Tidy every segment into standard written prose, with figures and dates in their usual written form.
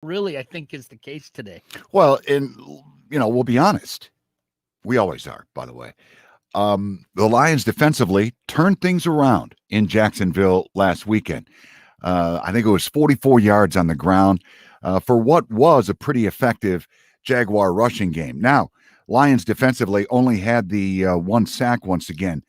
really, I think, is the case today. Well, and, we'll be honest. We always are, by the way. The Lions defensively turned things around in Jacksonville last weekend. I think it was 44 yards on the ground for what was a pretty effective Jaguar rushing game. Now, Lions defensively only had the one sack once again,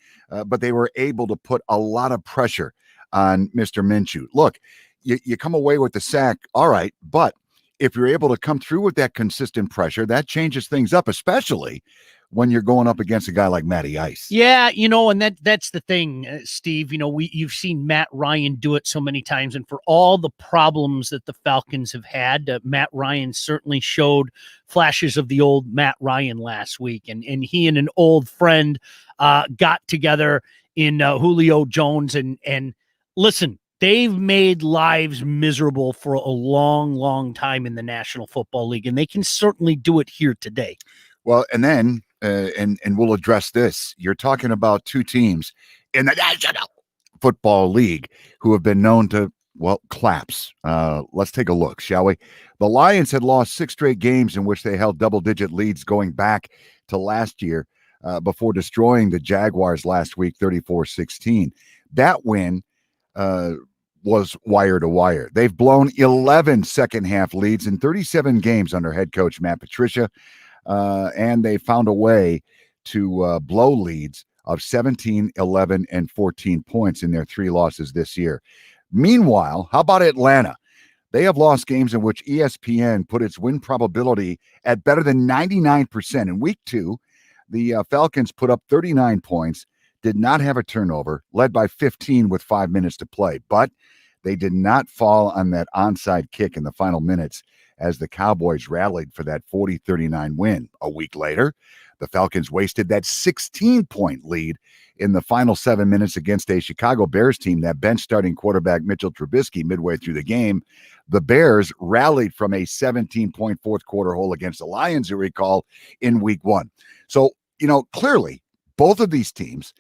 but they were able to put a lot of pressure on Mr. Minshew. Look, you come away with the sack, all right, but if you're able to come through with that consistent pressure, that changes things up, especially when you're going up against a guy like Matty Ice. Yeah, and that's the thing, Steve. You've seen Matt Ryan do it so many times, and for all the problems that the Falcons have had, Matt Ryan certainly showed flashes of the old Matt Ryan last week, and he and an old friend got together in Julio Jones, and listen, they've made lives miserable for a long, long time in the National Football League, and they can certainly do it here today. Well, and then, and we'll address this. You're talking about two teams in the National Football League who have been known to, collapse. Let's take a look, shall we? The Lions had lost 6 straight games in which they held double-digit leads going back to last year before destroying the Jaguars last week, 34-16. That win was wire to wire. They've blown 11 second-half leads in 37 games under head coach Matt Patricia. And they found a way to blow leads of 17, 11, and 14 points in their 3 losses this year. Meanwhile, how about Atlanta? They have lost games in which ESPN put its win probability at better than 99%. In week 2, the Falcons put up 39 points, did not have a turnover, led by 15 with 5 minutes to play. But they did not fall on that onside kick in the final minutes as the Cowboys rallied for that 40-39 win. A week later, the Falcons wasted that 16-point lead in the final 7 minutes against a Chicago Bears team that benched starting quarterback Mitchell Trubisky midway through the game. The Bears rallied from a 17-point fourth quarter hole against the Lions, you recall, in week 1. So, clearly, both of these teams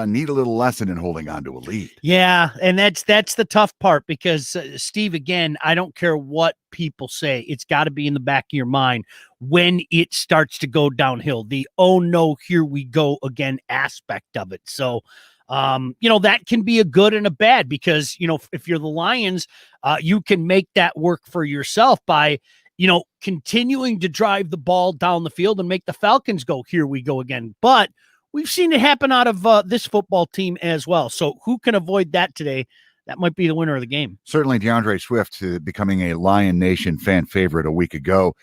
need a little lesson in holding on to a lead. Yeah, and that's the tough part because, Steve, again, I don't care what people say. It's got to be in the back of your mind when it starts to go downhill, the, oh, no, here we go again aspect of it. So, that can be a good and a bad because, if you're the Lions, you can make that work for yourself by, continuing to drive the ball down the field and make the Falcons go, here we go again. But we've seen it happen out of this football team as well. So who can avoid that today? That might be the winner of the game. Certainly Deandre Swift becoming a Lion Nation fan favorite a week ago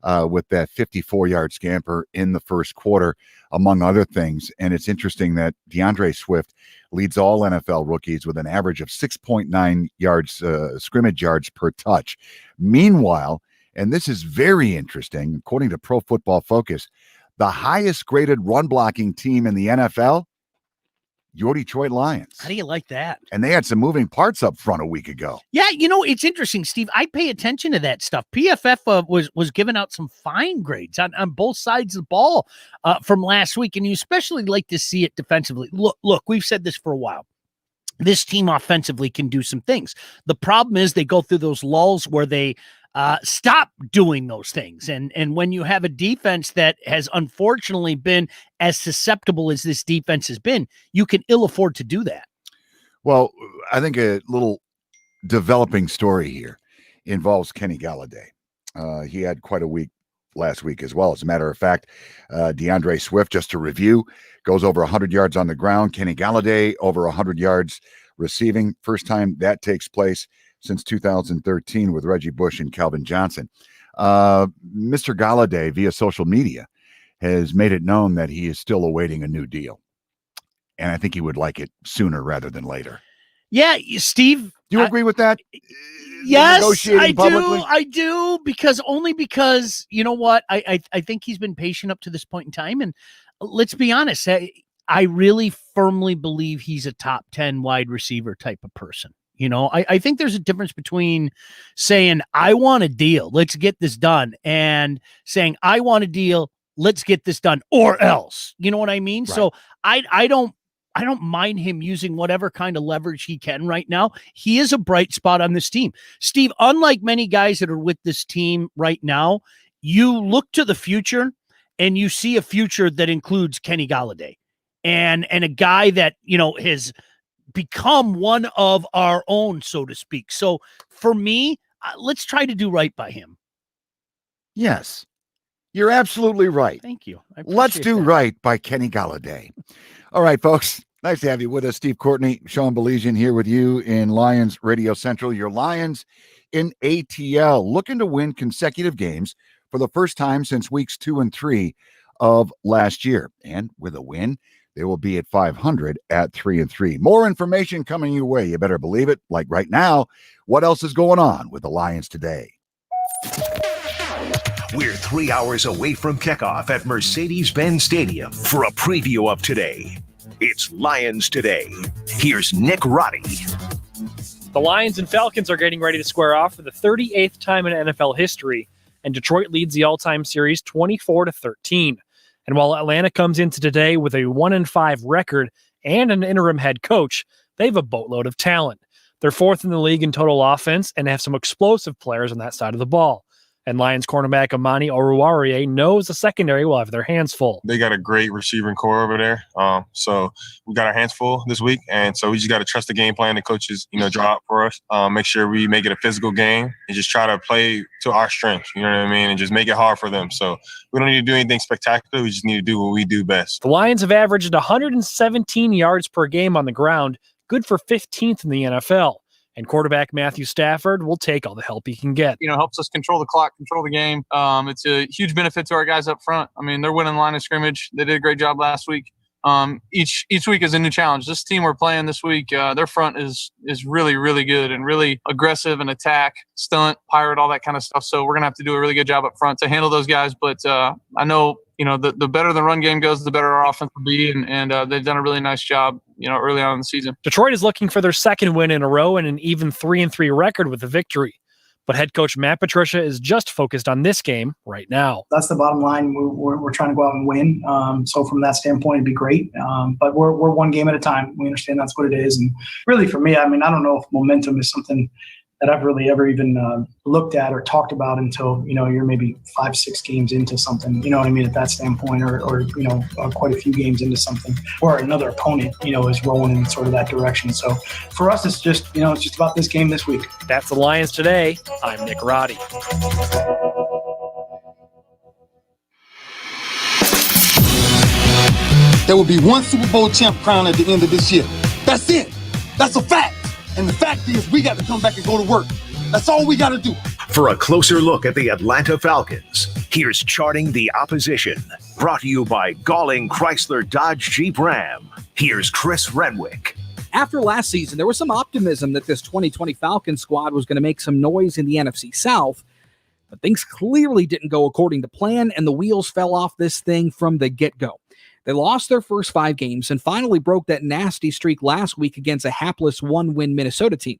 with that 54-yard scamper in the first quarter, among other things. And it's interesting that Deandre Swift leads all NFL rookies with an average of 6.9 yards, scrimmage yards per touch. Meanwhile, and this is very interesting, according to Pro Football Focus, the highest graded run blocking team in the NFL, your Detroit Lions. How do you like that? And they had some moving parts up front a week ago. Yeah, it's interesting, Steve. I pay attention to that stuff. PFF was giving out some fine grades on both sides of the ball from last week, and you especially like to see it defensively. Look, we've said this for a while. This team offensively can do some things. The problem is they go through those lulls where they stop doing those things. And when you have a defense that has unfortunately been as susceptible as this defense has been, you can ill afford to do that. Well, I think a little developing story here involves Kenny Galladay. He had quite a week last week as well. As a matter of fact, Deandre Swift, just to review, goes over 100 yards on the ground. Kenny Galladay over 100 yards receiving. First time that takes place since 2013 with Reggie Bush and Calvin Johnson. Mr. Galladay, via social media, has made it known that he is still awaiting a new deal. And I think he would like it sooner rather than later. Yeah, Steve. Do you agree with that? Yes, I do, because you know what? I think he's been patient up to this point in time. And let's be honest, I really firmly believe he's a top 10 wide receiver type of person. I think there's a difference between saying, I want a deal, let's get this done, and saying, I want a deal, let's get this done, or else. You know what I mean? Right. So I don't I don't mind him using whatever kind of leverage he can right now. He is a bright spot on this team. Steve, unlike many guys that are with this team right now, you look to the future and you see a future that includes Kenny Golladay and a guy that, has become one of our own, so to speak. So for me, let's try to do right by him. Yes, you're absolutely right. Thank you. Let's do right by Kenny Golladay. All right, folks. Nice to have you with us. Steve Courtney, Sean Baligian here with you in Lions Radio Central. Your Lions in ATL looking to win consecutive games for the first time since weeks 2 and 3 of last year. And with a win, they will be at 500 at 3-3. More information coming your way. You better believe it. Like right now, what else is going on with the Lions today? We're 3 hours away from kickoff at Mercedes-Benz Stadium for a preview of today. It's Lions Today. Here's Nick Roddy. The Lions and Falcons are getting ready to square off for the 38th time in NFL history, and Detroit leads the all-time series 24-13. And while Atlanta comes into today with a 1-5 record and an interim head coach, they have a boatload of talent. They're fourth in the league in total offense and have some explosive players on that side of the ball. And Lions cornerback Amani Oruwariye knows the secondary will have their hands full. They got a great receiving core over there. So we got our hands full this week. And so we just got to trust the game plan the coaches, draw up for us. Make sure we make it a physical game and just try to play to our strengths, you know what I mean? And just make it hard for them. So we don't need to do anything spectacular. We just need to do what we do best. The Lions have averaged 117 yards per game on the ground, good for 15th in the NFL. And quarterback Matthew Stafford will take all the help he can get. Helps us control the clock, control the game. It's a huge benefit to our guys up front. I mean, they're winning the line of scrimmage. They did a great job last week. Each week is a new challenge. This team we're playing this week, their front is really, really good and really aggressive and attack, stunt, pirate, all that kind of stuff. So we're going to have to do a really good job up front to handle those guys. But I know, the better the run game goes, the better our offense will be. And they've done a really nice job, early on in the season. Detroit is looking for their second win in a row and an even 3-3 record with the victory. But head coach Matt Patricia is just focused on this game right now. That's the bottom line. We're trying to go out and win. So from that standpoint, it'd be great. But we're one game at a time. We understand that's what it is. And really for me, I don't know if momentum is something that I've really ever even looked at or talked about until, you're maybe 5-6 games into something, at that standpoint, or quite a few games into something, or another opponent, is rolling in sort of that direction. So for us, it's just, it's just about this game this week. That's the Lions Today. I'm Nick Roddy. There will be one Super Bowl champ crowned at the end of this year. That's it. That's a fact. And the fact is, we got to come back and go to work. That's all we got to do. For a closer look at the Atlanta Falcons, here's Charting the Opposition. Brought to you by Galling Chrysler Dodge Jeep Ram. Here's Chris Renwick. After last season, there was some optimism that this 2020 Falcons squad was going to make some noise in the NFC South. But things clearly didn't go according to plan, and the wheels fell off this thing from the get-go. They lost their first 5 games and finally broke that nasty streak last week against a hapless 1-win Minnesota team.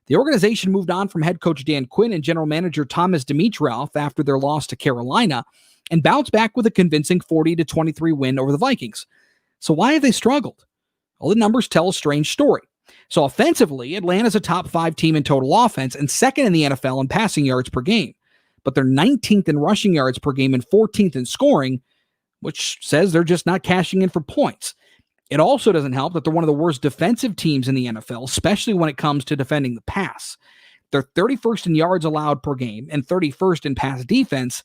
The organization moved on from head coach Dan Quinn and general manager Thomas Dimitroff after their loss to Carolina and bounced back with a convincing 40-23 win over the Vikings. So why have they struggled? Well, the numbers tell a strange story. So offensively, Atlanta's a top 5 team in total offense and second in the NFL in passing yards per game. But they're 19th in rushing yards per game and 14th in scoring, which says they're just not cashing in for points. It also doesn't help that they're one of the worst defensive teams in the NFL, especially when it comes to defending the pass. They're 31st in yards allowed per game and 31st in pass defense,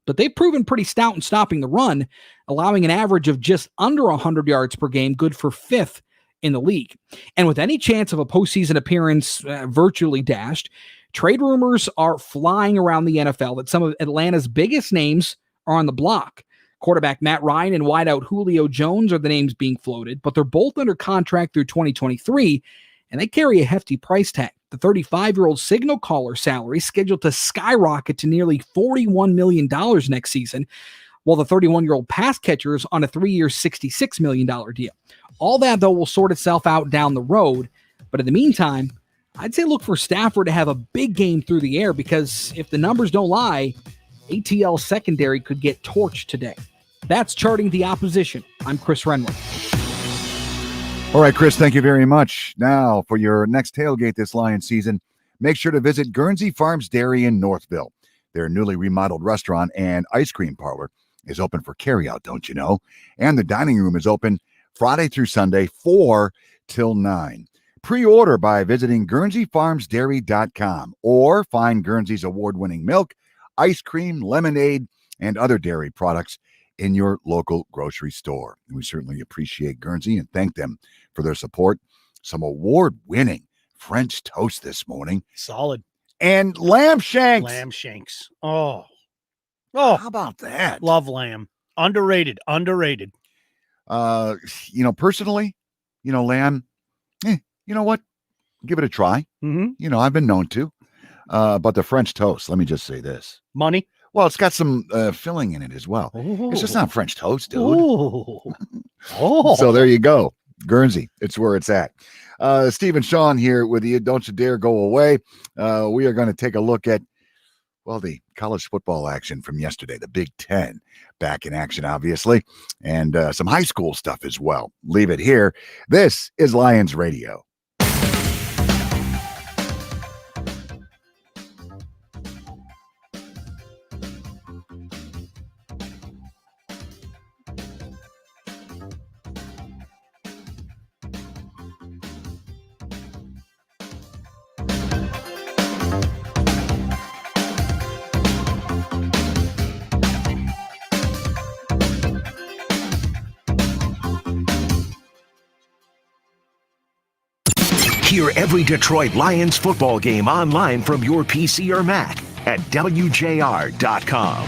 but they've proven pretty stout in stopping the run, allowing an average of just under 100 yards per game, good for 5th in the league. And with any chance of a postseason appearance virtually dashed, trade rumors are flying around the NFL that some of Atlanta's biggest names are on the block. Quarterback Matt Ryan and wideout Julio Jones are the names being floated, but they're both under contract through 2023, and they carry a hefty price tag. The 35-year-old signal caller salary is scheduled to skyrocket to nearly $41 million next season, while the 31-year-old pass catcher is on a 3-year, $66 million deal. All that, though, will sort itself out down the road, but in the meantime, I'd say look for Stafford to have a big game through the air, because if the numbers don't lie, ATL secondary could get torched today. That's Charting the Opposition. I'm Chris Renwick. All right, Chris, thank you very much. Now, for your next tailgate this Lion season, make sure to visit Guernsey Farms Dairy in Northville. Their newly remodeled restaurant and ice cream parlor is open for carryout, don't you know? And the dining room is open Friday through Sunday, 4 till 9. Pre-order by visiting GuernseyFarmsDairy.com or find Guernsey's award-winning milk, ice cream, lemonade, and other dairy products in your local grocery store. And we certainly appreciate Guernsey and thank them for their support. Some award-winning French toast this morning. Solid. And lamb shanks. Lamb shanks. Oh, How about that? love lamb. Underrated. Personally, lamb, you know what? Give it a try. Mm-hmm. I've been known to. But the French toast, let me just say this. Money. Well, it's got some filling in it as well. Ooh. It's just not French toast, dude. Ooh. Oh. So there you go. Guernsey, it's where it's at. Steve and Sean here with you. Don't you dare go away. We are going to take a look at, the college football action from yesterday, the Big Ten back in action, obviously, and some high school stuff as well. Leave it here. This is Lions Radio. Hear every Detroit Lions football game online from your PC or Mac at WJR.com.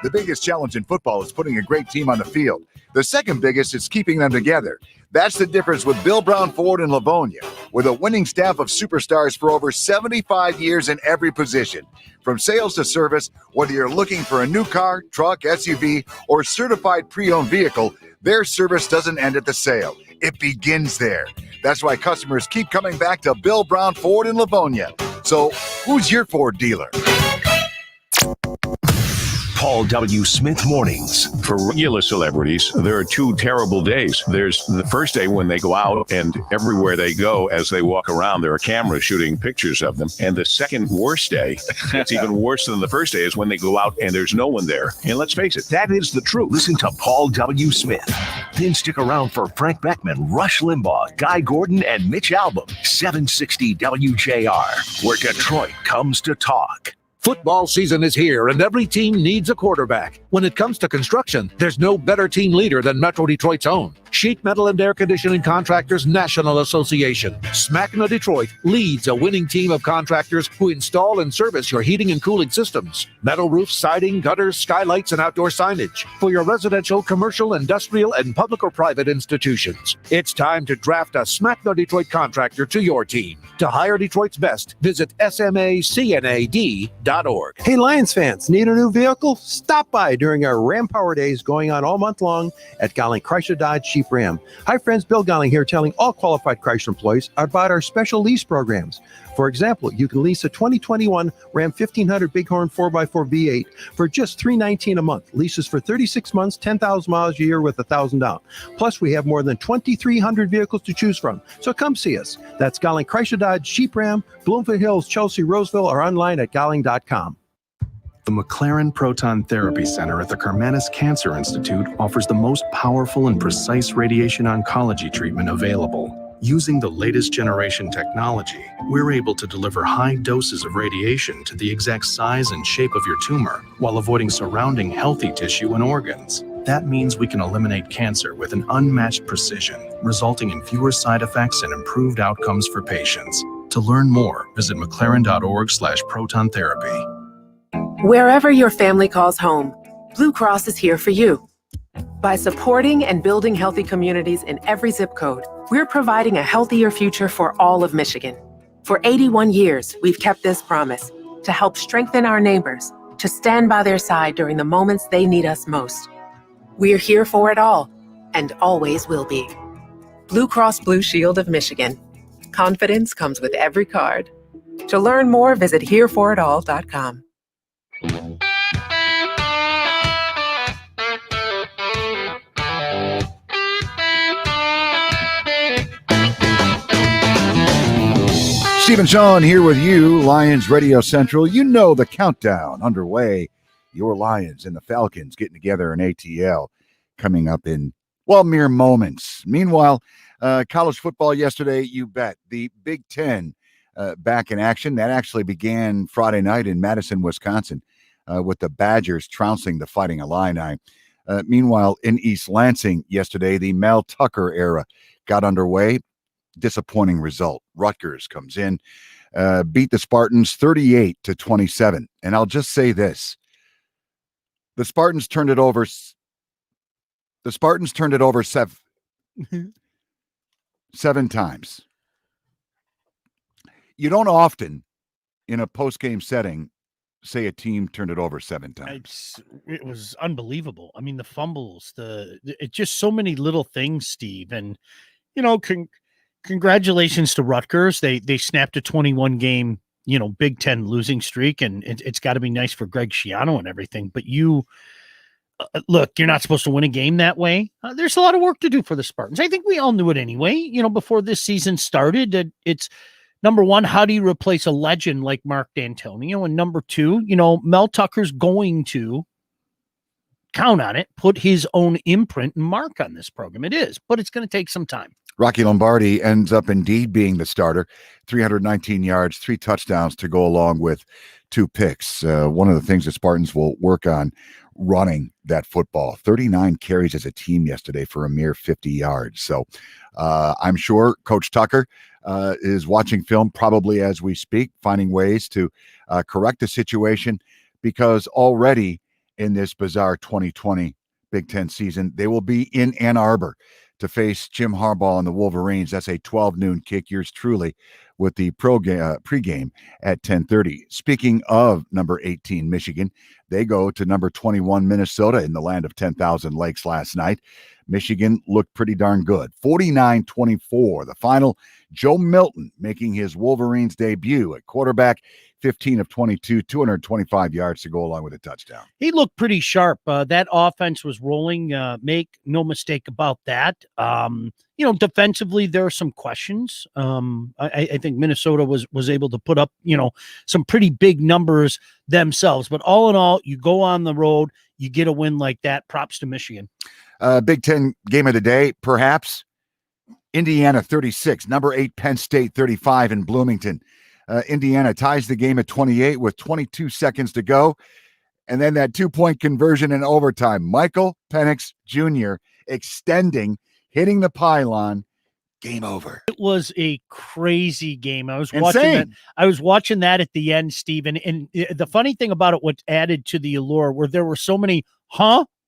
The biggest challenge in football is putting a great team on the field. The second biggest is keeping them together. That's the difference with Bill Brown Ford in Livonia, with a winning staff of superstars for over 75 years in every position. From sales to service, whether you're looking for a new car, truck, SUV, or certified pre-owned vehicle, their service doesn't end at the sale. It begins there. That's why customers keep coming back to Bill Brown Ford in Livonia. So, who's your Ford dealer? Paul W. Smith Mornings. For regular celebrities, there are two terrible days. There's the first day when they go out, and everywhere they go, as they walk around, there are cameras shooting pictures of them. And the second worst day, it's even worse than the first day, is when they go out and there's no one there. And let's face it, that is the truth. Listen to Paul W. Smith. Then stick around for Frank Beckman, Rush Limbaugh, Guy Gordon, and Mitch Albom. 760 WJR, where Detroit comes to talk. Football season is here, and every team needs a quarterback. When it comes to construction, there's no better team leader than Metro Detroit's own Sheet Metal and Air Conditioning Contractors National Association. SMACNA Detroit leads a winning team of contractors who install and service your heating and cooling systems, metal roofs, siding, gutters, skylights, and outdoor signage for your residential, commercial, industrial, and public or private institutions. It's time to draft a SMACNA Detroit contractor to your team. To hire Detroit's best, visit smacnad.org. Hey, Lions fans, need a new vehicle? Stop by during our Ram Power Days going on all month long at Golling Chrysler Dodge Jeep Ram. Hi, friends. Bill Golling here, telling all qualified Chrysler employees about our special lease programs. For example, you can lease a 2021 Ram 1500 Bighorn 4x4 V8 for just $319 a month. Leases for 36 months, 10,000 miles a year with $1,000 down. Plus, we have more than 2,300 vehicles to choose from. So come see us. That's Golling Chrysler Dodge Jeep Ram, Bloomfield Hills, Chelsea, Roseville, or online at golling.com. The McLaren Proton Therapy Center at the Karmanos Cancer Institute offers the most powerful and precise radiation oncology treatment available. Using the latest generation technology, we're able to deliver high doses of radiation to the exact size and shape of your tumor while avoiding surrounding healthy tissue and organs. That means we can eliminate cancer with an unmatched precision, resulting in fewer side effects and improved outcomes for patients. To learn more, visit mclaren.org/proton therapy. Wherever your family calls home, Blue Cross is here for you. By supporting and building healthy communities in every zip code, we're providing a healthier future for all of Michigan. For 81 years, we've kept this promise to help strengthen our neighbors, to stand by their side during the moments they need us most. We're here for it all, and always will be. Blue Cross Blue Shield of Michigan. Confidence comes with every card. To learn more, visit hereforitall.com. Steve and Sean here with you, Lions Radio Central. You know the countdown underway. Your Lions and the Falcons getting together in ATL coming up in, well, mere moments. Meanwhile, college football yesterday, you bet. The Big Ten back in action. That actually began Friday night in Madison, Wisconsin, with the Badgers trouncing the Fighting Illini. Meanwhile, in East Lansing yesterday, the Mel Tucker era got underway. Disappointing result. Rutgers comes in, beat the Spartans 38-27. And I'll just say this. The Spartans turned it over seven times. You don't often, in a post-game setting, say a team turned it over 7 times. It was unbelievable. I mean, the fumbles, it's just so many little things, Steve. And, you know, congratulations to Rutgers. They snapped a 21-game, Big Ten losing streak, and it's got to be nice for Greg Schiano and everything. But look, you're not supposed to win a game that way. There's a lot of work to do for the Spartans. I think we all knew it anyway. Before this season started, it's number one, how do you replace a legend like Mark D'Antonio? And number two, Mel Tucker's going to count on it, put his own imprint and mark on this program. It is, but it's going to take some time. Rocky Lombardi ends up indeed being the starter. 319 yards, 3 touchdowns to go along with 2 picks. One of the things the Spartans will work on running that football. 39 carries as a team yesterday for a mere 50 yards. So I'm sure Coach Tucker is watching film probably as we speak, finding ways to correct the situation, because already in this bizarre 2020 Big Ten season, they will be in Ann Arbor to face Jim Harbaugh and the Wolverines. That's a 12 noon kick. Yours truly with the pregame at 10:30. Speaking of number 18, Michigan, they go to number 21, Minnesota, in the land of 10,000 lakes last night. Michigan looked pretty darn good. 49-24. The final, Joe Milton making his Wolverines debut at quarterback. 15 of 22, 225 yards to go along with a touchdown. He looked pretty sharp. That offense was rolling. Make no mistake about that. Defensively, there are some questions. I think Minnesota was able to put up, some pretty big numbers themselves. But all in all, you go on the road, you get a win like that. Props to Michigan. Big Ten game of the day, perhaps. Indiana 36, number 8 Penn State 35 in Bloomington. Indiana ties the game at 28 with 22 seconds to go. And then that 2-point conversion in overtime. Michael Penix Jr. extending, hitting the pylon. Game over. It was a crazy game. I was watching that at the end, Stephen. And the funny thing about it, what added to the allure, where there were so many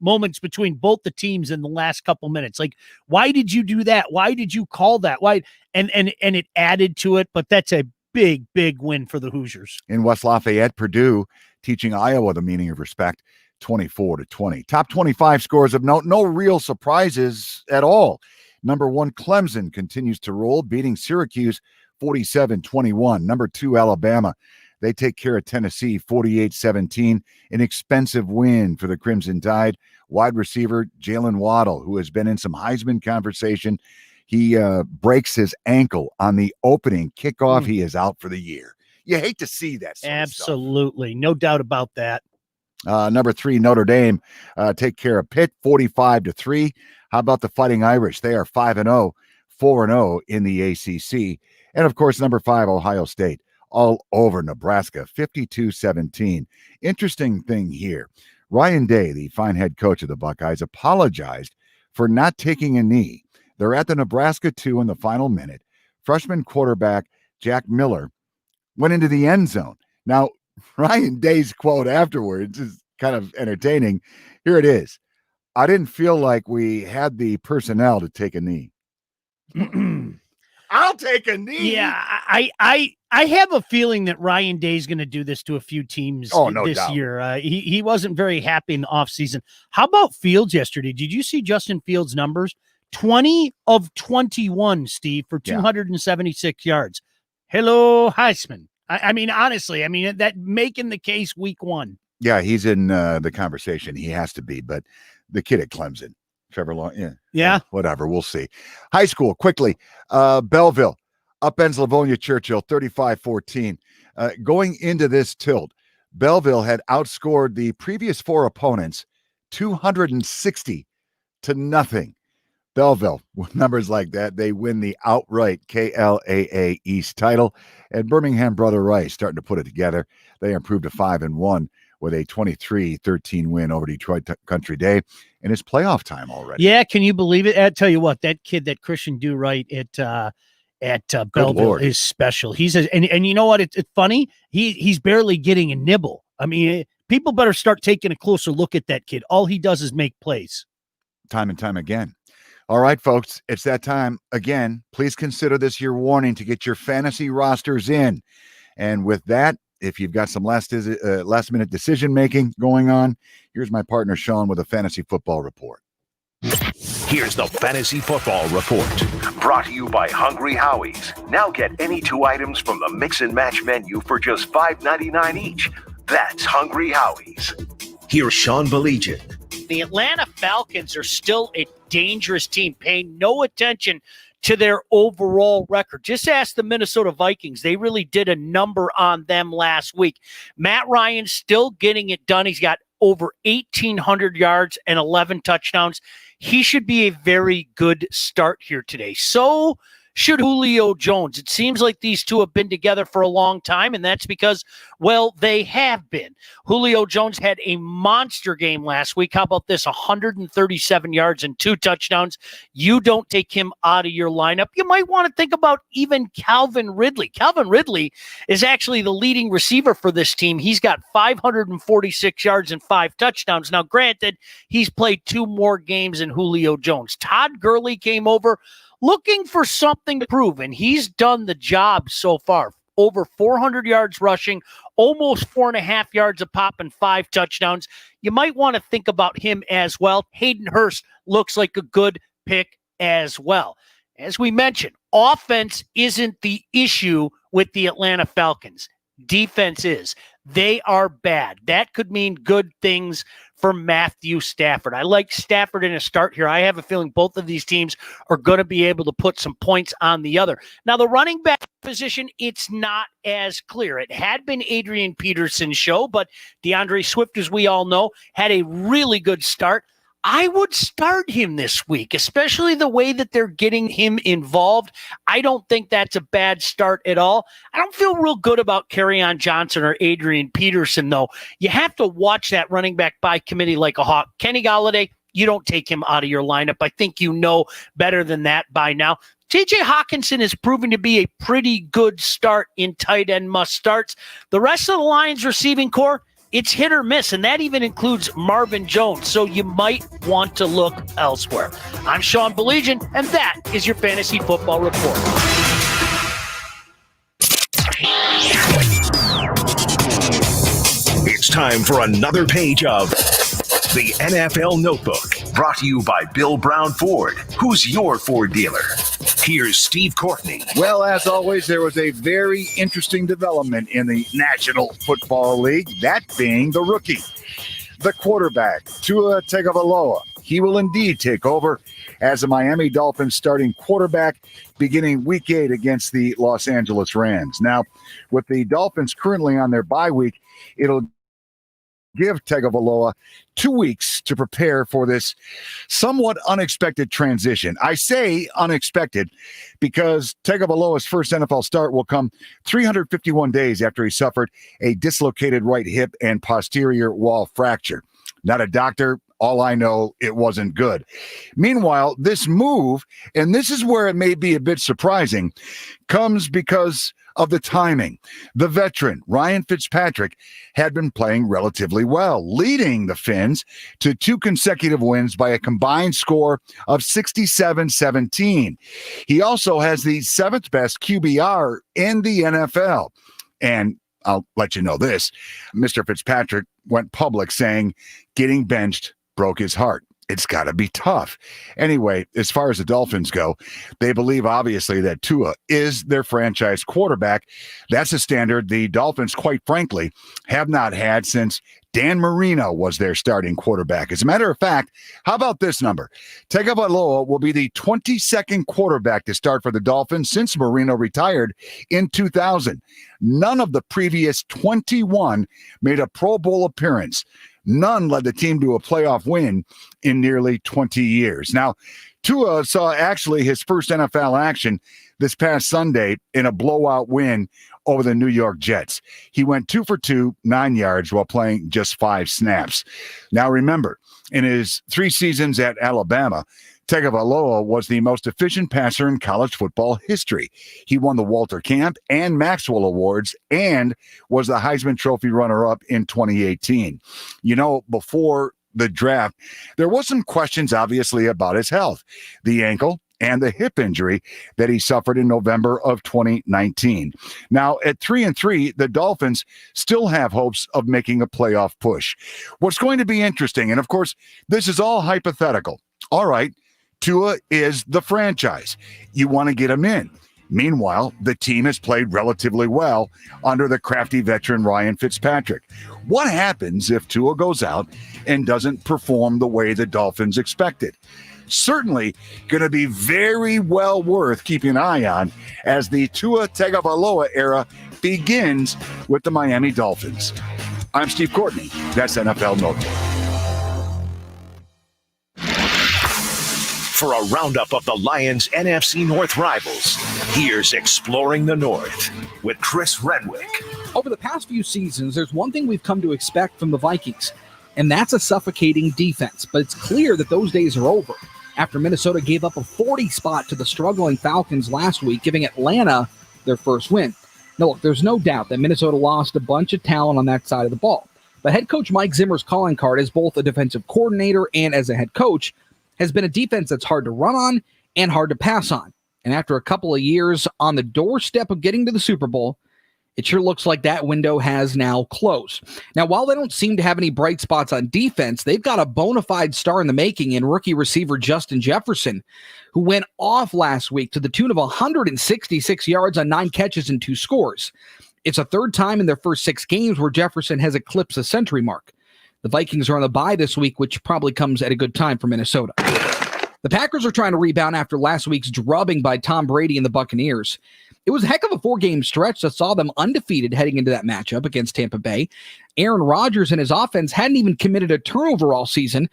moments between both the teams in the last couple minutes. Like, why did you do that? Why did you call that? Why? And it added to it. But that's a big win for the Hoosiers. In West Lafayette, Purdue teaching Iowa the meaning of respect, 24-20. Top 25 scores of note. No real surprises at all. Number 1, Clemson continues to roll, beating Syracuse 47-21. Number 2, Alabama. They take care of Tennessee 48-17. An expensive win for the Crimson Tide. Wide receiver Jalen Waddle, who has been in some Heisman conversation. He breaks his ankle on the opening kickoff. He is out for the year. You hate to see that sort Absolutely. Of stuff. No doubt about that. Number 3, Notre Dame take care of Pitt 45-3. How about the Fighting Irish? They are 5-0, 4-0 in the ACC. And, of course, number 5, Ohio State, all over Nebraska, 52-17. Interesting thing here. Ryan Day, the fine head coach of the Buckeyes, apologized for not taking a knee. They're at the Nebraska 2 in the final minute. Freshman quarterback Jack Miller went into the end zone. Now, Ryan Day's quote afterwards is kind of entertaining. Here it is. I didn't feel like we had the personnel to take a knee. I'll take a knee. Yeah, I have a feeling that Ryan Day's going to do this to a few teams this year. He wasn't very happy in the offseason. How about Fields yesterday? Did you see Justin Fields' numbers? 20 of 21, Steve, for 276 yards. Hello, Heisman. I mean, honestly, that making the case week 1. Yeah, he's in the conversation. He has to be, but the kid at Clemson, Trevor Lawrence, yeah, whatever. We'll see. High school, quickly. Belleville upends Livonia Churchill 35-14. Going into this tilt, Belleville had outscored the previous 4 opponents 260-0. Belleville, with numbers like that, they win the outright KLAA East title. And Birmingham Brother Rice starting to put it together. They improved to 5-1 with a 23-13 win over Detroit Country Day. And it's playoff time already. Yeah, can you believe it? I tell you what, that kid, that Christian Do-Right at Belleville is special. He's and you know what? It's funny. He's barely getting a nibble. I mean, people better start taking a closer look at that kid. All he does is make plays. Time and time again. All right, folks, it's that time. Again, please consider this your warning to get your fantasy rosters in. And with that, if you've got some last-minute decision-making going on, here's my partner, Sean, with a fantasy football report. Here's the Fantasy Football Report, brought to you by Hungry Howie's. Now get any 2 items from the Mix and Match menu for just $5.99 each. That's Hungry Howie's. Here's Sean Baligian. The Atlanta Falcons are still a dangerous team, paying no attention to their overall record. Just ask the Minnesota Vikings. They really did a number on them last week. Matt Ryan still getting it done. He's got over 1,800 yards and 11 touchdowns. He should be a very good start here today. So should Julio Jones. It seems like these two have been together for a long time, and that's because, well, they have been. Julio Jones had a monster game last week. How about this? 137 yards and 2 touchdowns. You don't take him out of your lineup. You might want to think about even Calvin Ridley. Calvin Ridley is actually the leading receiver for this team. He's got 546 yards and 5 touchdowns. Now, granted, he's played 2 more games than Julio Jones. Todd Gurley came over looking for something to prove, and he's done the job so far. Over 400 yards rushing, almost 4.5 yards a pop, and 5 touchdowns. You might want to think about him as well. Hayden Hurst looks like a good pick as well. As we mentioned, offense isn't the issue with the Atlanta Falcons. Defense is. They are bad. That could mean good things for Matthew Stafford. I like Stafford in a start here. I have a feeling both of these teams are going to be able to put some points on the other. Now, the running back position, it's not as clear. It had been Adrian Peterson's show, but Deandre Swift, as we all know, had a really good start. I would start him this week, especially the way that they're getting him involved. I don't think that's a bad start at all. I don't feel real good about Kerryon Johnson or Adrian Peterson, though. You have to watch that running back by committee like a hawk. Kenny Golladay, you don't take him out of your lineup. I think you know better than that by now. T.J. Hawkinson has proven to be a pretty good start in tight end must starts. The rest of the Lions receiving core, it's hit or miss, and that even includes Marvin Jones, so you might want to look elsewhere. I'm Sean Baligian, and that is your Fantasy Football Report. It's time for another page of the NFL Notebook, brought to you by Bill Brown Ford. Who's your Ford dealer? Here's Steve Courtney. Well, as always, there was a very interesting development in the National Football League, that being the rookie, the quarterback, Tua Tagovailoa. He will indeed take over as a Miami Dolphins starting quarterback beginning Week 8 against the Los Angeles Rams. Now, with the Dolphins currently on their bye week, it'll give Tagovailoa 2 weeks to prepare for this somewhat unexpected transition. I say unexpected because Tagovailoa's first NFL start will come 351 days after he suffered a dislocated right hip and posterior wall fracture. Not a doctor. All I know, it wasn't good. Meanwhile, this move, and this is where it may be a bit surprising, comes because of the timing. The veteran, Ryan Fitzpatrick, had been playing relatively well, leading the Fins to 2 consecutive wins by a combined score of 67-17. He also has the 7th best QBR in the NFL. And I'll let you know this, Mr. Fitzpatrick went public saying getting benched broke his heart. it's got to be tough. Anyway, as far as the Dolphins go, they believe obviously that Tua is their franchise quarterback. That's a standard the Dolphins, quite frankly, have not had since Dan Marino was their starting quarterback. As a matter of fact, how about this number? Tagovailoa will be the 22nd quarterback to start for the Dolphins since Marino retired in 2000. None of the previous 21 made a Pro Bowl appearance. None led the team to a playoff win in nearly 20 years. Now, Tua saw actually his first NFL action this past Sunday in a blowout win over the New York Jets. He went 2 for 2, 9 yards while playing just 5 snaps. Now, remember, in his 3 seasons at Alabama, Tagovailoa was the most efficient passer in college football history. He won the Walter Camp and Maxwell Awards and was the Heisman Trophy runner-up in 2018. You know, before the draft, there was some questions, obviously, about his health, the ankle and the hip injury that he suffered in November of 2019. Now, at 3-3, the Dolphins still have hopes of making a playoff push. What's going to be interesting, and of course, this is all hypothetical. All right, Tua is the franchise. You want to get him in. Meanwhile, the team has played relatively well under the crafty veteran Ryan Fitzpatrick. What happens if Tua goes out and doesn't perform the way the Dolphins expected? Certainly going to be very well worth keeping an eye on as the Tua Tagovailoa era begins with the Miami Dolphins. I'm Steve Courtney. That's NFL Notebook. For a roundup of the Lions' NFC North rivals, here's Exploring the North with Chris Renwick. Over the past few seasons, there's one thing we've come to expect from the Vikings, and that's a suffocating defense. But it's clear that those days are over after Minnesota gave up a 40 spot to the struggling Falcons last week, giving Atlanta their first win. Now, look, there's no doubt that Minnesota lost a bunch of talent on that side of the ball. But head coach Mike Zimmer's calling card as both a defensive coordinator and as a head coach has been a defense that's hard to run on and hard to pass on. And after a couple of years on the doorstep of getting to the Super Bowl, it sure looks like that window has now closed. Now, while they don't seem to have any bright spots on defense, they've got a bona fide star in the making in rookie receiver Justin Jefferson, who went off last week to the tune of 166 yards on 9 catches and 2 scores. It's a third time in their first 6 games where Jefferson has eclipsed the century mark. The Vikings are on the bye this week, which probably comes at a good time for Minnesota. The Packers are trying to rebound after last week's drubbing by Tom Brady and the Buccaneers. It was a heck of a 4-game stretch that saw them undefeated heading into that matchup against Tampa Bay. Aaron Rodgers and his offense hadn't even committed a turnover all season,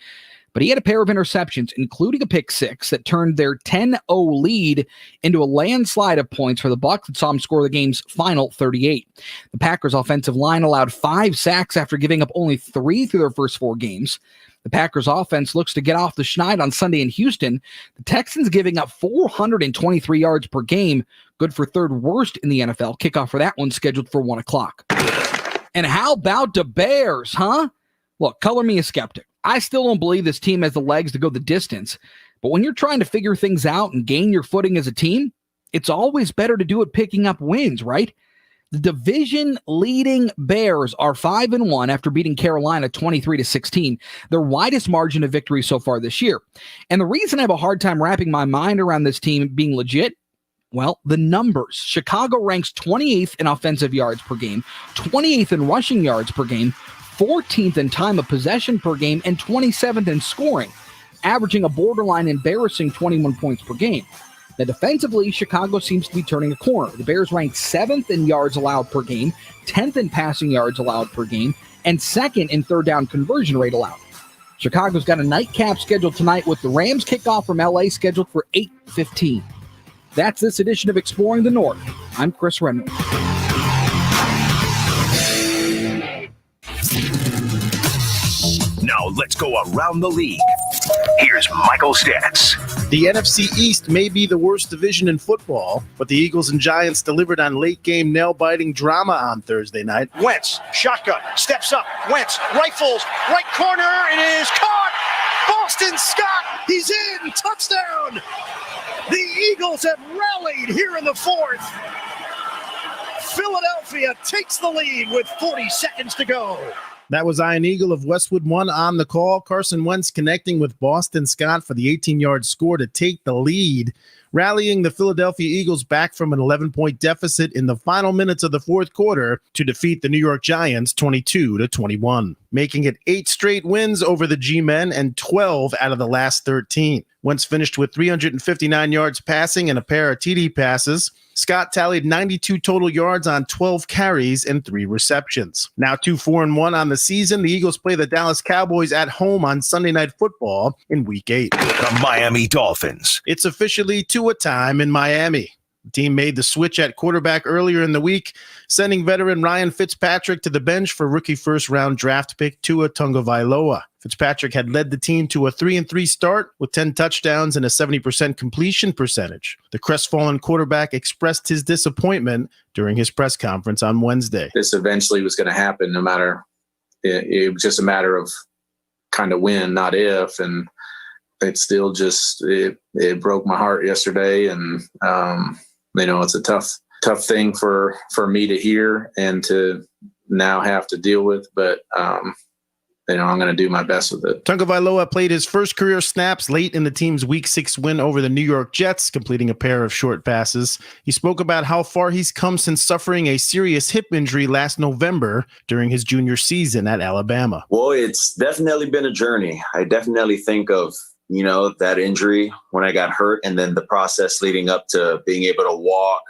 but he had a pair of interceptions, including a pick 6 that turned their 10-0 lead into a landslide of points for the Bucs and saw them score the game's final 38. The Packers' offensive line allowed 5 sacks after giving up only 3 through their first 4 games. The Packers' offense looks to get off the schneid on Sunday in Houston. The Texans giving up 423 yards per game, good for 3rd worst in the NFL. Kickoff for that one scheduled for 1 o'clock. And how about the Bears, huh? Look, color me a skeptic. I still don't believe this team has the legs to go the distance. But when you're trying to figure things out and gain your footing as a team, it's always better to do it picking up wins, right? The division-leading Bears are 5-1 after beating Carolina 23-16, their widest margin of victory so far this year. And the reason I have a hard time wrapping my mind around this team being legit, well, the numbers. Chicago ranks 28th in offensive yards per game, 28th in rushing yards per game, 14th in time of possession per game, and 27th in scoring, averaging a borderline embarrassing 21 points per game. Now, defensively, Chicago seems to be turning a corner. The Bears rank 7th in yards allowed per game, 10th in passing yards allowed per game, and 2nd in third down conversion rate allowed. Chicago's got a nightcap scheduled tonight with the Rams kickoff from LA scheduled for 8:15. That's this edition of Exploring the North. I'm Chris Renwick. Now let's go around the league. Here's Michael Stantz. The NFC East may be the worst division in football, but the Eagles and Giants delivered on late-game nail-biting drama on Thursday night. Wentz, shotgun, steps up. Wentz, rifles, right corner. It is caught. Boston Scott, he's in. Touchdown. The Eagles have rallied here in the 4th. Philadelphia takes the lead with 40 seconds to go. That was Ian Eagle of Westwood One on the call. Carson Wentz connecting with Boston Scott for the 18-yard score to take the lead, rallying the Philadelphia Eagles back from an 11-point deficit in the final minutes of the fourth quarter to defeat the New York Giants 22-21, making it 8 straight wins over the G-Men and 12 out of the last 13. Wentz finished with 359 yards passing and a pair of TD passes. Scott tallied 92 total yards on 12 carries and 3 receptions. Now 2-4-1 on the season. The Eagles play the Dallas Cowboys at home on Sunday Night Football in Week 8. The Miami Dolphins. It's officially Tua time in Miami. The team made the switch at quarterback earlier in the week, sending veteran Ryan Fitzpatrick to the bench for rookie first-round draft pick Tua Tagovailoa. Fitzpatrick had led the team to a 3-3 start with 10 touchdowns and a 70% completion percentage. The crestfallen quarterback expressed his disappointment during his press conference on Wednesday. This eventually was going to happen no matter, it was just a matter of kind of when, not if, and it still just, it broke my heart yesterday, and it's a tough thing for me to hear and to now have to deal with, but I'm going to do my best with it. Tagovailoa played his first career snaps late in the team's Week 6 win over the New York Jets, completing a pair of short passes. He spoke about how far he's come since suffering a serious hip injury last November during his junior season at Alabama. Well, it's definitely been a journey. I definitely think of that injury when I got hurt, and then the process leading up to being able to walk,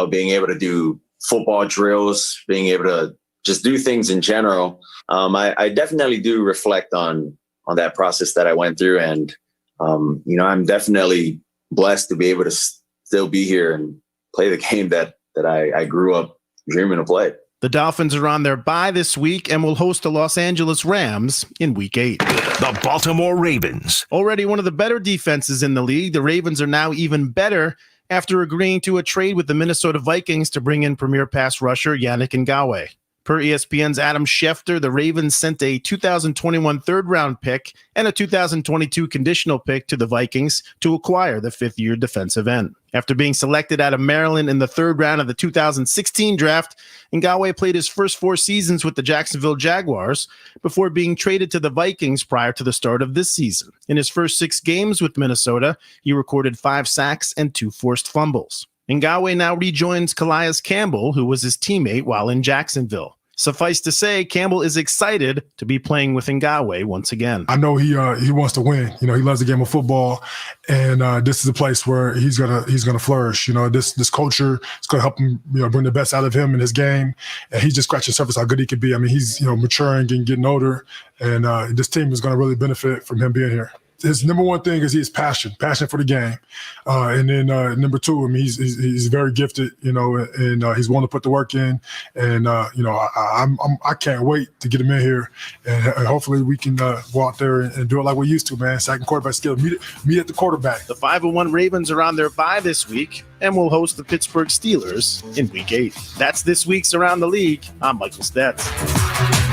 being able to do football drills, being able to just do things in general. I definitely do reflect on that process that I went through. And, I'm definitely blessed to be able to still be here and play the game that I grew up dreaming to play. The Dolphins are on their bye this week and will host the Los Angeles Rams in Week 8. The Baltimore Ravens. Already one of the better defenses in the league, the Ravens are now even better after agreeing to a trade with the Minnesota Vikings to bring in premier pass rusher Yannick Ngakoue. Per ESPN's Adam Schefter, the Ravens sent a 2021 third-round pick and a 2022 conditional pick to the Vikings to acquire the fifth-year defensive end. After being selected out of Maryland in the third round of the 2016 draft, Ngakoue played his first 4 seasons with the Jacksonville Jaguars before being traded to the Vikings prior to the start of this season. In his first 6 games with Minnesota, he recorded 5 sacks and 2 forced fumbles. Ngakoue now rejoins Calais Campbell, who was his teammate while in Jacksonville. Suffice to say, Campbell is excited to be playing with Ngakoue once again. I know he wants to win. He loves the game of football, and this is a place where he's gonna flourish. This culture is gonna help him, bring the best out of him in his game, and he's just scratching the surface how good he could be. I mean, he's maturing and getting older, and this team is gonna really benefit from him being here. His number one thing is his passion for the game. And then number 2, I mean, he's very gifted, and he's willing to put the work in. And, I can't wait to get him in here. And hopefully we can go out there and do it like we used to, man. Second quarterback skill, meet at the quarterback. The 5-1 Ravens are on their bye this week and will host the Pittsburgh Steelers in Week 8. That's this week's Around the League. I'm Michael Stetz.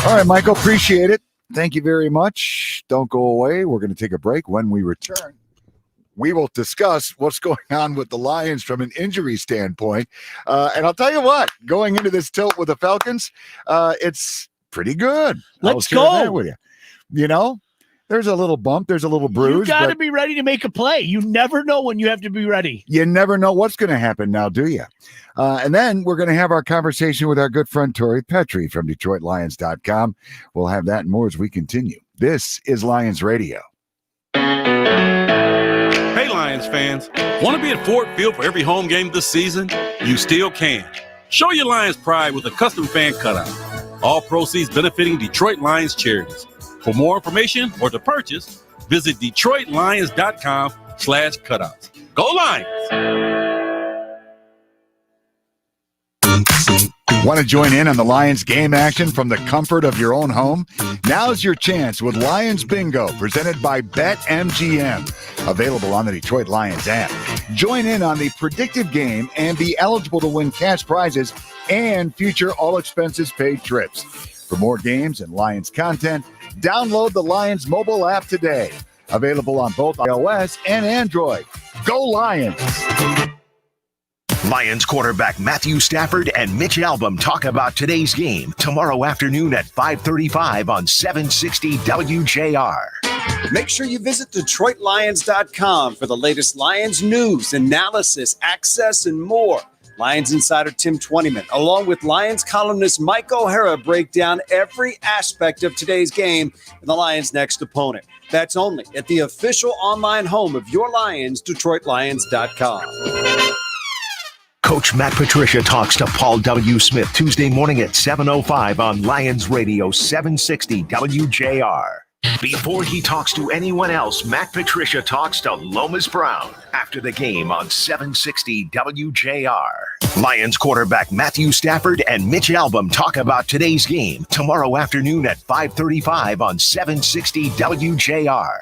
All right, Michael, appreciate it. Thank you very much. Don't go away. We're going to take a break. When we return, we will discuss what's going on with the Lions from an injury standpoint. And I'll tell you what, going into this tilt with the Falcons, it's pretty good. Let's go. With you. There's a little bump. There's a little bruise. You got to be ready to make a play. You never know when you have to be ready. You never know what's going to happen now, do you? And then we're going to have our conversation with our good friend Tori Petrie from DetroitLions.com. We'll have that and more as we continue. This is Lions Radio. Hey, Lions fans. Want to be at Ford Field for every home game this season? You still can. Show your Lions pride with a custom fan cutout. All proceeds benefiting Detroit Lions Charities. For more information or to purchase, visit DetroitLions.com/cutouts. Go Lions! Want to join in on the Lions game action from the comfort of your own home? Now's your chance with Lions Bingo, presented by BetMGM. Available on the Detroit Lions app. Join in on the predictive game and be eligible to win cash prizes and future all-expenses-paid trips. For more games and Lions content, download the Lions mobile app today. Available on both iOS and Android. Go Lions! Lions quarterback Matthew Stafford and Mitch Albom talk about today's game tomorrow afternoon at 5:35 on 760 WJR. Make sure you visit DetroitLions.com for the latest Lions news, analysis, access, and more. Lions insider Tim Twentyman, along with Lions columnist Mike O'Hara, break down every aspect of today's game and the Lions' next opponent. That's only at the official online home of your Lions, DetroitLions.com. Coach Matt Patricia talks to Paul W. Smith Tuesday morning at 7:05 on Lions Radio 760 WJR. Before he talks to anyone else, Matt Patricia talks to Lomas Brown after the game on 760 WJR. Lions quarterback Matthew Stafford and Mitch Albom talk about today's game tomorrow afternoon at 5:35 on 760 WJR.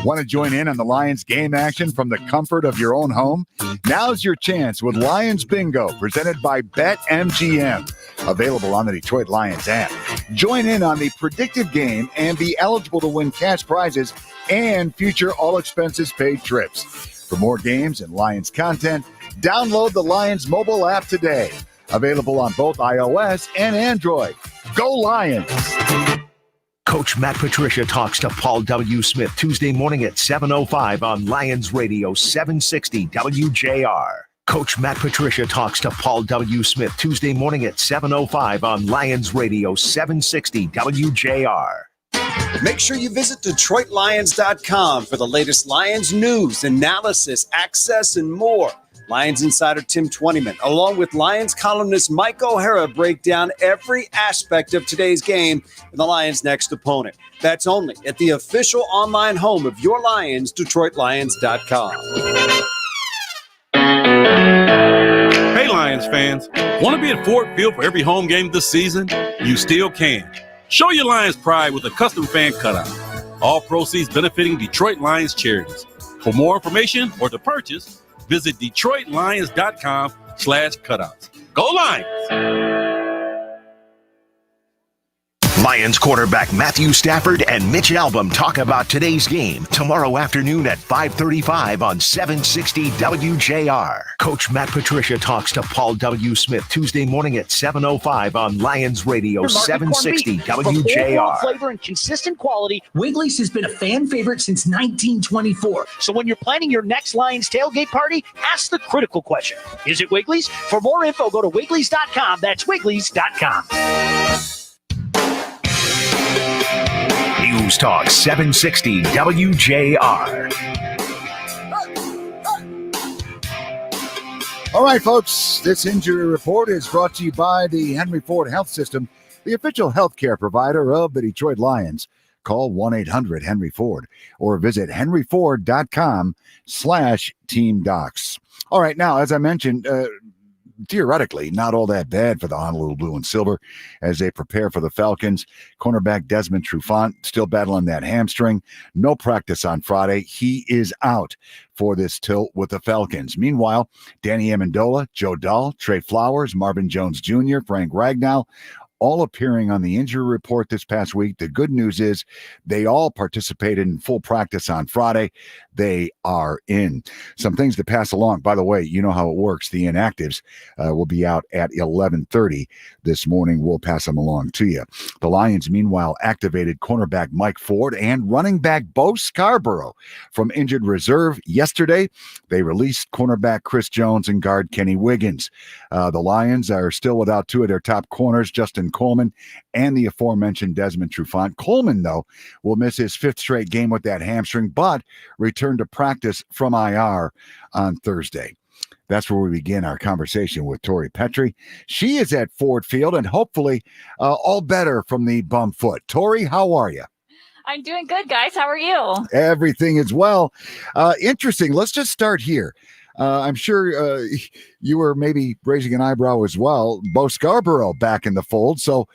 Want to join in on the Lions game action from the comfort of your own home? Now's your chance with Lions Bingo, presented by BetMGM. Available on the Detroit Lions app. Join in on the predicted game and be eligible to win cash prizes and future all-expenses-paid trips. For more games and Lions content, download the Lions mobile app today. Available on both iOS and Android. Go Lions! Coach Matt Patricia talks to Paul W. Smith Tuesday morning at 7:05 on Lions Radio 760 WJR. Coach Matt Patricia talks to Paul W. Smith Tuesday morning at 7:05 on Lions Radio 760 WJR. Make sure you visit DetroitLions.com for the latest Lions news, analysis, access, and more. Lions insider Tim Twentyman, along with Lions columnist Mike O'Hara, break down every aspect of today's game and the Lions' next opponent. That's only at the official online home of your Lions, DetroitLions.com. Hey, Lions fans. Want to be at Ford Field for every home game this season? You still can. Show your Lions pride with a custom fan cutout. All proceeds benefiting Detroit Lions Charities. For more information or to purchase, visit DetroitLions.com/cutouts. Go Lions! Lions quarterback Matthew Stafford and Mitch Albom talk about today's game tomorrow afternoon at 5:35 on 760 WJR. Coach Matt Patricia talks to Paul W. Smith Tuesday morning at 7:05 on Lions Radio 760 WJR. Flavor and consistent quality, Wiggly's has been a fan favorite since 1924. So when you're planning your next Lions tailgate party, ask the critical question: is it Wiggly's? For more info, go to Wiggly's.com. That's Wiggly's.com. News Talk 760 WJR. All right, folks, this injury report is brought to you by the Henry Ford Health System, the official healthcare provider of the Detroit Lions. Call 1-800-HENRY-FORD or visit henryford.com/teamdocs. All right, now, as I mentioned, theoretically, not all that bad for the Honolulu Blue and Silver as they prepare for the Falcons. Cornerback Desmond Trufant still battling that hamstring. No practice on Friday. He is out for this tilt with the Falcons. Meanwhile, Danny Amendola, Joe Dahl, Trey Flowers, Marvin Jones Jr., Frank Ragnow, all appearing on the injury report this past week. The good news is they all participated in full practice on Friday. They are in. Some things to pass along. By the way, you know how it works. The inactives will be out at 11:30 this morning. We'll pass them along to you. The Lions, meanwhile, activated cornerback Mike Ford and running back Bo Scarborough from injured reserve yesterday. They released cornerback Chris Jones and guard Kenny Wiggins. The Lions are still without two of their top corners, Justin Coleman and the aforementioned Desmond Trufant. Coleman, though, will miss his fifth straight game with that hamstring, but return to practice from IR on Thursday. That's where we begin our conversation with Tori Petrie. She is at Ford Field and hopefully all better from the bum foot. Tori, how are you? I'm doing good, guys. How are you? Everything is well. Interesting. Let's just start here. I'm sure you were maybe raising an eyebrow as well. Bo Scarborough back in the fold. So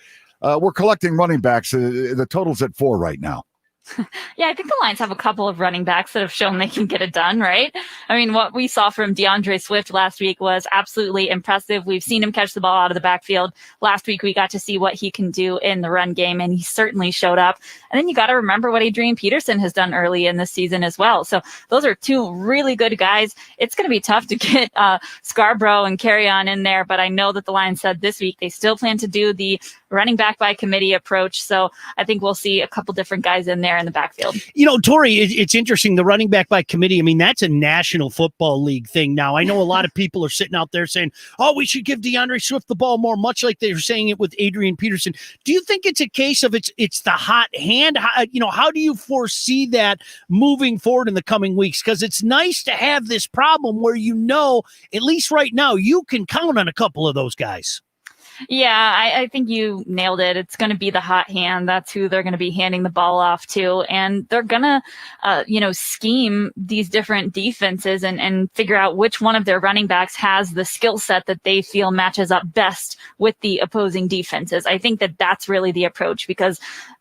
we're collecting running backs. The total's at 4 right now. Yeah, I think the Lions have a couple of running backs that have shown they can get it done, right? I mean, what we saw from Deandre Swift last week was absolutely impressive. We've seen him catch the ball out of the backfield. Last week, we got to see what he can do in the run game, and he certainly showed up. And then you got to remember what Adrian Peterson has done early in this season as well. So those are two really good guys. It's going to be tough to get Scarborough and Carry-On in there, but I know that the Lions said this week they still plan to do the running back by committee approach. So I think we'll see a couple different guys in there in the backfield. Tori, it's interesting. The running back by committee, I mean, that's a National Football League thing now. I know a lot of people are sitting out there saying, oh, we should give Deandre Swift the ball more, much like they were saying it with Adrian Peterson. Do you think it's a case of it's the hot hand? How do you foresee that moving forward in the coming weeks? Because it's nice to have this problem where, at least right now, you can count on a couple of those guys. Yeah, I think you nailed it. It's going to be the hot hand. That's who they're going to be handing the ball off to. And they're going to, scheme these different defenses and figure out which one of their running backs has the skill set that they feel matches up best with the opposing defenses. I think that that's really the approach, because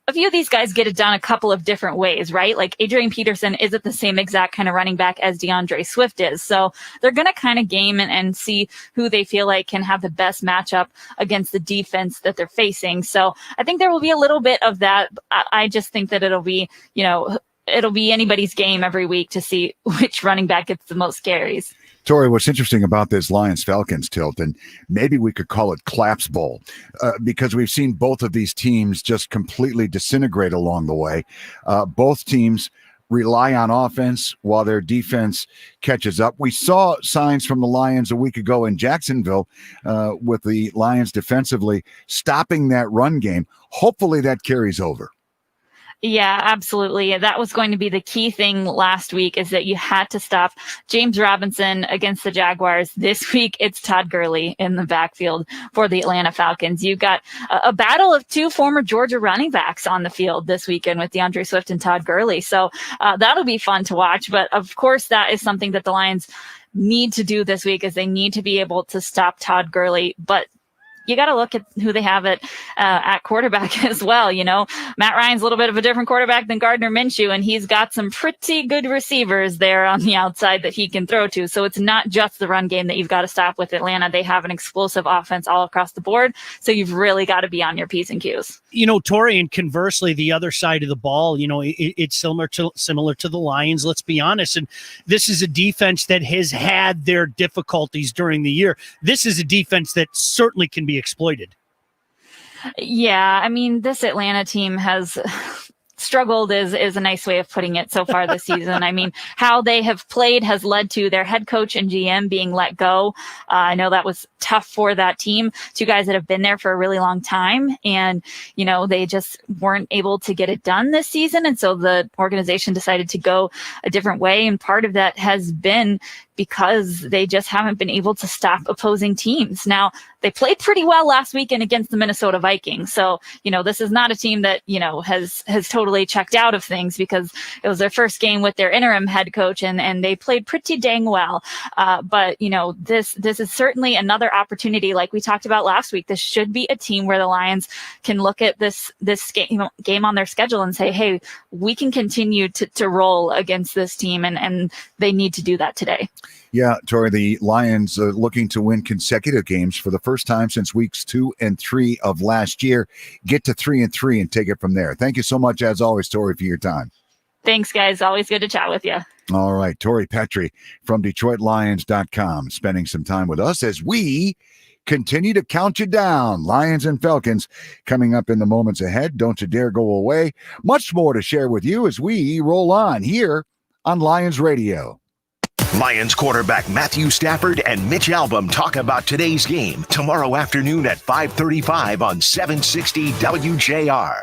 a few of these guys get it done a couple of different ways, right? Like Adrian Peterson isn't the same exact kind of running back as Deandre Swift is. So they're going to kind of game and see who they feel like can have the best matchup against the defense that they're facing. So I think there will be a little bit of that. I just think that it'll be anybody's game every week to see which running back gets the most carries. Tori, what's interesting about this Lions-Falcons tilt, and maybe we could call it Claps Bowl, because we've seen both of these teams just completely disintegrate along the way. Both teams rely on offense while their defense catches up. We saw signs from the Lions a week ago in Jacksonville with the Lions defensively stopping that run game. Hopefully that carries over. Yeah, absolutely. That was going to be the key thing last week, is that you had to stop James Robinson against the Jaguars. This week, it's Todd Gurley in the backfield for the Atlanta Falcons. You've got a battle of two former Georgia running backs on the field this weekend with DeAndre Swift and Todd Gurley. So that'll be fun to watch. But of course, that is something that the Lions need to do this week, is they need to be able to stop Todd Gurley. But you got to look at who they have at quarterback as well. Matt Ryan's a little bit of a different quarterback than Gardner Minshew, and he's got some pretty good receivers there on the outside that he can throw to. So it's not just the run game that you've got to stop with Atlanta. They have an explosive offense all across the board. So you've really got to be on your P's and Q's. Tori, and conversely, the other side of the ball, it's similar to the Lions, let's be honest. And this is a defense that has had their difficulties during the year. This is a defense that certainly can be exploited. Yeah, I mean, this Atlanta team has struggled is a nice way of putting it so far this season. I mean, how they have played has led to their head coach and GM being let go. I know that was tough for that team. Two guys that have been there for a really long time, and they just weren't able to get it done this season. And so the organization decided to go a different way. And part of that has been because they just haven't been able to stop opposing teams. Now, they played pretty well last weekend against the Minnesota Vikings. So, this is not a team that, has totally checked out of things, because it was their first game with their interim head coach, and they played pretty dang well. But this is certainly another opportunity. Like we talked about last week, this should be a team where the Lions can look at this game on their schedule and say, hey, we can continue to roll against this team, and they need to do that today. Yeah, Tori, the Lions are looking to win consecutive games for the first time since weeks 2 and 3 of last year. Get to 3-3 and take it from there. Thank you so much, as always, Tori, for your time. Thanks, guys. Always good to chat with you. All right, Tori Petrie from DetroitLions.com spending some time with us as we continue to count you down. Lions and Falcons coming up in the moments ahead. Don't you dare go away. Much more to share with you as we roll on here on Lions Radio. Lions quarterback Matthew Stafford and Mitch Albom talk about today's game tomorrow afternoon at 5:35 on 760 WJR.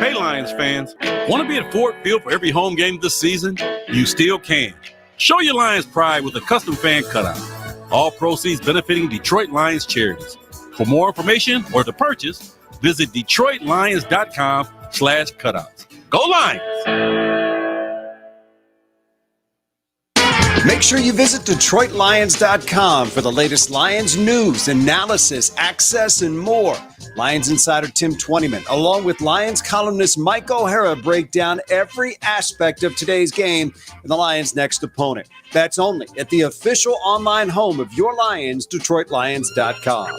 Hey, Lions fans. Want to be at Ford Field for every home game this season? You still can. Show your Lions pride with a custom fan cutout. All proceeds benefiting Detroit Lions Charities. For more information or to purchase, visit DetroitLions.com/cutouts. Go Lions! Make sure you visit DetroitLions.com for the latest Lions news, analysis, access, and more. Lions insider Tim Twentyman, along with Lions columnist Mike O'Hara, break down every aspect of today's game and the Lions' next opponent. That's only at the official online home of your Lions, DetroitLions.com.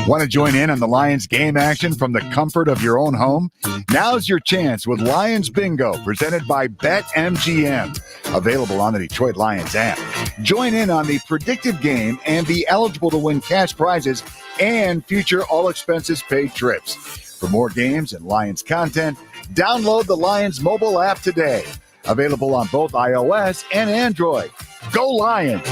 Want to join in on the Lions game action from the comfort of your own home? Now's your chance with Lions Bingo, presented by BetMGM. Available on the Detroit Lions app. Join in on the predictive game and be eligible to win cash prizes and future all-expenses-paid trips. For more games and Lions content, download the Lions mobile app today. Available on both iOS and Android. Go Lions!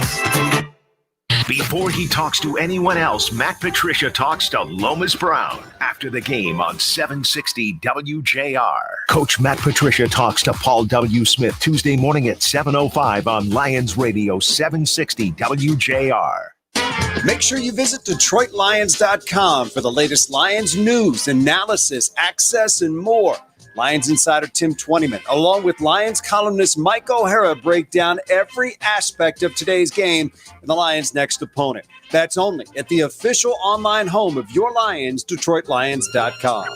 Before he talks to anyone else, Matt Patricia talks to Lomas Brown after the game on 760 WJR. Coach Matt Patricia talks to Paul W. Smith Tuesday morning at 7:05 on Lions Radio 760 WJR. Make sure you visit DetroitLions.com for the latest Lions news, analysis, access, and more. Lions insider Tim Twentyman, along with Lions columnist Mike O'Hara, break down every aspect of today's game and the Lions' next opponent. That's only at the official online home of your Lions, DetroitLions.com.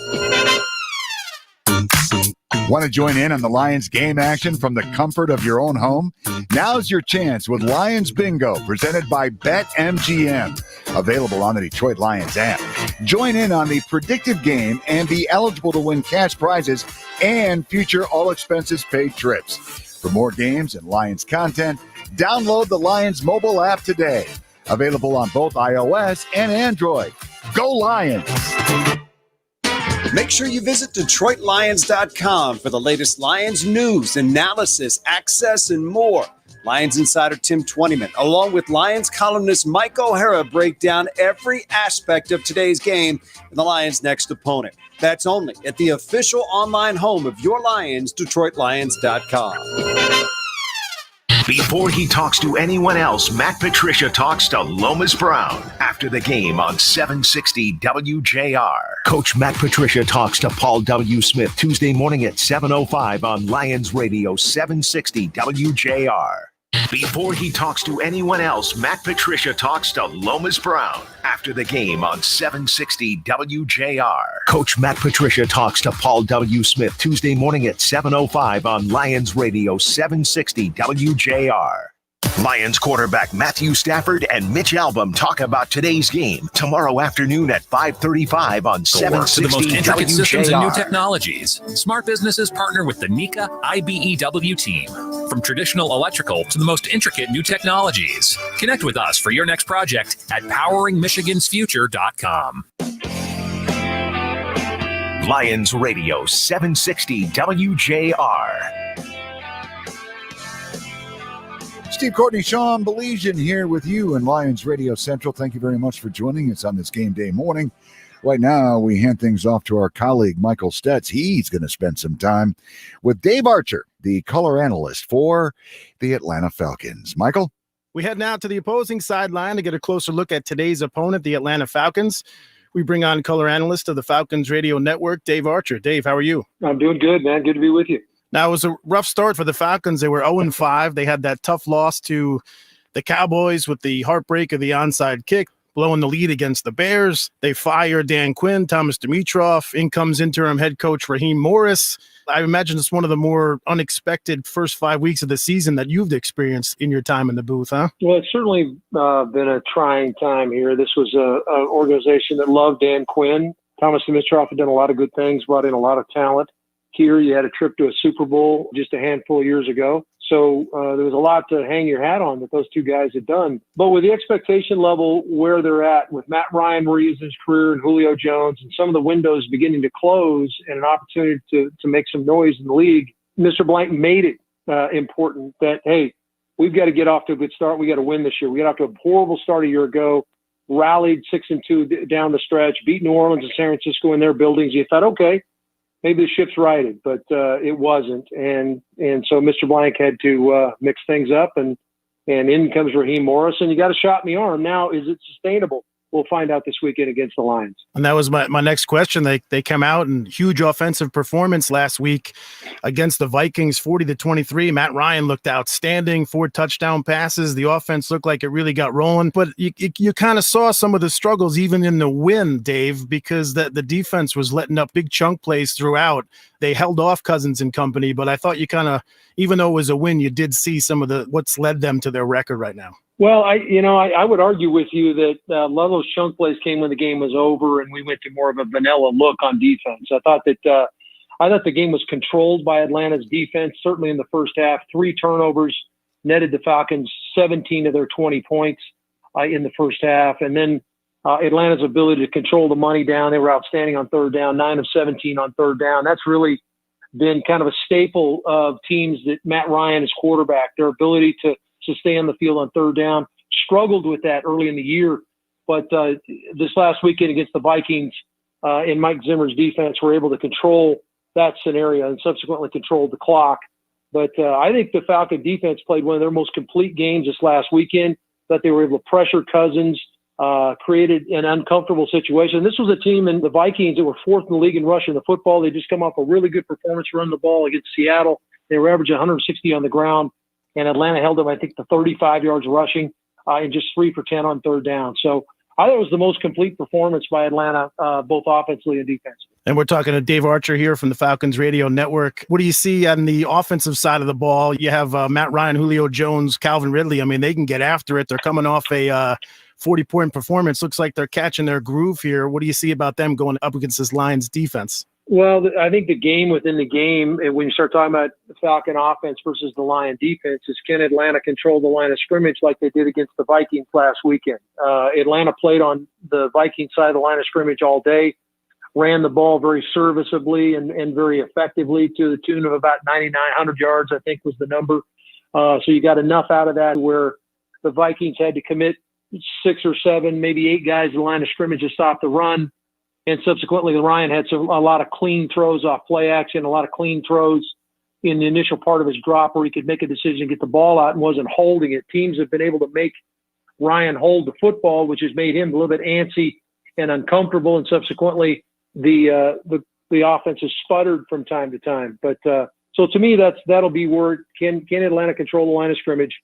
Want to join in on the Lions game action from the comfort of your own home? Now's your chance with Lions Bingo, presented by BetMGM. Available on the Detroit Lions app. Join in on the predictive game and be eligible to win cash prizes and future all-expenses-paid trips. For more games and Lions content, download the Lions mobile app today. Available on both iOS and Android. Go Lions! Make sure you visit DetroitLions.com for the latest Lions news, analysis, access, and more. Lions insider Tim Twentyman, along with Lions columnist Mike O'Hara, break down every aspect of today's game and the Lions' next opponent. That's only at the official online home of your Lions, DetroitLions.com. Before he talks to anyone else, Matt Patricia talks to Lomas Brown after the game on 760 WJR. Coach Matt Patricia talks to Paul W. Smith Tuesday morning at 7:05 on Lions Radio 760 WJR. Before he talks to anyone else, Matt Patricia talks to Lomas Brown after the game on 760 WJR. Coach Matt Patricia talks to Paul W. Smith Tuesday morning at 7:05 on Lions Radio 760 WJR. Lions quarterback Matthew Stafford and Mitch Albom talk about today's game tomorrow afternoon at 5:35 on 760 to the most intricate systems and new WJR. technologies. Smart businesses partner with the NICA IBEW team. From traditional electrical to the most intricate new technologies. Connect with us for your next project at poweringmichigansfuture.com. Lions Radio 760 WJR. Steve Courtney, Sean Baligian here with you in Lions Radio Central. Thank you very much for joining us on this game day morning. Right now, we hand things off to our colleague, Michael Stetz. He's going to spend some time with Dave Archer, the color analyst for the Atlanta Falcons. Michael? We head now to the opposing sideline to get a closer look at today's opponent, the Atlanta Falcons. We bring on color analyst of the Falcons Radio Network, Dave Archer. Dave, how are you? I'm doing good, man. Good to be with you. Now, it was a rough start for the Falcons. They were 0-5. They had that tough loss to the Cowboys with the heartbreak of the onside kick, blowing the lead against the Bears. They fire Dan Quinn, Thomas Dimitroff. In comes interim head coach Raheem Morris. I imagine it's one of the more unexpected first 5 weeks of the season that you've experienced in your time in the booth, huh? Well, it's certainly been a trying time here. This was an organization that loved Dan Quinn. Thomas Dimitroff had done a lot of good things, brought in a lot of talent. Here, you had a trip to a Super Bowl just a handful of years ago. So there was a lot to hang your hat on that those two guys had done. But with the expectation level where they're at, with Matt Ryan reusing his career and Julio Jones and some of the windows beginning to close and an opportunity to make some noise in the league, Mr. Blank made it important that, hey, we've got to get off to a good start. We got to win this year. We got off to a horrible start a year ago, rallied 6-2 down the stretch, beat New Orleans and San Francisco in their buildings. You thought, okay, maybe the ship's righted, but it wasn't. And so Mr. Blank had to mix things up, and in comes Raheem Morris, and you got a shot in the arm. Now, is it sustainable? we'll find out this weekend against the Lions. And that was my next question. They come out and huge offensive performance last week against the Vikings, 40-23. Matt Ryan looked outstanding, 4 touchdown passes. The offense looked like it really got rolling. But you kind of saw some of the struggles even in the win, Dave, because the defense was letting up big chunk plays throughout. They held off Cousins and company, but I thought you kind of, even though it was a win, you did see some of what's led them to their record right now. Well, I would argue with you that a lot of those chunk plays came when the game was over and we went to more of a vanilla look on defense. I thought the game was controlled by Atlanta's defense, certainly in the first half. 3 turnovers netted the Falcons 17 of their 20 points in the first half. And then Atlanta's ability to control the money down. They were outstanding on third down, 9 of 17 on third down. That's really been kind of a staple of teams that Matt Ryan is quarterback, their ability to stay on the field on third down. Struggled with that early in the year, but this last weekend against the Vikings and Mike Zimmer's defense were able to control that scenario and subsequently controlled the clock. But I think the Falcon defense played one of their most complete games this last weekend, that they were able to pressure Cousins, created an uncomfortable situation. This was a team in the Vikings that were 4th in the league in rushing the football. They just come off a really good performance running the ball against Seattle. They were averaging 160 on the ground. And Atlanta held them, I think, to 35 yards rushing and just 3 for 10 on third down. So I thought it was the most complete performance by Atlanta, both offensively and defensively. And we're talking to Dave Archer here from the Falcons Radio Network. What do you see on the offensive side of the ball? You have Matt Ryan, Julio Jones, Calvin Ridley. I mean, they can get after it. They're coming off a 40-point performance. Looks like they're catching their groove here. What do you see about them going up against this Lions defense? Well, I think the game within the game, and when you start talking about the Falcon offense versus the Lion defense, is can Atlanta control the line of scrimmage like they did against the Vikings last weekend? Atlanta played on the Viking side of the line of scrimmage all day, ran the ball very serviceably and very effectively to the tune of about 9,900 yards, I think was the number. So you got enough out of that where the Vikings had to commit 6 or 7, maybe 8 guys to the line of scrimmage to stop the run. And subsequently, Ryan had a lot of clean throws off play action, a lot of clean throws in the initial part of his drop where he could make a decision, get the ball out, and wasn't holding it. Teams have been able to make Ryan hold the football, which has made him a little bit antsy and uncomfortable. And subsequently, the offense has sputtered from time to time. But so to me, that'll be where can Atlanta control the line of scrimmage?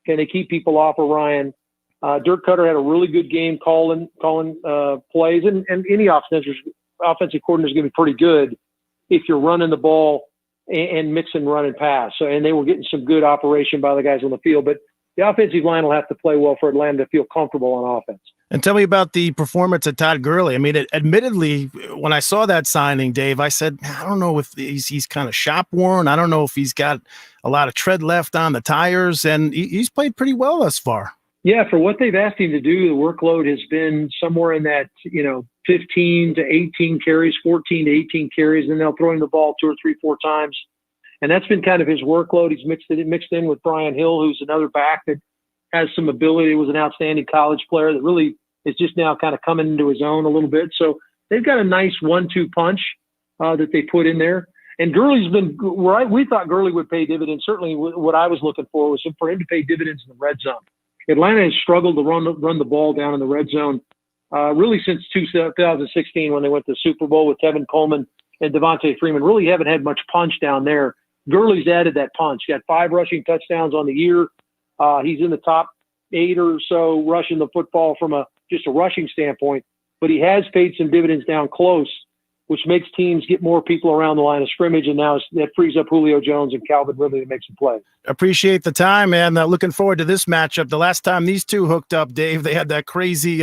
Can they keep people off of Ryan? Dirk Cutter had a really good game calling plays, and any offensive coordinator is going to be pretty good if you're running the ball and mixing run and pass. So, and they were getting some good operation by the guys on the field, but the offensive line will have to play well for Atlanta to feel comfortable on offense. And tell me about the performance of Todd Gurley. I mean, admittedly, when I saw that signing, Dave, I said, I don't know if he's kind of shop worn. I don't know if he's got a lot of tread left on the tires, and he's played pretty well thus far. Yeah, for what they've asked him to do, the workload has been somewhere in that, 15 to 18 carries, 14 to 18 carries, and they'll throw him the ball 2 or 3, 4 times. And that's been kind of his workload. He's mixed in with Brian Hill, who's another back that has some ability, was an outstanding college player that really is just now kind of coming into his own a little bit. So they've got a nice 1-2 punch that they put in there. And Gurley's been right. We thought Gurley would pay dividends. Certainly what I was looking for was for him to pay dividends in the red zone. Atlanta has struggled to run the ball down in the red zone really since 2016 when they went to the Super Bowl with Tevin Coleman and Devontae Freeman. Really haven't had much punch down there. Gurley's added that punch. Got 5 rushing touchdowns on the year. He's in the top 8 or so rushing the football from just a rushing standpoint. But he has paid some dividends down close, which makes teams get more people around the line of scrimmage, and now that frees up Julio Jones and Calvin Ridley to make some plays. Appreciate the time, man. Looking forward to this matchup. The last time these two hooked up, Dave, they had that crazy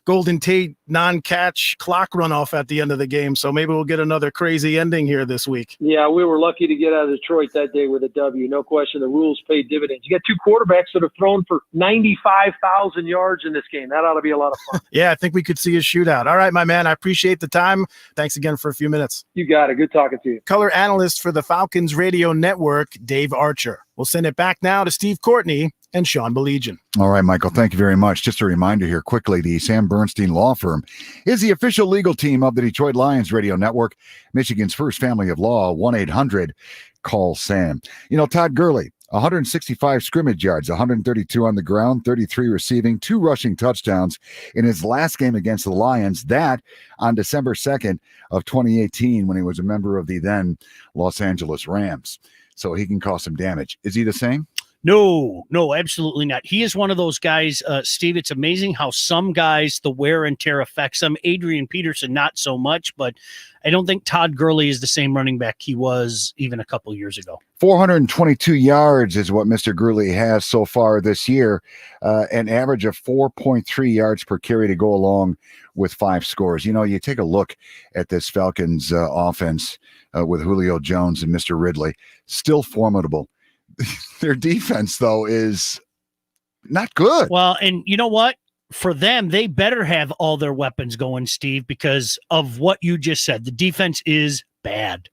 Golden Tate non-catch clock runoff at the end of the game, so maybe we'll get another crazy ending here this week. Yeah, we were lucky to get out of Detroit that day with a W. No question, the rules paid dividends. You got 2 quarterbacks that have thrown for 95,000 yards in this game. That ought to be a lot of fun. Yeah, I think we could see a shootout. All right, my man, I appreciate the time. Thanks again for a few minutes. You got it. Good talking to you. Color analyst for the Falcons Radio Network, Dave Archer. We'll send it back now to Steve Courtney and Sean Baligian. All right, Michael, thank you very much. Just a reminder here quickly, the Sam Bernstein Law Firm is the official legal team of the Detroit Lions Radio Network, Michigan's first family of law, 1-800-CALL-SAM. Todd Gurley 165 scrimmage yards, 132 on the ground, 33 receiving, 2 rushing touchdowns in his last game against the Lions. That on December 2nd of 2018 when he was a member of the then Los Angeles Rams. So he can cause some damage. Is he the same? No, absolutely not. He is one of those guys, Steve. It's amazing how some guys, the wear and tear affects them. Adrian Peterson, not so much, but I don't think Todd Gurley is the same running back he was even a couple years ago. 422 yards is what Mr. Gurley has so far this year, an average of 4.3 yards per carry to go along with 5 scores. You know, you take a look at this Falcons offense with Julio Jones and Mr. Ridley, still formidable. Their defense, though, is not good. Well, and you know what? For them, they better have all their weapons going, Steve, because of what you just said. The defense is bad.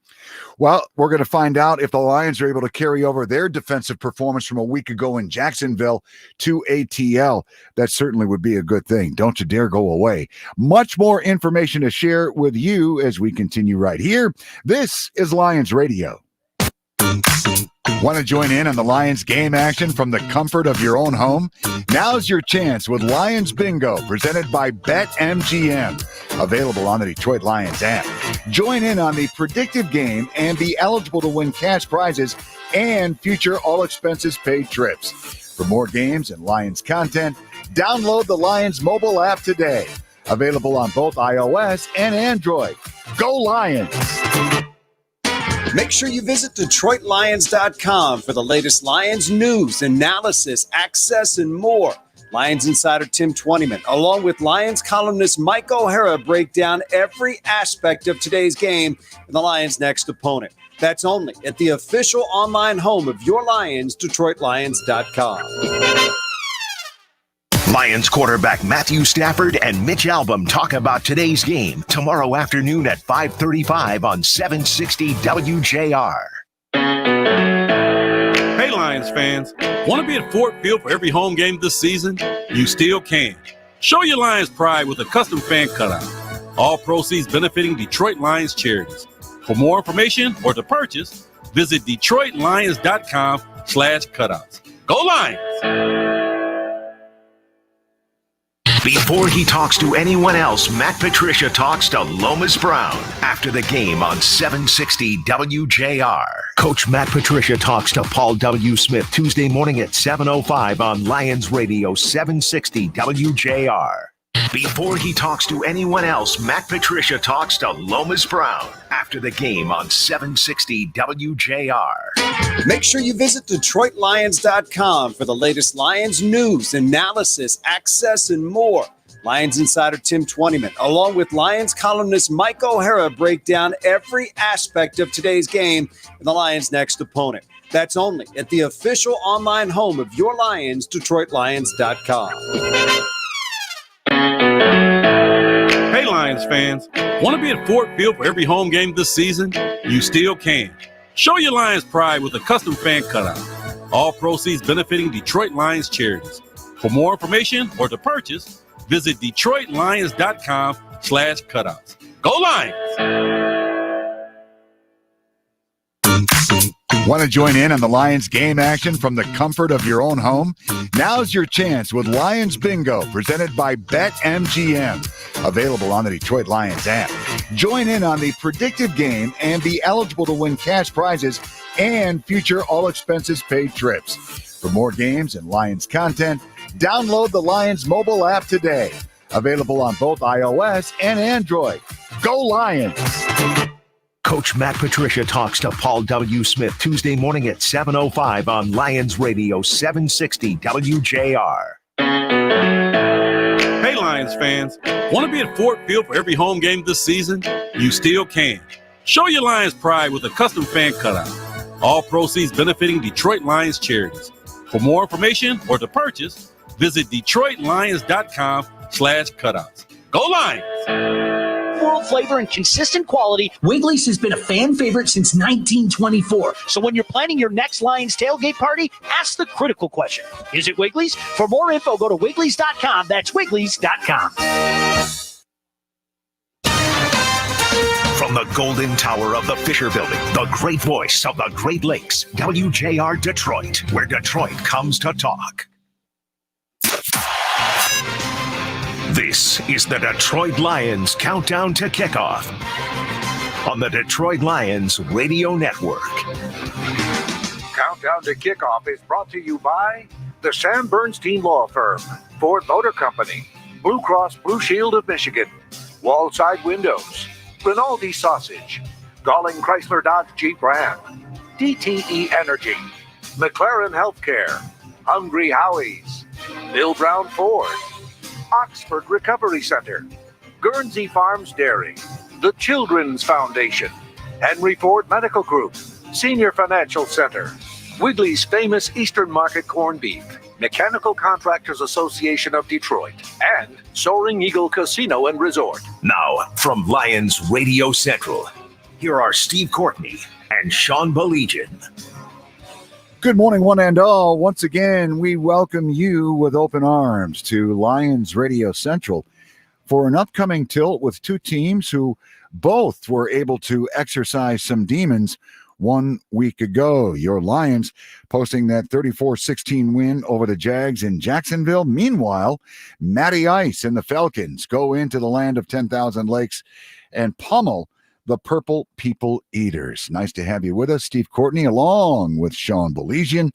Well, we're going to find out if the Lions are able to carry over their defensive performance from a week ago in Jacksonville to ATL. That certainly would be a good thing. Don't you dare go away. Much more information to share with you as we continue right here. This is Lions Radio. Want to join in on the Lions game action from the comfort of your own home? Now's your chance with Lions Bingo, presented by BetMGM. Available on the Detroit Lions app. Join in on the predictive game and be eligible to win cash prizes and future all-expenses-paid trips. For more games and Lions content, download the Lions mobile app today. Available on both iOS and Android. Go Lions! Make sure you visit DetroitLions.com for the latest Lions news, analysis, access, and more. Lions insider Tim Twentyman, along with Lions columnist Mike O'Hara, break down every aspect of today's game and the Lions' next opponent. That's only at the official online home of your Lions, DetroitLions.com. Lions quarterback Matthew Stafford and Mitch Albom talk about today's game tomorrow afternoon at 5:35 on 760 WJR. Hey, Lions fans. Want to be at Ford Field for every home game this season? You still can. Show your Lions pride with a custom fan cutout. All proceeds benefiting Detroit Lions Charities. For more information or to purchase, visit DetroitLions.com/cutouts. Go Lions! Before he talks to anyone else, Matt Patricia talks to Lomas Brown after the game on 760 WJR. Coach Matt Patricia talks to Paul W. Smith Tuesday morning at 7:05 on Lions Radio 760 WJR. Before he talks to anyone else, Matt Patricia talks to Lomas Brown after the game on 760 WJR. Make sure you visit DetroitLions.com for the latest Lions news, analysis, access, and more. Lions insider Tim Twentyman, along with Lions columnist Mike O'Hara, break down every aspect of today's game and the Lions' next opponent. That's only at the official online home of your Lions, DetroitLions.com. Hey, Lions fans. Want to be at Ford Field for every home game this season? You still can. Show your Lions pride with a custom fan cutout. All proceeds benefiting Detroit Lions Charities. For more information or to purchase, visit DetroitLions.com/cutouts. Go Lions! Want to join in on the Lions game action from the comfort of your own home? Now's your chance with Lions Bingo, presented by BetMGM. Available on the Detroit Lions app. Join in on the predictive game and be eligible to win cash prizes and future all-expenses-paid trips. For more games and Lions content, download the Lions mobile app today. Available on both iOS and Android. Go Lions! Coach Matt Patricia talks to Paul W. Smith Tuesday morning at 7:05 on Lions Radio 760 WJR. Hey, Lions fans. Want to be at Ford Field for every home game this season? You still can. Show your Lions pride with a custom fan cutout. All proceeds benefiting Detroit Lions Charities. For more information or to purchase, visit DetroitLions.com/cutouts. Go Lions! World flavor and consistent quality, Wiggly's has been a fan favorite since 1924. So when you're planning your next Lions tailgate party, ask the critical question. Is it Wiggly's? For more info, go to Wiggly's.com. That's Wiggly's.com. From From the Golden Tower of the Fisher Building, the great voice of the Great Lakes, WJR Detroit, where Detroit comes to talk. This is the Detroit Lions Countdown to Kickoff on the Detroit Lions Radio Network. Countdown to Kickoff is brought to you by the Sam Bernstein Law Firm, Ford Motor Company, Blue Cross Blue Shield of Michigan, Wallside Windows, Rinaldi Sausage, Galling Chrysler Dodge Jeep Ram, DTE Energy, McLaren Healthcare, Hungry Howie's, Bill Brown Ford, Oxford Recovery Center, Guernsey Farms Dairy, the Children's Foundation, Henry Ford Medical Group, Senior Financial Center, Wigley's Famous Eastern Market Corned Beef, Mechanical Contractors Association of Detroit, and Soaring Eagle Casino and Resort. Now, from Lions Radio Central, here are Steve Courtney and Sean Baligian. Good morning, one and all. Once again, we welcome you with open arms to Lions Radio Central for an upcoming tilt with two teams who both were able to exercise some demons 1 week ago. Your Lions posting that 34-16 win over the Jags in Jacksonville. Meanwhile, Matty Ice and the Falcons go into the land of 10,000 lakes and pummel the Purple People Eaters. Nice to have you with us, Steve Courtney, along with Sean Baligian.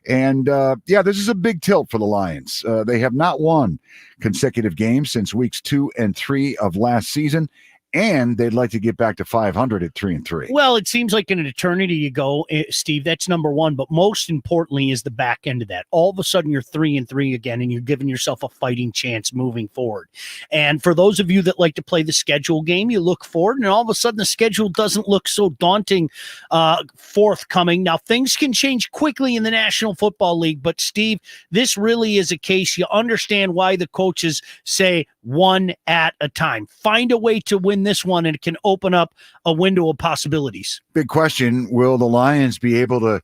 And this is a big tilt for the Lions. They have not won consecutive games since weeks 2 and 3 of last season, and they'd like to get back to 500 at 3-3. Well, it seems like in an eternity ago, Steve. That's number one. But most importantly is the back end of that. All of a sudden, you're 3-3 again, and you're giving yourself a fighting chance moving forward. And for those of you that like to play the schedule game, you look forward, and all of a sudden, the schedule doesn't look so daunting forthcoming. Now, things can change quickly in the National Football League. But, Steve, this really is a case. You understand why the coaches say one at a time. Find a way to win this one, and it can open up a window of possibilities. Big question, will the Lions be able to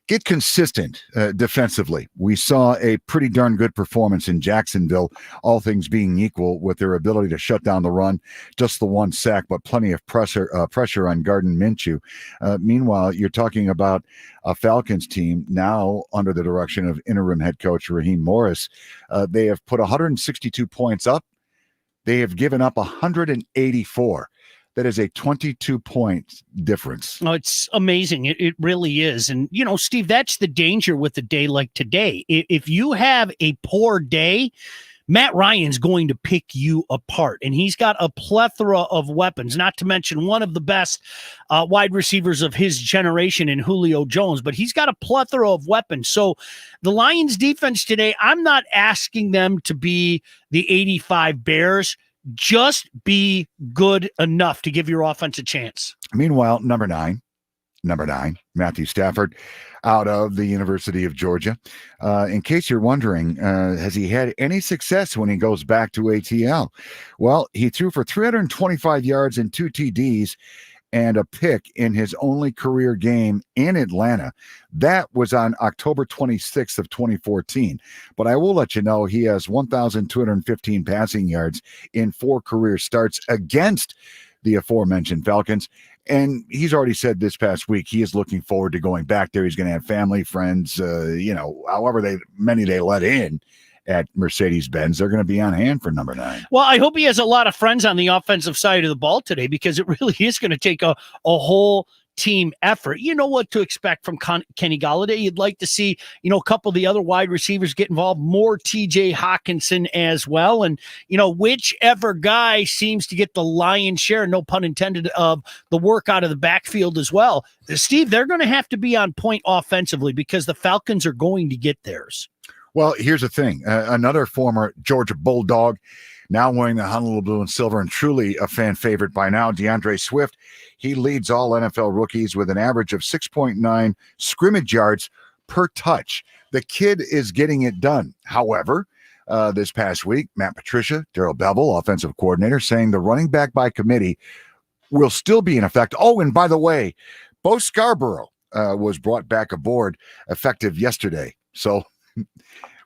get consistent defensively? We saw a pretty darn good performance in Jacksonville, all things being equal, with their ability to shut down the run. Just the one sack, but plenty of pressure on Gardner Minshew. Meanwhile, you're talking about a Falcons team now under the direction of interim head coach Raheem Morris. They have put 162 points up. They have given up 184. That is a 22-point difference. Oh, it's amazing. It really is. And, Steve, that's the danger with a day like today. If you have a poor day, Matt Ryan's going to pick you apart. And he's got a plethora of weapons, not to mention one of the best wide receivers of his generation in Julio Jones. But he's got a plethora of weapons. So the Lions defense today, I'm not asking them to be the 85 Bears. Just be good enough to give your offense a chance. Meanwhile, number nine, Matthew Stafford, out of the University of Georgia. In case you're wondering, has he had any success when he goes back to ATL? Well, he threw for 325 yards and 2 TDs and a pick in his only career game in Atlanta. That was on October 26th of 2014. But I will let you know he has 1,215 passing yards in 4 career starts against the aforementioned Falcons. And he's already said this past week he is looking forward to going back there. He's going to have family, friends, however many they let in at Mercedes-Benz. They're going to be on hand for number 9. Well, I hope he has a lot of friends on the offensive side of the ball today, because it really is going to take a whole team effort. You know what to expect from Kenny Golladay. You'd like to see, a couple of the other wide receivers get involved, more TJ Hawkinson as well. And, whichever guy seems to get the lion's share, no pun intended, of the work out of the backfield as well. Steve, they're going to have to be on point offensively, because the Falcons are going to get theirs. Well, here's the thing. Another former Georgia Bulldog, now wearing the Honolulu blue and silver, and truly a fan favorite by now, Deandre Swift. He leads all NFL rookies with an average of 6.9 scrimmage yards per touch. The kid is getting it done. However, this past week, Matt Patricia, Darrell Bevell, offensive coordinator, saying the running back by committee will still be in effect. Oh, and by the way, Bo Scarborough was brought back aboard effective yesterday. So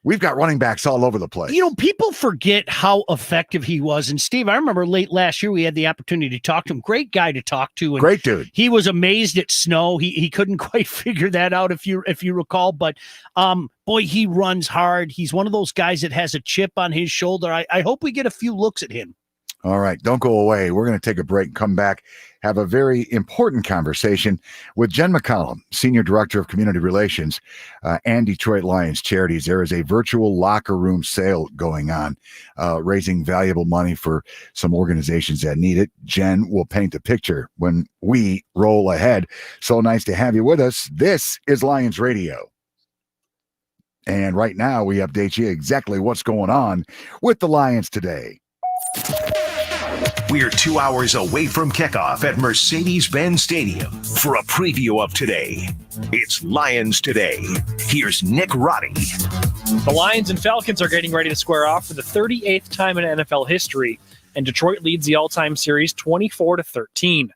we've got running backs all over the place. People forget how effective he was. And Steve, I remember late last year we had the opportunity to talk to him. Great guy to talk to. And great dude. He was amazed at snow. He couldn't quite figure that out, if you recall. But boy, he runs hard. He's one of those guys that has a chip on his shoulder. I hope we get a few looks at him. All right, don't go away. We're going to take a break and come back, have a very important conversation with Jen McCollum, Senior Director of Community Relations and Detroit Lions Charities. There is a virtual locker room sale going on, raising valuable money for some organizations that need it. Jen will paint the picture when we roll ahead. So nice to have you with us. This is Lions Radio. And right now, we update you exactly what's going on with the Lions today. We're 2 hours away from kickoff at Mercedes-Benz Stadium for a preview of today. It's Lions Today. Here's Nick Roddy. The Lions and Falcons are getting ready to square off for the 38th time in NFL history, and Detroit leads the all-time series 24-13.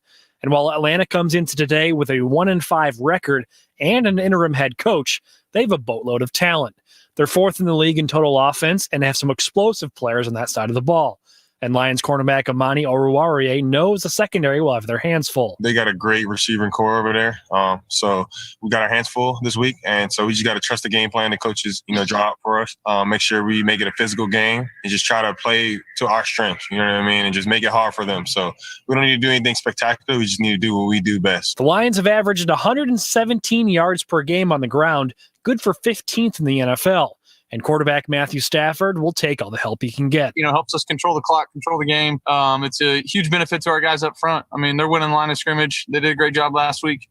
And while Atlanta comes into today with a 1-5 record and an interim head coach, they have a boatload of talent. They're fourth in the league in total offense and have some explosive players on that side of the ball. And Lions cornerback Amani Oruwariye knows the secondary will have their hands full. They got a great receiving core over there. So we got our hands full this week. And so we just got to trust the game plan the coaches, draw up for us. Make sure we make it a physical game and just try to play to our strengths, you know what I mean? And just make it hard for them. So we don't need to do anything spectacular. We just need to do what we do best. The Lions have averaged 117 yards per game on the ground, good for 15th in the NFL. And quarterback Matthew Stafford will take all the help he can get. Helps us control the clock, control the game. It's a huge benefit to our guys up front. I mean, they're winning line of scrimmage. They did a great job last week.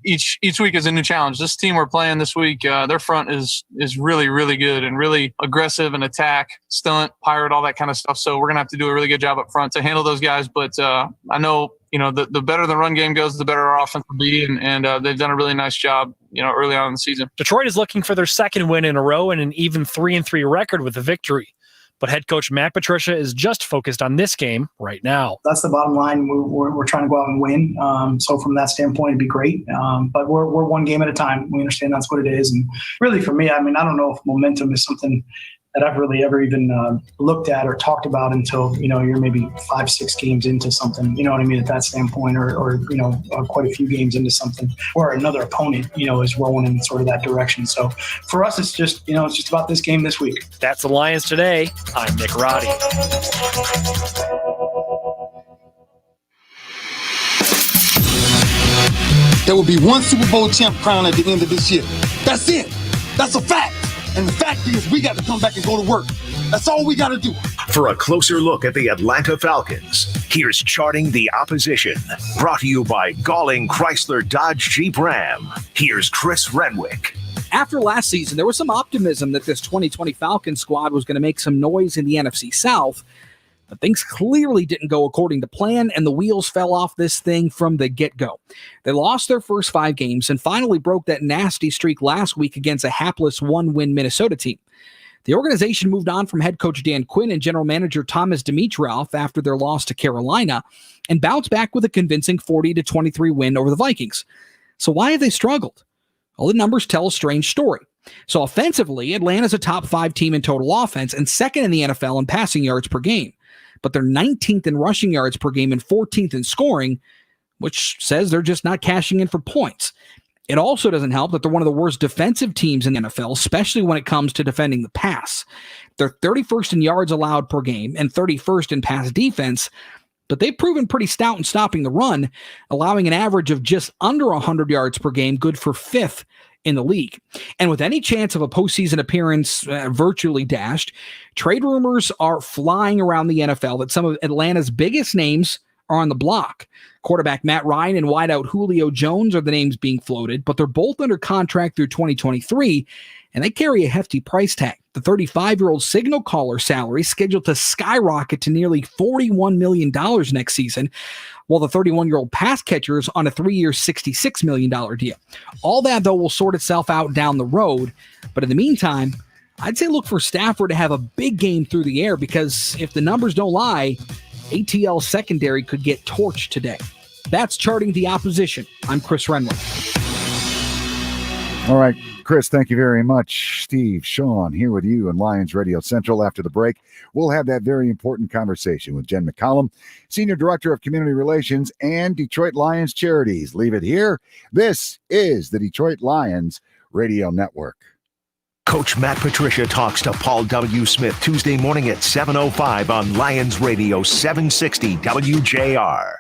Each week is a new challenge. This team we're playing this week, their front is really, really good and really aggressive and attack, stunt, pirate, all that kind of stuff. So we're going to have to do a really good job up front to handle those guys. But I know, the better the run game goes, the better our offense will be. And they've done a really nice job, early on in the season. Detroit is looking for their second win in a row and an even 3-3 record with a victory. But head coach Matt Patricia is just focused on this game right now. That's the bottom line. We're trying to go out and win. So from that standpoint, it'd be great. But we're one game at a time. We understand that's what it is. And really for me, I don't know if momentum is something that I've really ever even looked at or talked about until, you're maybe 5-6 games into something, you know what I mean, at that standpoint, or quite a few games into something, or another opponent, is rolling in sort of that direction. So for us, it's just, it's just about this game this week. That's the Lions Today. I'm Nick Roddy. There will be one Super Bowl champ crowned at the end of this year. That's it. That's a fact. And the fact is, we got to come back and go to work. That's all we got to do. For a closer look at the Atlanta Falcons, here's Charting the Opposition. Brought to you by Galling Chrysler Dodge Jeep Ram. Here's Chris Renwick. After last season, there was some optimism that this 2020 Falcons squad was going to make some noise in the NFC South. But things clearly didn't go according to plan, and the wheels fell off this thing from the get-go. They lost their first 5 games and finally broke that nasty streak last week against a hapless 1-win Minnesota team. The organization moved on from head coach Dan Quinn and general manager Thomas Dimitroff after their loss to Carolina and bounced back with a convincing 40-23 win over the Vikings. So why have they struggled? Well, the numbers tell a strange story. So offensively, Atlanta's a top 5 team in total offense and second in the NFL in passing yards per game. But they're 19th in rushing yards per game and 14th in scoring, which says they're just not cashing in for points. It also doesn't help that they're one of the worst defensive teams in the NFL, especially when it comes to defending the pass. They're 31st in yards allowed per game and 31st in pass defense, but they've proven pretty stout in stopping the run, allowing an average of just under 100 yards per game, good for 5th in the league. And with any chance of a postseason appearance virtually dashed, trade rumors are flying around the NFL that some of Atlanta's biggest names are on the block. Quarterback Matt Ryan and wideout Julio Jones are the names being floated, but they're both under contract through 2023, and they carry a hefty price tag. The 35-year-old signal caller salary scheduled to skyrocket to nearly $41 million next season, while the 31-year-old pass catcher is on a 3-year, $66 million deal. All that, though, will sort itself out down the road, but in the meantime, I'd say look for Stafford to have a big game through the air, because if the numbers don't lie, ATL secondary could get torched today. That's Charting the Opposition. I'm Chris Renwick. All right, Chris, thank you very much. Steve, Sean, here with you on Lions Radio Central. After the break, we'll have that very important conversation with Jen McCollum, Senior Director of Community Relations and Detroit Lions Charities. Leave it here. This is the Detroit Lions Radio Network. Coach Matt Patricia talks to Paul W. Smith Tuesday morning at 7:05 on Lions Radio 760 WJR.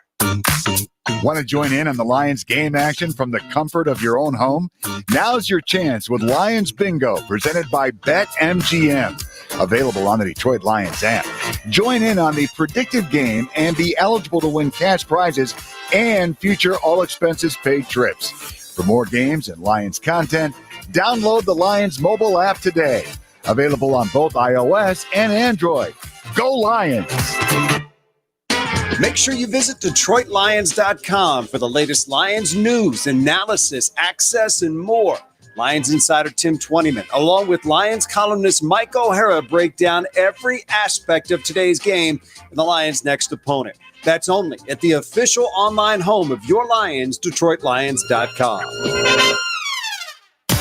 Want to join in on the Lions game action from the comfort of your own home? Now's your chance with Lions Bingo, presented by BetMGM. Available on the Detroit Lions app. Join in on the predictive game and be eligible to win cash prizes and future all-expenses-paid trips. For more games and Lions content, download the Lions mobile app today. Available on both iOS and Android. Go Lions! Make sure you visit DetroitLions.com for the latest Lions news, analysis, access, and more. Lions insider Tim Twentyman, along with Lions columnist Mike O'Hara, break down every aspect of today's game and the Lions' next opponent. That's only at the official online home of your Lions, DetroitLions.com.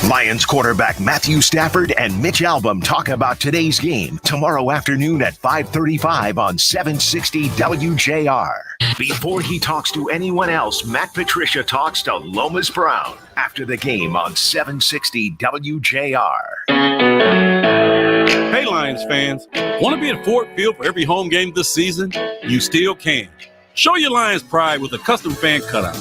Lions quarterback Matthew Stafford and Mitch Albom talk about today's game tomorrow afternoon at 5:35 on 760 WJR. Before he talks to anyone else, Matt Patricia talks to Lomas Brown after the game on 760 WJR. Hey, Lions fans. Want to be at Ford Field for every home game this season? You still can. Show your Lions pride with a custom fan cutout.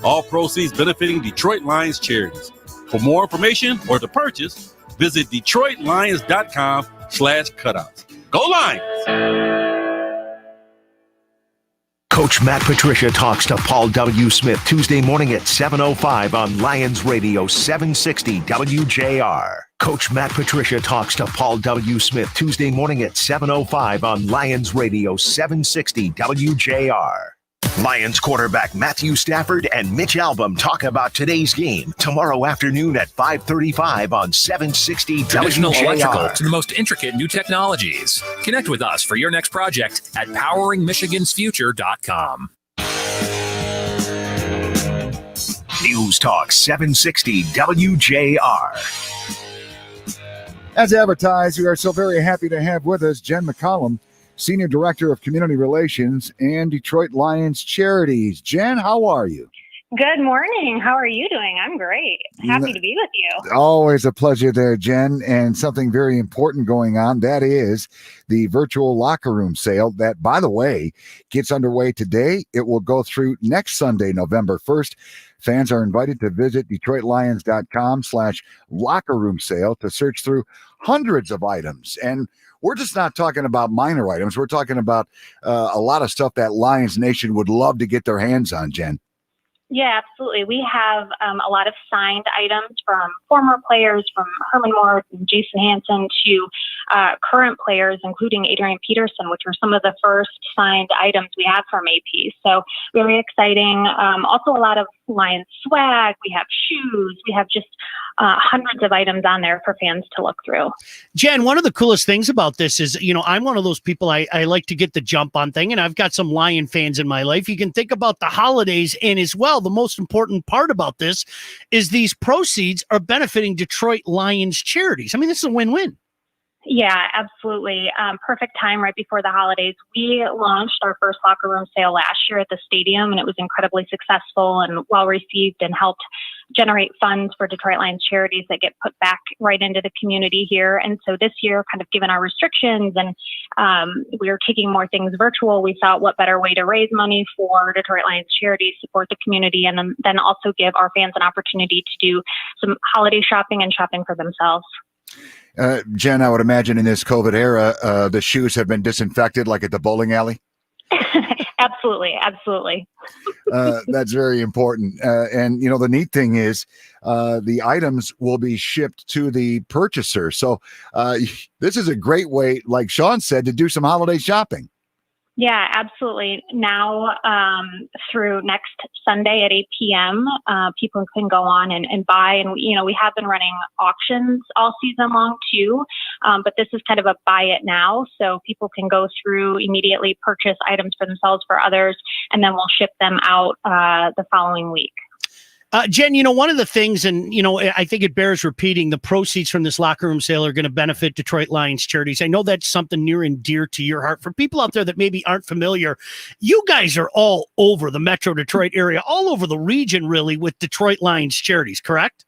All proceeds benefiting Detroit Lions Charities. For more information or to purchase, visit DetroitLions.com/cutouts. Go Lions! Coach Matt Patricia talks to Paul W. Smith Tuesday morning at 7:05 on Lions Radio 760 WJR. Coach Matt Patricia talks to Paul W. Smith Tuesday morning at 7:05 on Lions Radio 760 WJR. Lions quarterback Matthew Stafford and Mitch Albom talk about today's game tomorrow afternoon at 5:35 on 760 Traditional electrical WJR. to the most intricate new technologies. Connect with us for your next project at poweringmichigansfuture.com. News Talk 760 WJR. As advertised, we are so very happy to have with us Jen McCollum, Senior Director of Community Relations and Detroit Lions Charities. Jen, how are you? Good morning. How are you doing? I'm great. Happy to be with you. Always a pleasure there, Jen. And something very important going on. That is the virtual locker room sale that, by the way, gets underway today. It will go through next Sunday, November 1st. Fans are invited to visit DetroitLions.com/locker room sale to search through hundreds of items. And we're just not talking about minor items. We're talking about a lot of stuff that Lions Nation would love to get their hands on, Jen. Yeah, absolutely. We have a lot of signed items from former players, from Herman Morris and Jason Hansen, to current players, including Adrian Peterson, which were some of the first signed items we have from AP. So very exciting. Also a lot of Lions swag. We have shoes. We have just hundreds of items on there for fans to look through. Jen, one of the coolest things about this is, I'm one of those people, I like to get the jump on thing, and I've got some Lion fans in my life. You can think about the holidays, and as well, the most important part about this is these proceeds are benefiting Detroit Lions Charities. I mean, this is a win-win. Yeah, absolutely. Perfect time right before the holidays. We launched our first locker room sale last year at the stadium, and it was incredibly successful and well received and helped generate funds for Detroit Lions Charities that get put back right into the community here. And so this year, kind of given our restrictions and we were taking more things virtual, we thought what better way to raise money for Detroit Lions Charities, support the community, and then also give our fans an opportunity to do some holiday shopping and shopping for themselves. Jen, I would imagine in this COVID era, the shoes have been disinfected like at the bowling alley. Absolutely. Absolutely. That's very important. And, the neat thing is the items will be shipped to the purchaser. So this is a great way, like Sean said, to do some holiday shopping. Yeah, absolutely. Now through next Sunday at 8 p.m., people can go on and buy. And, we have been running auctions all season long, too. But this is kind of a buy it now. So people can go through, immediately purchase items for themselves, for others, and then we'll ship them out the following week. Jen, one of the things, and, I think it bears repeating, the proceeds from this locker room sale are going to benefit Detroit Lions Charities. I know that's something near and dear to your heart. For people out there that maybe aren't familiar, you guys are all over the Metro Detroit area, all over the region, really, with Detroit Lions Charities, correct?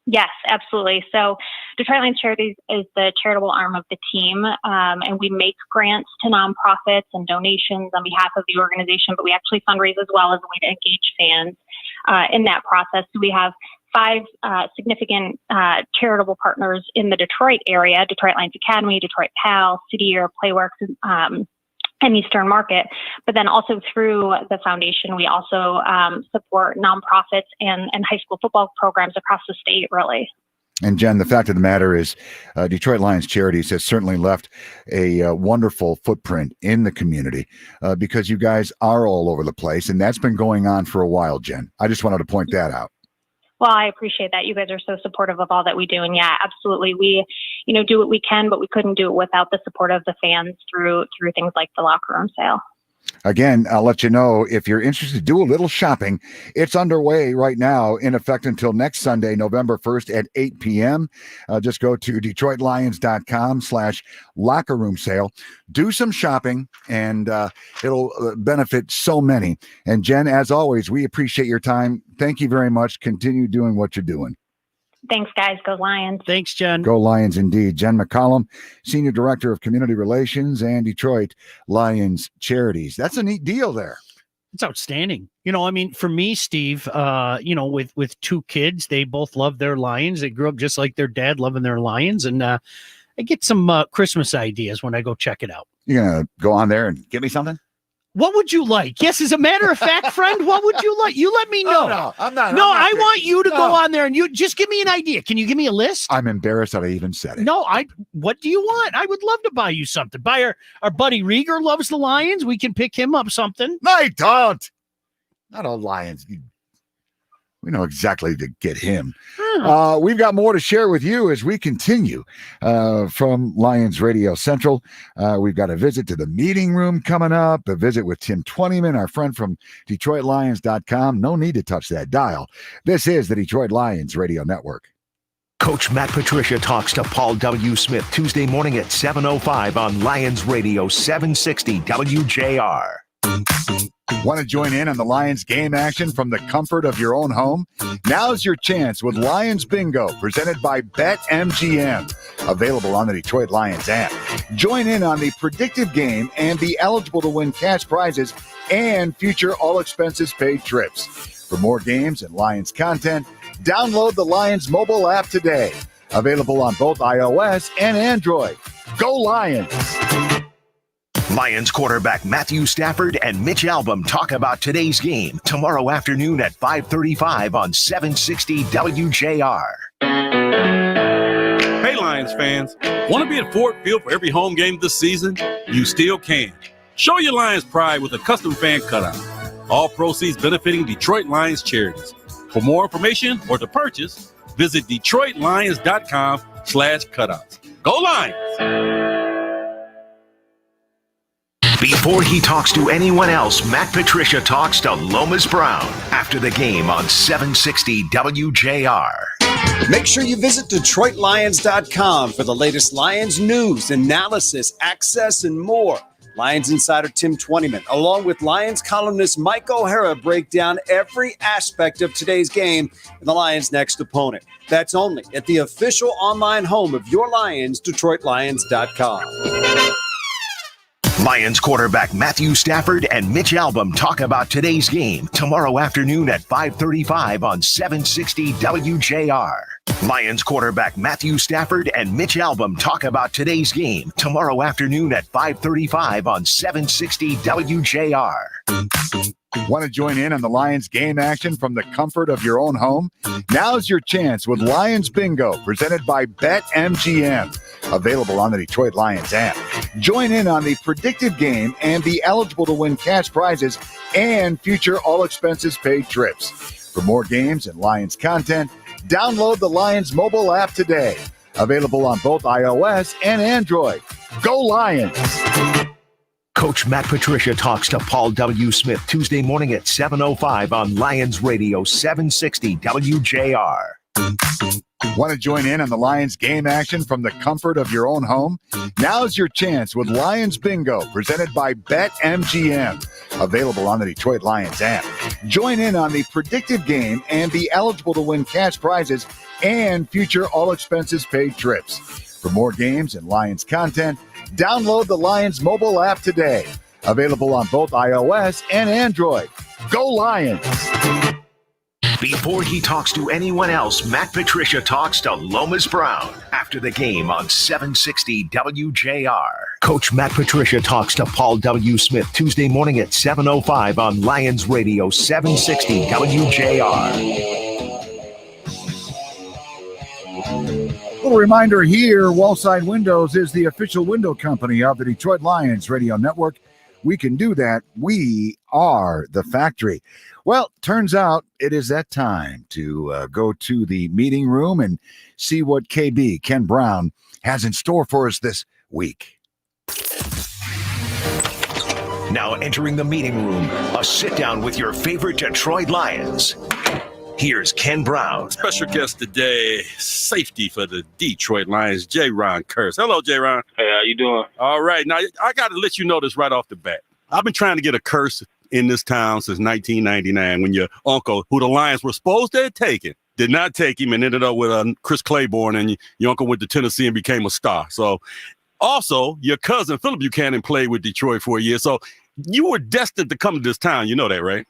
Yes, absolutely. So Detroit Lions Charities is the charitable arm of the team, and we make grants to nonprofits and donations on behalf of the organization, but we actually fundraise as well as a way to engage fans in that process. So we have 5 significant charitable partners in the Detroit area: Detroit Lions Academy, Detroit PAL, City Year, Playworks, and Eastern Market. But then also through the foundation, we also support nonprofits and high school football programs across the state, really. And Jen, the fact of the matter is Detroit Lions Charities has certainly left a wonderful footprint in the community because you guys are all over the place, and that's been going on for a while, Jen. I just wanted to point that out. Well, I appreciate that. You guys are so supportive of all that we do. And yeah, absolutely. We, do what we can, but we couldn't do it without the support of the fans through things like the locker room sale. Again, I'll let you know if you're interested to do a little shopping. It's underway right now, in effect until next Sunday, November 1st at 8 p.m. Just go to DetroitLions.com/locker room sale. Do some shopping, and it'll benefit so many. And Jen, as always, we appreciate your time. Thank you very much. Continue doing what you're doing. Thanks, guys. Go Lions. Thanks, Jen. Go Lions, indeed. Jen McCollum, Senior Director of Community Relations and Detroit Lions Charities. That's a neat deal there. It's outstanding. For me, Steve, with 2 kids, they both love their Lions. They grew up just like their dad, loving their Lions. And I get some Christmas ideas when I go check it out. You're going to go on there and give me something? What would you like? Yes, as a matter of fact, friend, what would you like? You let me know. No, I'm not. I want you to go on there and you just give me an idea. Can you give me a list? I'm embarrassed that I even said it. No, what do you want? I would love to buy you something. Buy our buddy Rieger loves the Lions. We can pick him up something. No, I don't. Not all Lions. We know exactly to get him. We've got more to share with you as we continue from Lions Radio Central. We've got a visit to the meeting room coming up, a visit with Tim Twentyman, our friend from DetroitLions.com. No need to touch that dial. This is the Detroit Lions Radio Network. Coach Matt Patricia talks to Paul W. Smith Tuesday morning at 7:05 on Lions Radio 760 WJR. Want to join in on the Lions game action from the comfort of your own home? Now's your chance with Lions Bingo, presented by BetMGM. Available on the Detroit Lions app. Join in on the predictive game and be eligible to win cash prizes and future all-expenses-paid trips. For more games and Lions content, download the Lions mobile app today. Available on both iOS and Android. Go Lions! Lions quarterback Matthew Stafford and Mitch Albom talk about today's game tomorrow afternoon at 5:35 on 760 WJR. Hey, Lions fans. Want to be at Ford Field for every home game this season? You still can. Show your Lions pride with a custom fan cutout. All proceeds benefiting Detroit Lions Charities. For more information or to purchase, visit DetroitLions.com/cutouts. Go Lions! Before he talks to anyone else, Matt Patricia talks to Lomas Brown after the game on 760 WJR. Make sure you visit DetroitLions.com for the latest Lions news, analysis, access, and more. Lions insider Tim Twentyman, along with Lions columnist Mike O'Hara, break down every aspect of today's game and the Lions' next opponent. That's only at the official online home of your Lions, DetroitLions.com. Lions quarterback Matthew Stafford and Mitch Albom talk about today's game tomorrow afternoon at 5:35 on 760 WJR. Lions quarterback Matthew Stafford and Mitch Albom talk about today's game tomorrow afternoon at 5:35 on 760 WJR. Want to join in on the Lions game action from the comfort of your own home? Now's your chance with Lions Bingo, presented by BetMGM. Available on the Detroit Lions app. Join in on the predictive game and be eligible to win cash prizes and future all-expenses-paid trips. For more games and Lions content, download the Lions mobile app today. Available on both iOS and Android. Go Lions! Coach Matt Patricia talks to Paul W. Smith Tuesday morning at 7:05 on Lions Radio 760 WJR. Want to join in on the Lions game action from the comfort of your own home? Now's your chance with Lions Bingo, presented by BetMGM. Available on the Detroit Lions app. Join in on the predicted game and be eligible to win cash prizes and future all-expenses-paid trips. For more games and Lions content, download the Lions mobile app today. Available on both iOS and Android. Go Lions! Before he talks to anyone else, Matt Patricia talks to Lomas Brown after the game on 760 WJR. Coach Matt Patricia talks to Paul W. Smith Tuesday morning at 7:05 on Lions Radio 760 WJR. Little reminder here, Wallside Windows is the official window company of the Detroit Lions Radio Network. We can do that. We are the factory. Well, turns out it is that time to go to the meeting room and see what KB, Ken Brown, has in store for us this week. Now entering the meeting room, a sit-down with your favorite Detroit Lions. Here's Ken Brown. Special guest today, safety for the Detroit Lions, J-Ron Curse. Hello, J-Ron. Hey, how you doing? All right. Now, I got to let you know this right off the bat. I've been trying to get a curse in this town since 1999 when your uncle, who the Lions were supposed to have taken, did not take him and ended up with Chris Claiborne, and your uncle went to Tennessee and became a star. So, also, your cousin, Philip Buchanan, played with Detroit for a year. So, you were destined to come to this town. You know that, right?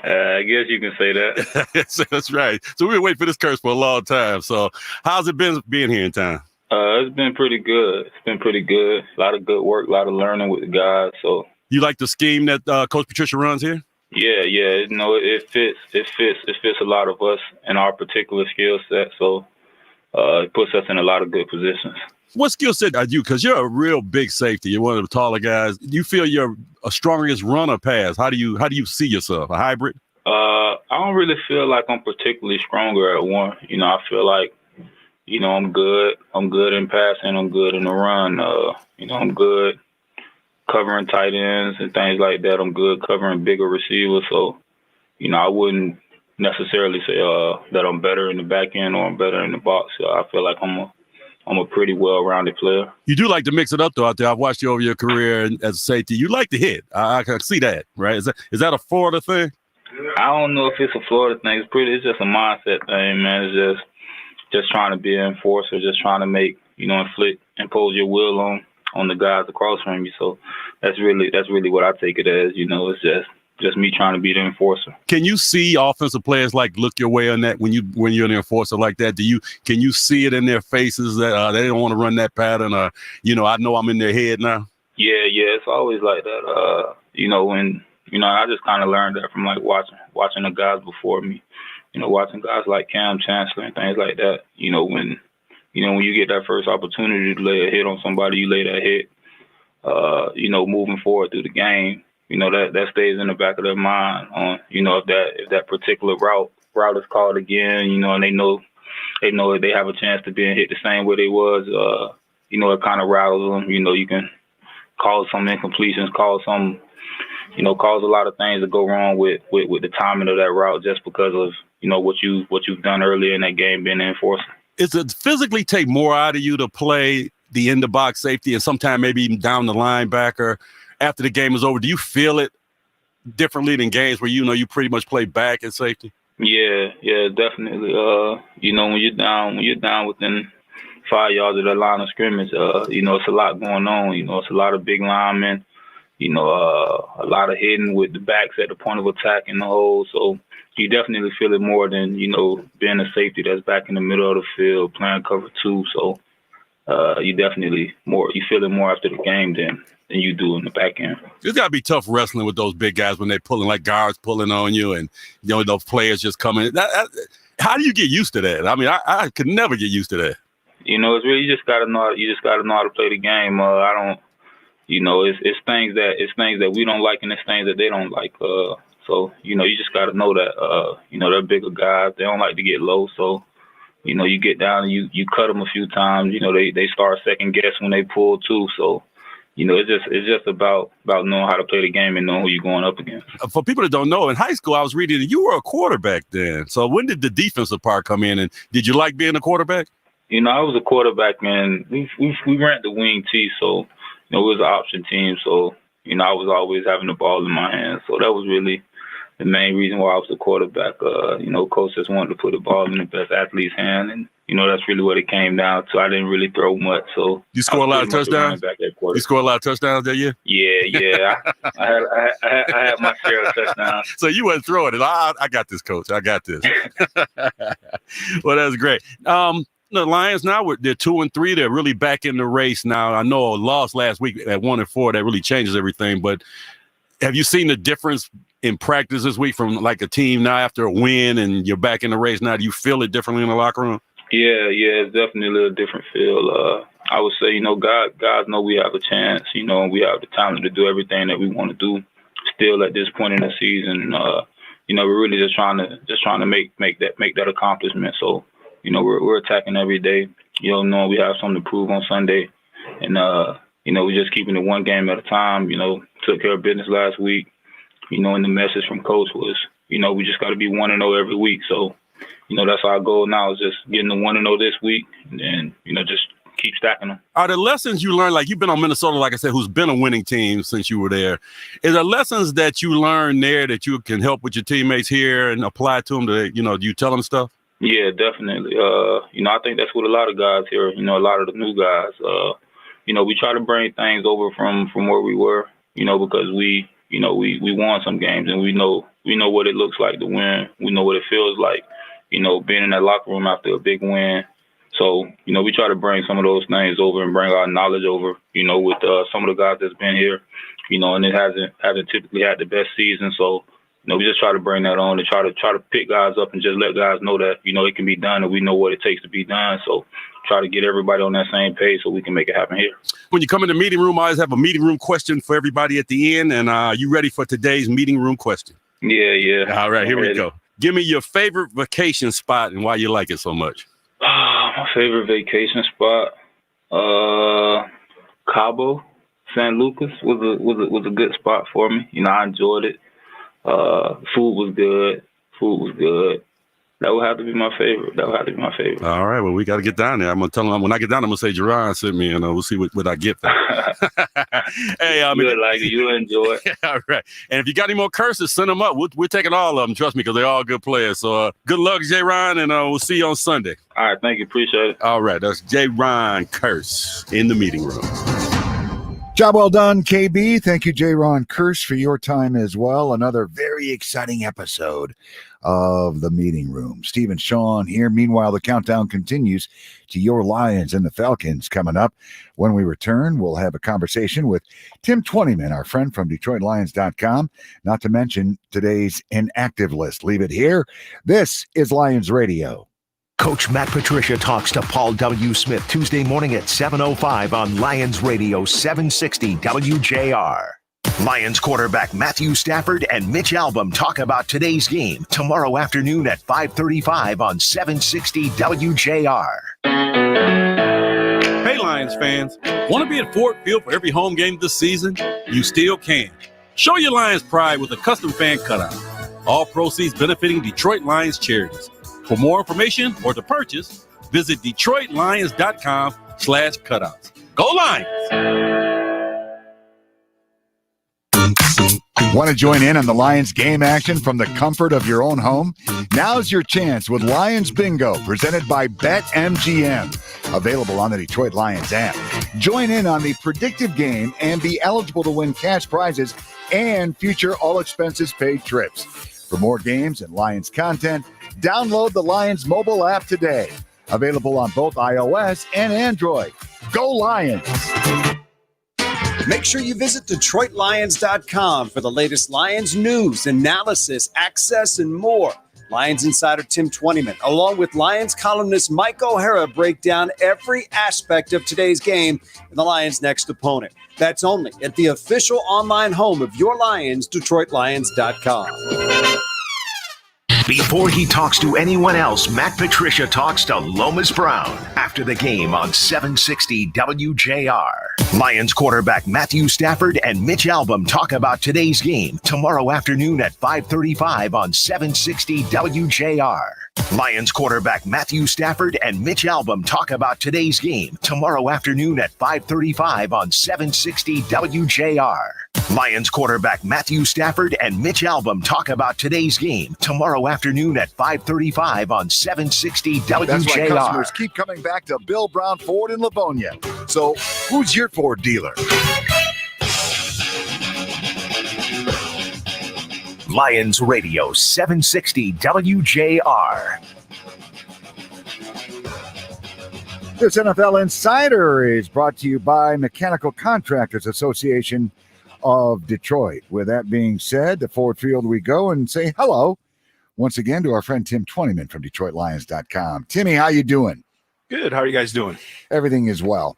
I guess you can say that. That's right. So, we've been waiting for this curse for a long time. So, how's it been being here in town? It's been pretty good. It's been pretty good. A lot of good work, a lot of learning with the guys. So, you like the scheme that Coach Patricia runs here? Yeah. You know, it fits a lot of us in our particular skill set. So, it puts us in a lot of good positions. What skill set are you? Because you're a real big safety. You're one of the taller guys. Do you feel you're a strongest runner pass? How do you see yourself? A hybrid? I don't really feel like I'm particularly stronger at one. You know, I feel like, you know, I'm good. I'm good in passing. I'm good in the run. You know, I'm good covering tight ends and things like that. I'm good covering bigger receivers. So, you know, I wouldn't necessarily say that I'm better in the back end or I'm better in the box. So I feel like I'm a pretty well-rounded player. You do like to mix it up, though, out there. I've watched you over your career as a safety. You like to hit. I can see that, right? Is that a Florida thing? I don't know if it's a Florida thing. It's just a mindset thing, man. It's just trying to be an enforcer, just trying to make, you know, impose your will on the guys across from you. So that's really what I take it as. You know, it's just me trying to be the enforcer. Can you see offensive players like look your way on that when you're an enforcer like that? Can you see it in their faces that they don't want to run that pattern? Or, you know, I know I'm in their head now. Yeah, it's always like that. You know, I just kind of learned that from like watching the guys before me. You know, watching guys like Cam Chancellor and things like that. You know, when you get that first opportunity to lay a hit on somebody, you lay that hit. You know, moving forward through the game, you know, that stays in the back of their mind on, you know, if that particular route is called again, you know, and they know that they have a chance to be hit the same way they was, you know, it kind of rattles them. You know, you can cause some incompletions, cause a lot of things to go wrong with the timing of that route just because of, you know, what you've done earlier in that game being an enforcer. Does it physically take more out of you to play the in-the-box safety and sometimes maybe even down the linebacker after the game is over? Do you feel it differently than games where, you know, you pretty much play back at safety? Yeah, definitely. You know, when you're down within 5 yards of the line of scrimmage, you know, it's a lot going on. You know, it's a lot of big linemen, you know, a lot of hitting with the backs at the point of attack in the hole. So you definitely feel it more than, you know, being a safety that's back in the middle of the field playing cover two. So you feel it more after the game than you do in the back end. It's got to be tough wrestling with those big guys when they're pulling, like guards pulling on you and, you know, those players just coming. How do you get used to that? I mean, I could never get used to that. You know, it's really, you just gotta know how to play the game. You know, it's things that we don't like and it's things that they don't like. So, you know, you just got to know that, you know, they're bigger guys. They don't like to get low. So, you know, you get down and you cut them a few times. You know, they start second guess when they pull too. So, it's just about knowing how to play the game and knowing who you're going up against. For people that don't know, in high school, I was reading that you were a quarterback then. So when did the defensive part come in, and did you like being a quarterback? I was a quarterback, and we ran the wing T, so it was an option team. So I was always having the ball in my hands. So that was really the main reason why I was a quarterback. Coach just wanted to put the ball in the best athlete's hand, and that's really what it came down to. I didn't really throw much, so you score a lot of touchdowns. You score a lot of touchdowthat's that year. Yeah. I had my share of touchdowns. So you wasn't throwing it. I got this, Coach. I got this. Well, that's great. The Lions now they're 2-3. They're really back in the race now. I know a loss last week at 1-4 that really changes everything. But have you seen the difference in practice this week from like a team now after a win and you're back in the race now? Do you feel it differently in the locker room? Yeah, it's definitely a little different feel. I would say, guys know we have a chance, and we have the talent to do everything that we want to do. Still at this point in the season, we're really just trying to make that accomplishment. So, we're attacking every day. Knowing we have something to prove on Sunday, and we're just keeping it one game at a time. Took care of business last week. And the message from Coach was, we just got to be 1-0 every week. So, that's our goal now, is just getting the 1-0 this week, and then, just keep stacking them. Are there lessons you learned, like you've been on Minnesota, like I said, who's been a winning team since you were there? Is there lessons that you learned there that you can help with your teammates here and apply to them? Do you tell them stuff? Yeah, definitely. I think that's what a lot of guys here, a lot of the new guys, we try to bring things over from where we were, because we won some games, and we know what it looks like to win. We know what it feels like, being in that locker room after a big win. So, we try to bring some of those things over and bring our knowledge over, with some of the guys that's been here, and it hasn't typically had the best season. So, we just try to bring that on and try to pick guys up and just let guys know that, it can be done, and we know what it takes to be done. So try to get everybody on that same page so we can make it happen here. When you come in the meeting room, I always have a meeting room question for everybody at the end. And are you ready for today's meeting room question? Yeah. All right, here we go. Give me your favorite vacation spot and why you like it so much. My favorite vacation spot, Cabo, San Lucas was a good spot for me. I enjoyed it. Food was good. That would have to be my favorite. All right. Well, we got to get down there. I'm going to tell them when I get down, I'm going to say, Jerron sent me, and we'll see what I get there. Hey, you'll like it. You'll enjoy it. All right. And if you got any more curses, send them up. We're taking all of them. Trust me, because they're all good players. So good luck, J-Ron, and we'll see you on Sunday. All right. Thank you. Appreciate it. All right. That's J-Ron Curse in the meeting room. Job well done, KB. Thank you, J-Ron Curse, for your time as well. Another very exciting episode of the meeting room. Steve and Sean here. Meanwhile, the countdown continues to your Lions and the Falcons coming up. When we return, we'll have a conversation with Tim Twentyman, our friend from DetroitLions.com, not to mention today's Inactive List. Leave it here. This is Lions Radio. Coach Matt Patricia talks to Paul W. Smith Tuesday morning at 7:05 on Lions Radio 760 WJR. Lions quarterback Matthew Stafford and Mitch Albom talk about today's game tomorrow afternoon at 5:35 on 760 WJR. Hey, Lions fans. Want to be at Ford Field for every home game this season? You still can. Show your Lions pride with a custom fan cutout. All proceeds benefiting Detroit Lions Charities. For more information or to purchase, visit DetroitLions.com/cutouts. Go Lions! Want to join in on the Lions game action from the comfort of your own home? Now's your chance with Lions Bingo, presented by BetMGM. Available on the Detroit Lions app. Join in on the predictive game and be eligible to win cash prizes and future all-expenses-paid trips. For more games and Lions content, download the Lions mobile app today. Available on both iOS and Android. Go Lions! Make sure you visit DetroitLions.com for the latest Lions news, analysis, access, and more. Lions insider Tim Twentyman, along with Lions columnist Mike O'Hara, break down every aspect of today's game and the Lions' next opponent. That's only at the official online home of your Lions, DetroitLions.com. Before he talks to anyone else, Matt Patricia talks to Lomas Brown after the game on 760 WJR. Lions quarterback Matthew Stafford and Mitch Albom talk about today's game tomorrow afternoon at 5:35 on 760 WJR. Lions quarterback Matthew Stafford and Mitch Albom talk about today's game tomorrow afternoon at 5:35 on 760 WJR. Lions quarterback Matthew Stafford and Mitch Albom talk about today's game tomorrow afternoon at 5:35 on 760 WJR. That's why customers keep coming back to Bill Brown Ford in Livonia. So, who's your Ford dealer? Lions Radio 760 WJR. This NFL Insider is brought to you by Mechanical Contractors Association of Detroit. With that being said, to Ford Field we go and say hello once again to our friend Tim Twentyman from DetroitLions.com. Timmy, how you doing? Good. How are you guys doing? Everything is well.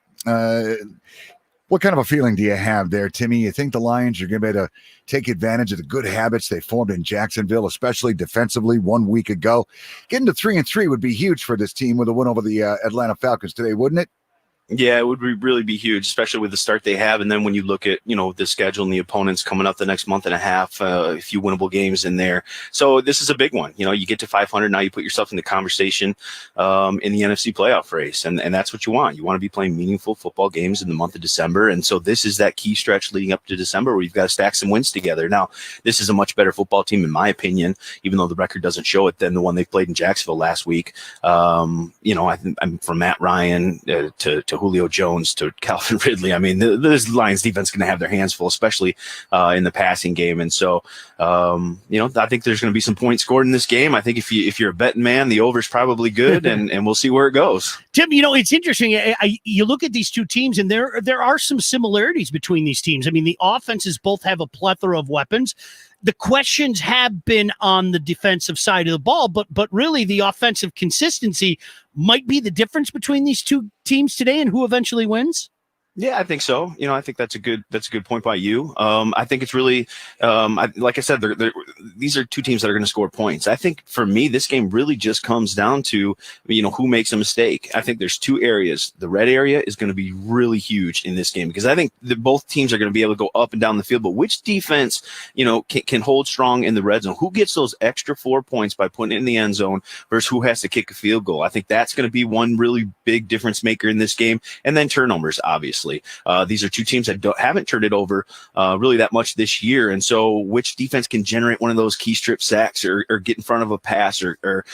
What kind of a feeling do you have there, Timmy? You think the Lions are going to be able to take advantage of the good habits they formed in Jacksonville, especially defensively 1 week ago? Getting to 3-3 would be huge for this team with a win over the Atlanta Falcons today, wouldn't it? Yeah, it would really be huge, especially with the start they have. And then when you look at, the schedule and the opponents coming up the next month and a half, a few winnable games in there. So this is a big one. You get to 500. Now you put yourself in the conversation in the NFC playoff race. And that's what you want. You want to be playing meaningful football games in the month of December. And so this is that key stretch leading up to December where you've got to stack some wins together. Now, this is a much better football team, in my opinion, even though the record doesn't show it, than the one they played in Jacksonville last week. I'm from Matt Ryan to Julio Jones to Calvin Ridley. I mean, this Lions defense is going to have their hands full, especially in the passing game. And so, I think there's going to be some points scored in this game. I think if you're a betting man, the over is probably good, and we'll see where it goes. Tim, it's interesting. You look at these two teams, and there are some similarities between these teams. I mean, the offenses both have a plethora of weapons. The questions have been on the defensive side of the ball, but really the offensive consistency might be the difference between these two teams today and who eventually wins. Yeah, I think so. I think that's a good point by you. I think it's really, like I said, these are two teams that are going to score points. I think for me, this game really just comes down to, who makes a mistake. I think there's two areas. The red area is going to be really huge in this game because I think that both teams are going to be able to go up and down the field. But which defense, can hold strong in the red zone? Who gets those extra 4 points by putting it in the end zone versus who has to kick a field goal? I think that's going to be one really big difference maker in this game. And then turnovers, obviously. These are two teams that haven't turned it over really that much this year. And so which defense can generate one of those key strip sacks or get in front of a pass or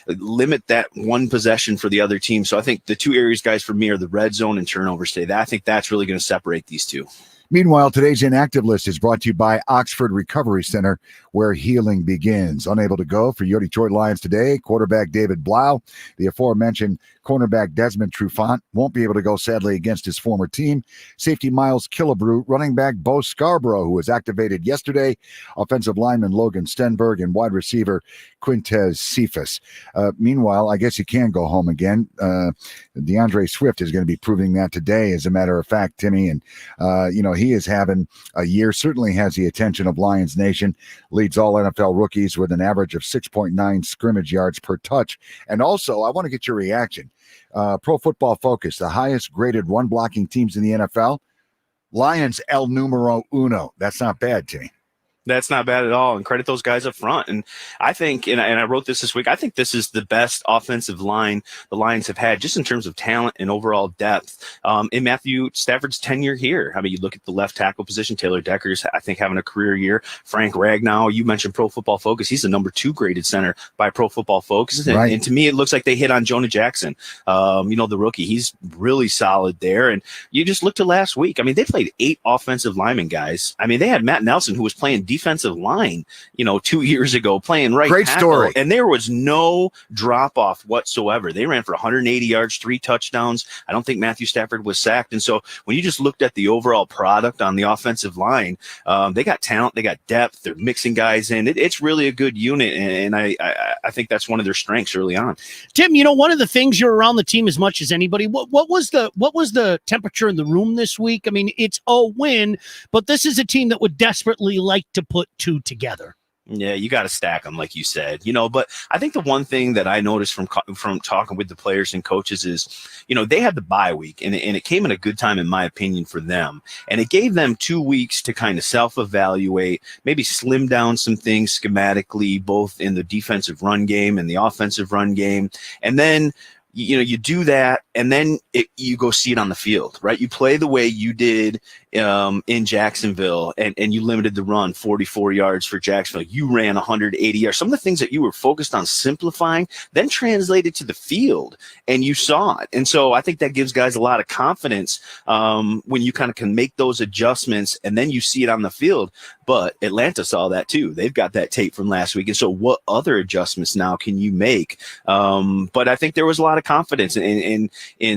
limit that one possession for the other team. So I think the two areas, guys, for me are the red zone and turnovers today. I think that's really going to separate these two. Meanwhile, today's Inactive List is brought to you by Oxford Recovery Center, where healing begins. Unable to go for your Detroit Lions today, quarterback David Blau, the aforementioned cornerback Desmond Trufant won't be able to go, sadly, against his former team. Safety Miles Killebrew, running back Bo Scarborough, who was activated yesterday, offensive lineman Logan Stenberg, and wide receiver Quintez Cephas. Meanwhile, I guess he can go home again. Deandre Swift is going to be proving that today, as a matter of fact, Timmy. And, he is having a year, certainly has the attention of Lions Nation, leads all NFL rookies with an average of 6.9 scrimmage yards per touch. And also, I want to get your reaction. Pro Football Focus, the highest graded run blocking teams in the NFL. Lions el numero uno. That's not bad, Timmy. That's not bad at all. And credit those guys up front. And I think, and I wrote this week, I think this is the best offensive line the Lions have had just in terms of talent and overall depth in Matthew Stafford's tenure here. I mean, you look at the left tackle position, Taylor Decker's, I think, having a career year. Frank Ragnow, you mentioned Pro Football Focus. He's the number 2 graded center by Pro Football Focus. And, and to me, it looks like they hit on Jonah Jackson, the rookie. He's really solid there. And you just look to last week. I mean, they played 8 offensive linemen, guys. I mean, they had Matt Nelson, who was playing defensive line, 2 years ago, playing right Great tackle, story. and there was no drop off whatsoever. They ran for 180 yards, 3 touchdowns. I don't think Matthew Stafford was sacked. And so when you just looked at the overall product on the offensive line, they got talent, they got depth, they're mixing guys in. It's really a good unit, and I think that's one of their strengths early on. Tim, one of the things, you're around the team as much as anybody. What was the temperature in the room this week? I mean, it's a win, but this is a team that would desperately like to put 2 together. Yeah, you got to stack them, like you said, but I think the one thing that I noticed from talking with the players and coaches is, they had the bye week and it came at a good time, in my opinion, for them. And it gave them 2 weeks to kind of self-evaluate, maybe slim down some things schematically, both in the defensive run game and the offensive run game. And then, you do that, and then you go see it on the field, right? You play the way you did in Jacksonville, and you limited the run 44 yards for Jacksonville. You ran 180 yards. Some of the things that you were focused on simplifying then translated to the field, and you saw it. And so I think that gives guys a lot of confidence when you kind of can make those adjustments, and then you see it on the field. But Atlanta saw that too. They've got that tape from last week. And so what other adjustments now can you make? But I think there was a lot of confidence in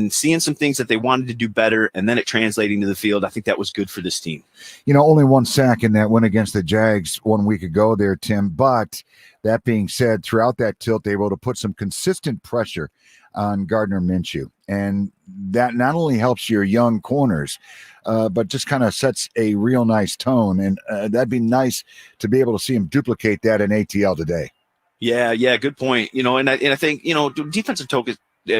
seeing some things that they wanted to do better, and then it translating to the field. I think that was good for this team. Only one sack in that win against the Jags 1 week ago there, Tim. But that being said, throughout that tilt, they were able to put some consistent pressure on Gardner Minshew. And that not only helps your young corners, but just kind of sets a real nice tone. And that'd be nice to be able to see him duplicate that in ATL today. Yeah, good point. And I think,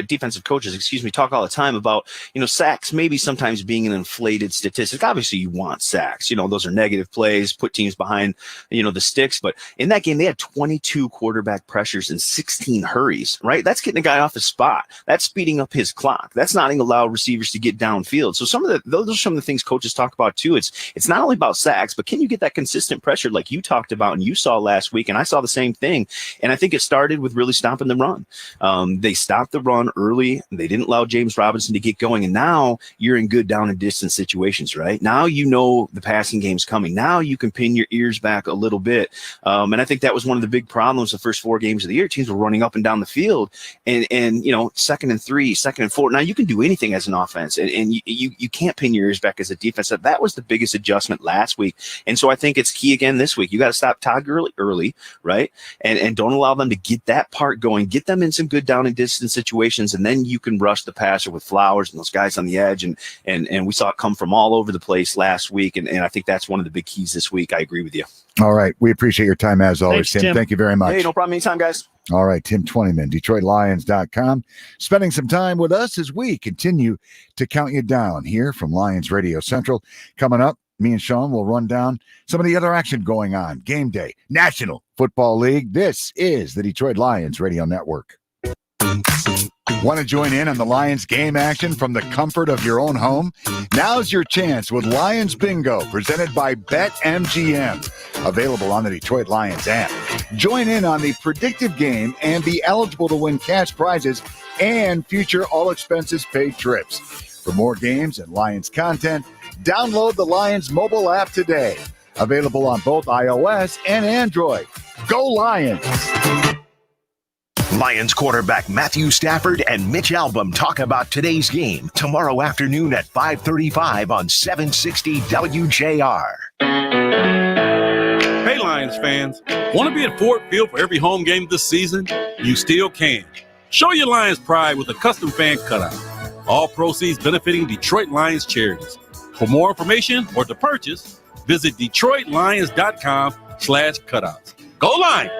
defensive coaches, talk all the time about, sacks maybe sometimes being an inflated statistic. Obviously, you want sacks. Those are negative plays, put teams behind, the sticks. But in that game, they had 22 quarterback pressures and 16 hurries, right? That's getting a guy off his spot. That's speeding up his clock. That's not going to allow receivers to get downfield. So those are some of the things coaches talk about too. It's not only about sacks, but can you get that consistent pressure like you talked about and you saw last week? And I saw the same thing. And I think it started with really stopping the run. They stopped the run early. They didn't allow James Robinson to get going. And now you're in good down and distance situations, right? Now the passing game's coming. Now you can pin your ears back a little bit. And I think that was one of the big problems the first 4 games of the year. Teams were running up and down the field and 2nd and 3, 2nd and 4. Now you can do anything as an offense and you can't pin your ears back as a defense. That was the biggest adjustment last week. And so I think it's key again this week. You got to stop Todd Gurley early, right? And don't allow them to get that part going. Get them in some good down and distance situations. And then you can rush the passer with Flowers and those guys on the edge. And we saw it come from all over the place last week. And I think that's one of the big keys this week. I agree with you. All right. We appreciate your time as always, Thanks, Tim. Thank you very much. Hey, no problem. Anytime, guys. All right. Tim Twentyman, DetroitLions.com, spending some time with us as we continue to count you down here from Lions Radio Central. Coming up, me and Sean will run down some of the other action going on. Game day, National Football League. This is the Detroit Lions Radio Network. Want to join in on the Lions game action from the comfort of your own home? Now's your chance with Lions Bingo, presented by BetMGM, available on the Detroit Lions app. Join in on the predictive game and be eligible to win cash prizes and future all-expenses-paid trips. For more games and Lions content, download the Lions mobile app today. Available on both iOS and Android. Go Lions! Lions quarterback Matthew Stafford and Mitch Albom talk about today's game tomorrow afternoon at 5:35 on 760 WJR. Hey, Lions fans. Want to be at Ford Field for every home game this season? You still can. Show your Lions pride with a custom fan cutout. All proceeds benefiting Detroit Lions Charities. For more information or to purchase, visit DetroitLions.com/cutouts. Go Lions!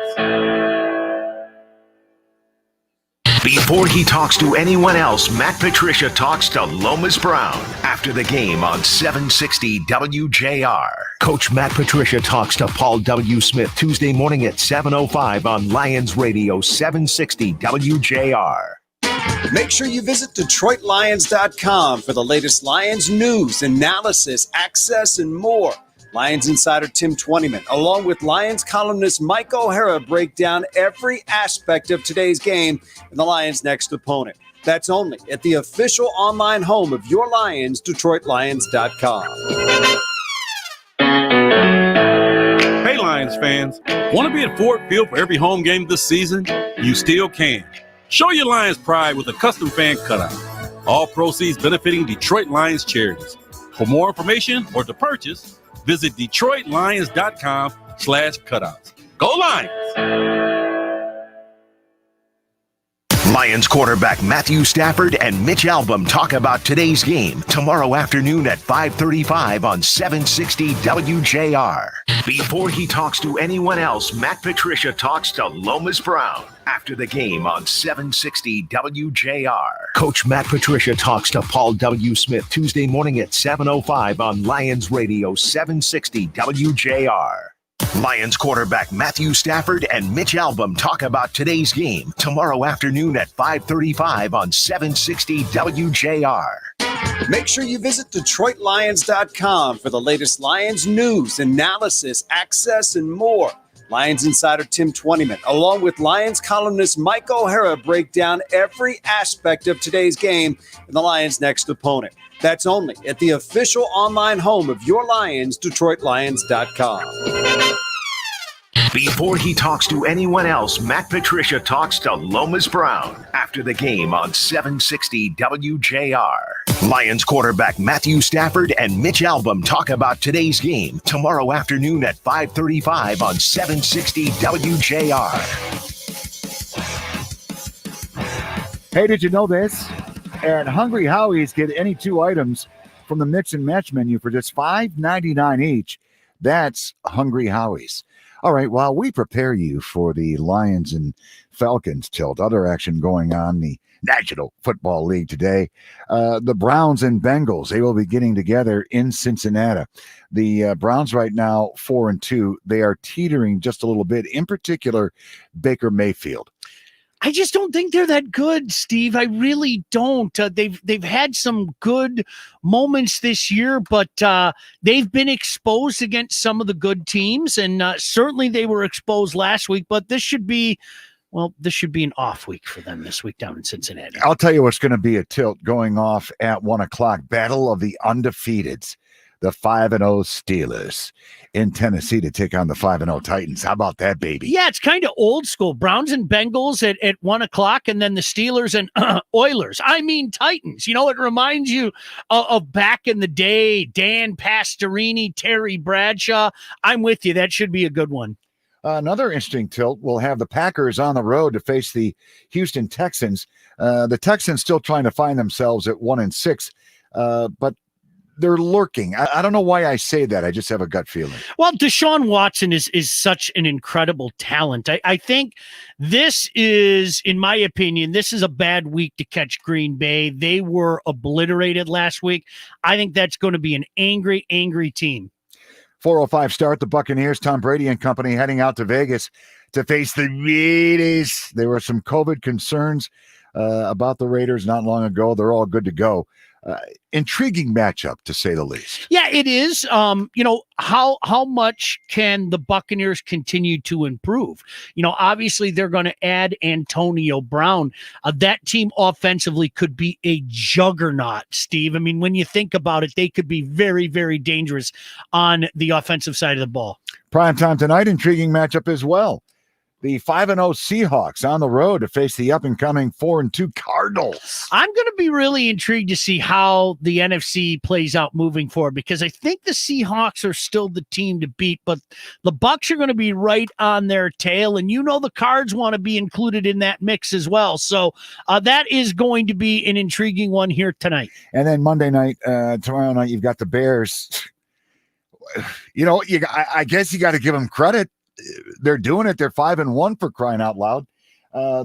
Before he talks to anyone else, Matt Patricia talks to Lomas Brown after the game on 760 WJR. Coach Matt Patricia talks to Paul W. Smith Tuesday morning at 7:05 on Lions Radio 760 WJR. Make sure you visit DetroitLions.com for the latest Lions news, analysis, access, and more. Lions insider Tim Twentyman, along with Lions columnist Mike O'Hara, break down every aspect of today's game and the Lions' next opponent. That's only at the official online home of your Lions, DetroitLions.com. Hey, Lions fans. Want to be at Ford Field for every home game this season? You still can. Show your Lions pride with a custom fan cutout. All proceeds benefiting Detroit Lions Charities. For more information or to purchase, visit DetroitLions.com/cutouts. Go Lions! Lions quarterback Matthew Stafford and Mitch Albom talk about today's game tomorrow afternoon at 5:35 on 760 WJR. Before he talks to anyone else, Matt Patricia talks to Lomas Brown after the game on 760 WJR. Coach Matt Patricia talks to Paul W. Smith Tuesday morning at 7:05 on Lions Radio 760 WJR. Lions quarterback Matthew Stafford and Mitch Albom talk about today's game tomorrow afternoon at 5:35 on 760 WJR. Make sure you visit DetroitLions.com for the latest Lions news, analysis, access, and more. Lions insider Tim Twentyman, along with Lions columnist Mike O'Hara, break down every aspect of today's game and the Lions' next opponent. That's only at the official online home of your Lions, DetroitLions.com. Before he talks to anyone else, Matt Patricia talks to Lomas Brown after the game on 760 WJR. Lions quarterback Matthew Stafford and Mitch Albom talk about today's game tomorrow afternoon at 5:35 on 760 WJR. Hey, did you know this? At Hungry Howie's, get any two items from the mix and match menu for just $5.99 each. That's Hungry Howie's. All right, while we prepare you for the Lions and Falcons tilt, other action going on the National Football League today. The Browns and Bengals, they will be getting together in Cincinnati. The Browns right now 4-2. They are teetering just a little bit, in particular, Baker Mayfield. I just don't think they're that good, Steve. I really don't. They've had some good moments this year, but they've been exposed against some of the good teams, and certainly they were exposed last week. But this should be an off week for them this week down in Cincinnati. I'll tell you what's going to be a tilt going off at 1:00. Battle of the undefeateds. The 5-0 Steelers in Tennessee to take on the 5-0 Titans. How about that, baby? Yeah, it's kind of old school. Browns and Bengals at 1:00, and then the Steelers and Oilers. I mean, Titans. You know, it reminds you of back in the day, Dan Pastorini, Terry Bradshaw. I'm with you. That should be a good one. Another interesting tilt, we'll have the Packers on the road to face the Houston Texans. The Texans still trying to find themselves at 1-6, but they're lurking. I don't know why I say that. I just have a gut feeling. Well, Deshaun Watson is such an incredible talent. I think this is, in my opinion, this is a bad week to catch Green Bay. They were obliterated last week. I think that's going to be an angry, angry team. 4:05 start. The Buccaneers, Tom Brady and company heading out to Vegas to face the Raiders. There were some COVID concerns about the Raiders not long ago. They're all good to go. Intriguing matchup, to say the least. Yeah, it is. How much can the Buccaneers continue to improve? Obviously they're going to add Antonio Brown. That team offensively could be a juggernaut, Steve. I mean, when you think about it, they could be very, very dangerous on the offensive side of the ball. Prime time tonight, intriguing matchup as well. The 5-0 Seahawks on the road to face the up-and-coming 4-2 Cardinals. I'm going to be really intrigued to see how the NFC plays out moving forward, because I think the Seahawks are still the team to beat, but the Bucs are going to be right on their tail, and the Cards want to be included in that mix as well. So that is going to be an intriguing one here tonight. And then Monday night, tomorrow night, you've got the Bears. I guess you got to give them credit. They're doing it. They're 5-1 for crying out loud.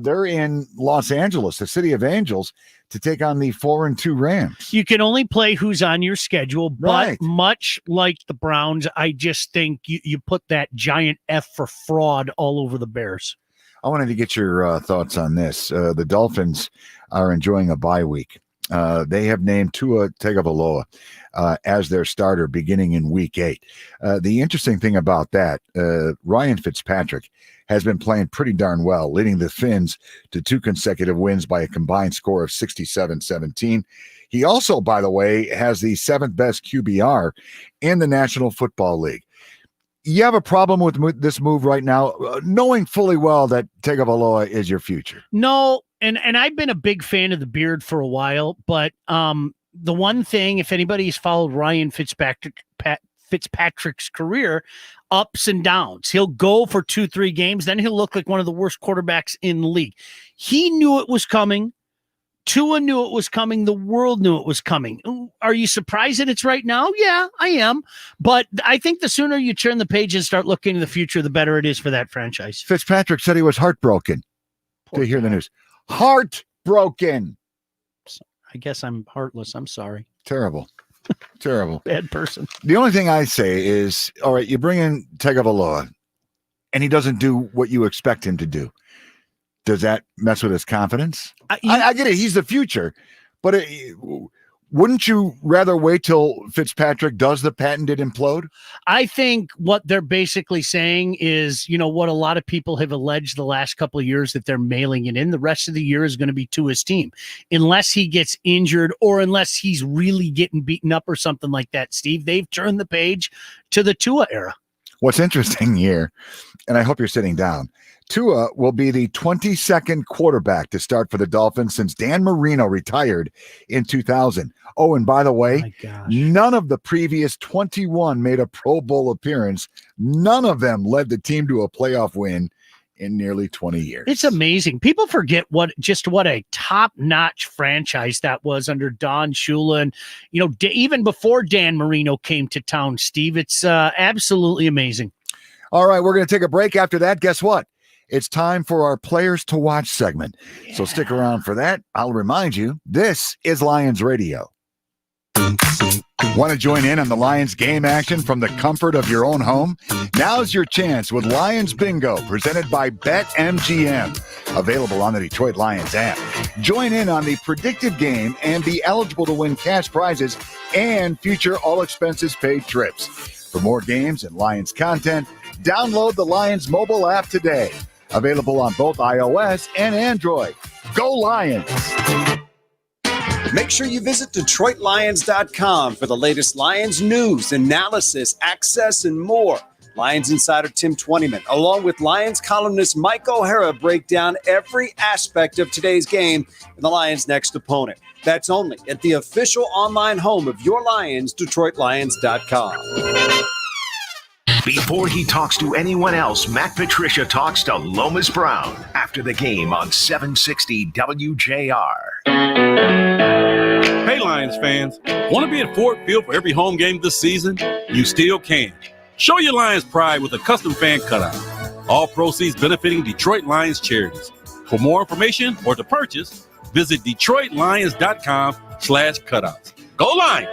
They're in Los Angeles, the city of angels, to take on the 4-2 Rams. You can only play who's on your schedule, but right. Much like the Browns, I just think you put that giant F for fraud all over the Bears. I wanted to get your thoughts on this. The Dolphins are enjoying a bye week. They have named Tua Tagovailoa as their starter beginning in week 8. The interesting thing about that, Ryan Fitzpatrick has been playing pretty darn well, leading the Finns to 2 consecutive wins by a combined score of 67-17. He also, by the way, has the 7th best QBR in the National Football League. You have a problem with this move right now, knowing fully well that Tagovailoa is your future? No, and I've been a big fan of the beard for a while, but the one thing, if anybody's followed Ryan Fitzpatrick's career, ups and downs. He'll go for 2-3 games, then he'll look like one of the worst quarterbacks in the league. He knew it was coming. Tua knew it was coming. The world knew it was coming. Are you surprised that it's right now? Yeah, I am. But I think the sooner you turn the page and start looking to the future, the better it is for that franchise. Fitzpatrick said he was heartbroken to hear the news. Heartbroken. I guess I'm heartless. I'm sorry. Terrible. Terrible. Bad person. The only thing I say is, all right, you bring in Tagovailoa, and he doesn't do what you expect him to do. Does that mess with his confidence? I get it. He's the future. But wouldn't you rather wait till Fitzpatrick does the patented implode? I think what they're basically saying is, what a lot of people have alleged the last couple of years, that they're mailing it in. The rest of the year is going to be to his team. Unless he gets injured or unless he's really getting beaten up or something like that, Steve, they've turned the page to the Tua era. What's interesting here, and I hope you're sitting down, Tua will be the 22nd quarterback to start for the Dolphins since Dan Marino retired in 2000. Oh, and by the way, none of the previous 21 made a Pro Bowl appearance. None of them led the team to a playoff win in nearly 20 years. It's amazing. People forget what a top-notch franchise that was under Don Shula. And, even before Dan Marino came to town, Steve, it's absolutely amazing. All right, we're going to take a break. After that, guess what? It's time for our Players to Watch segment. Yeah. So stick around for that. I'll remind you, this is Lions Radio. Want to join in on the Lions game action from the comfort of your own home? Now's your chance with Lions Bingo, presented by BetMGM. Available on the Detroit Lions app. Join in on the predicted game and be eligible to win cash prizes and future all-expenses-paid trips. For more games and Lions content, download the Lions mobile app today. Available on both iOS and Android. Go Lions! Make sure you visit DetroitLions.com for the latest Lions news, analysis, access, and more. Lions insider Tim Twentyman, along with Lions columnist Mike O'Hara, break down every aspect of today's game and the Lions' next opponent. That's only at the official online home of your Lions, DetroitLions.com. Before he talks to anyone else, Matt Patricia talks to Lomas Brown after the game on 760 WJR. Hey, Lions fans. Want to be at Ford Field for every home game this season? You still can. Show your Lions pride with a custom fan cutout. All proceeds benefiting Detroit Lions Charities. For more information or to purchase, visit DetroitLions.com/cutouts. Go Lions!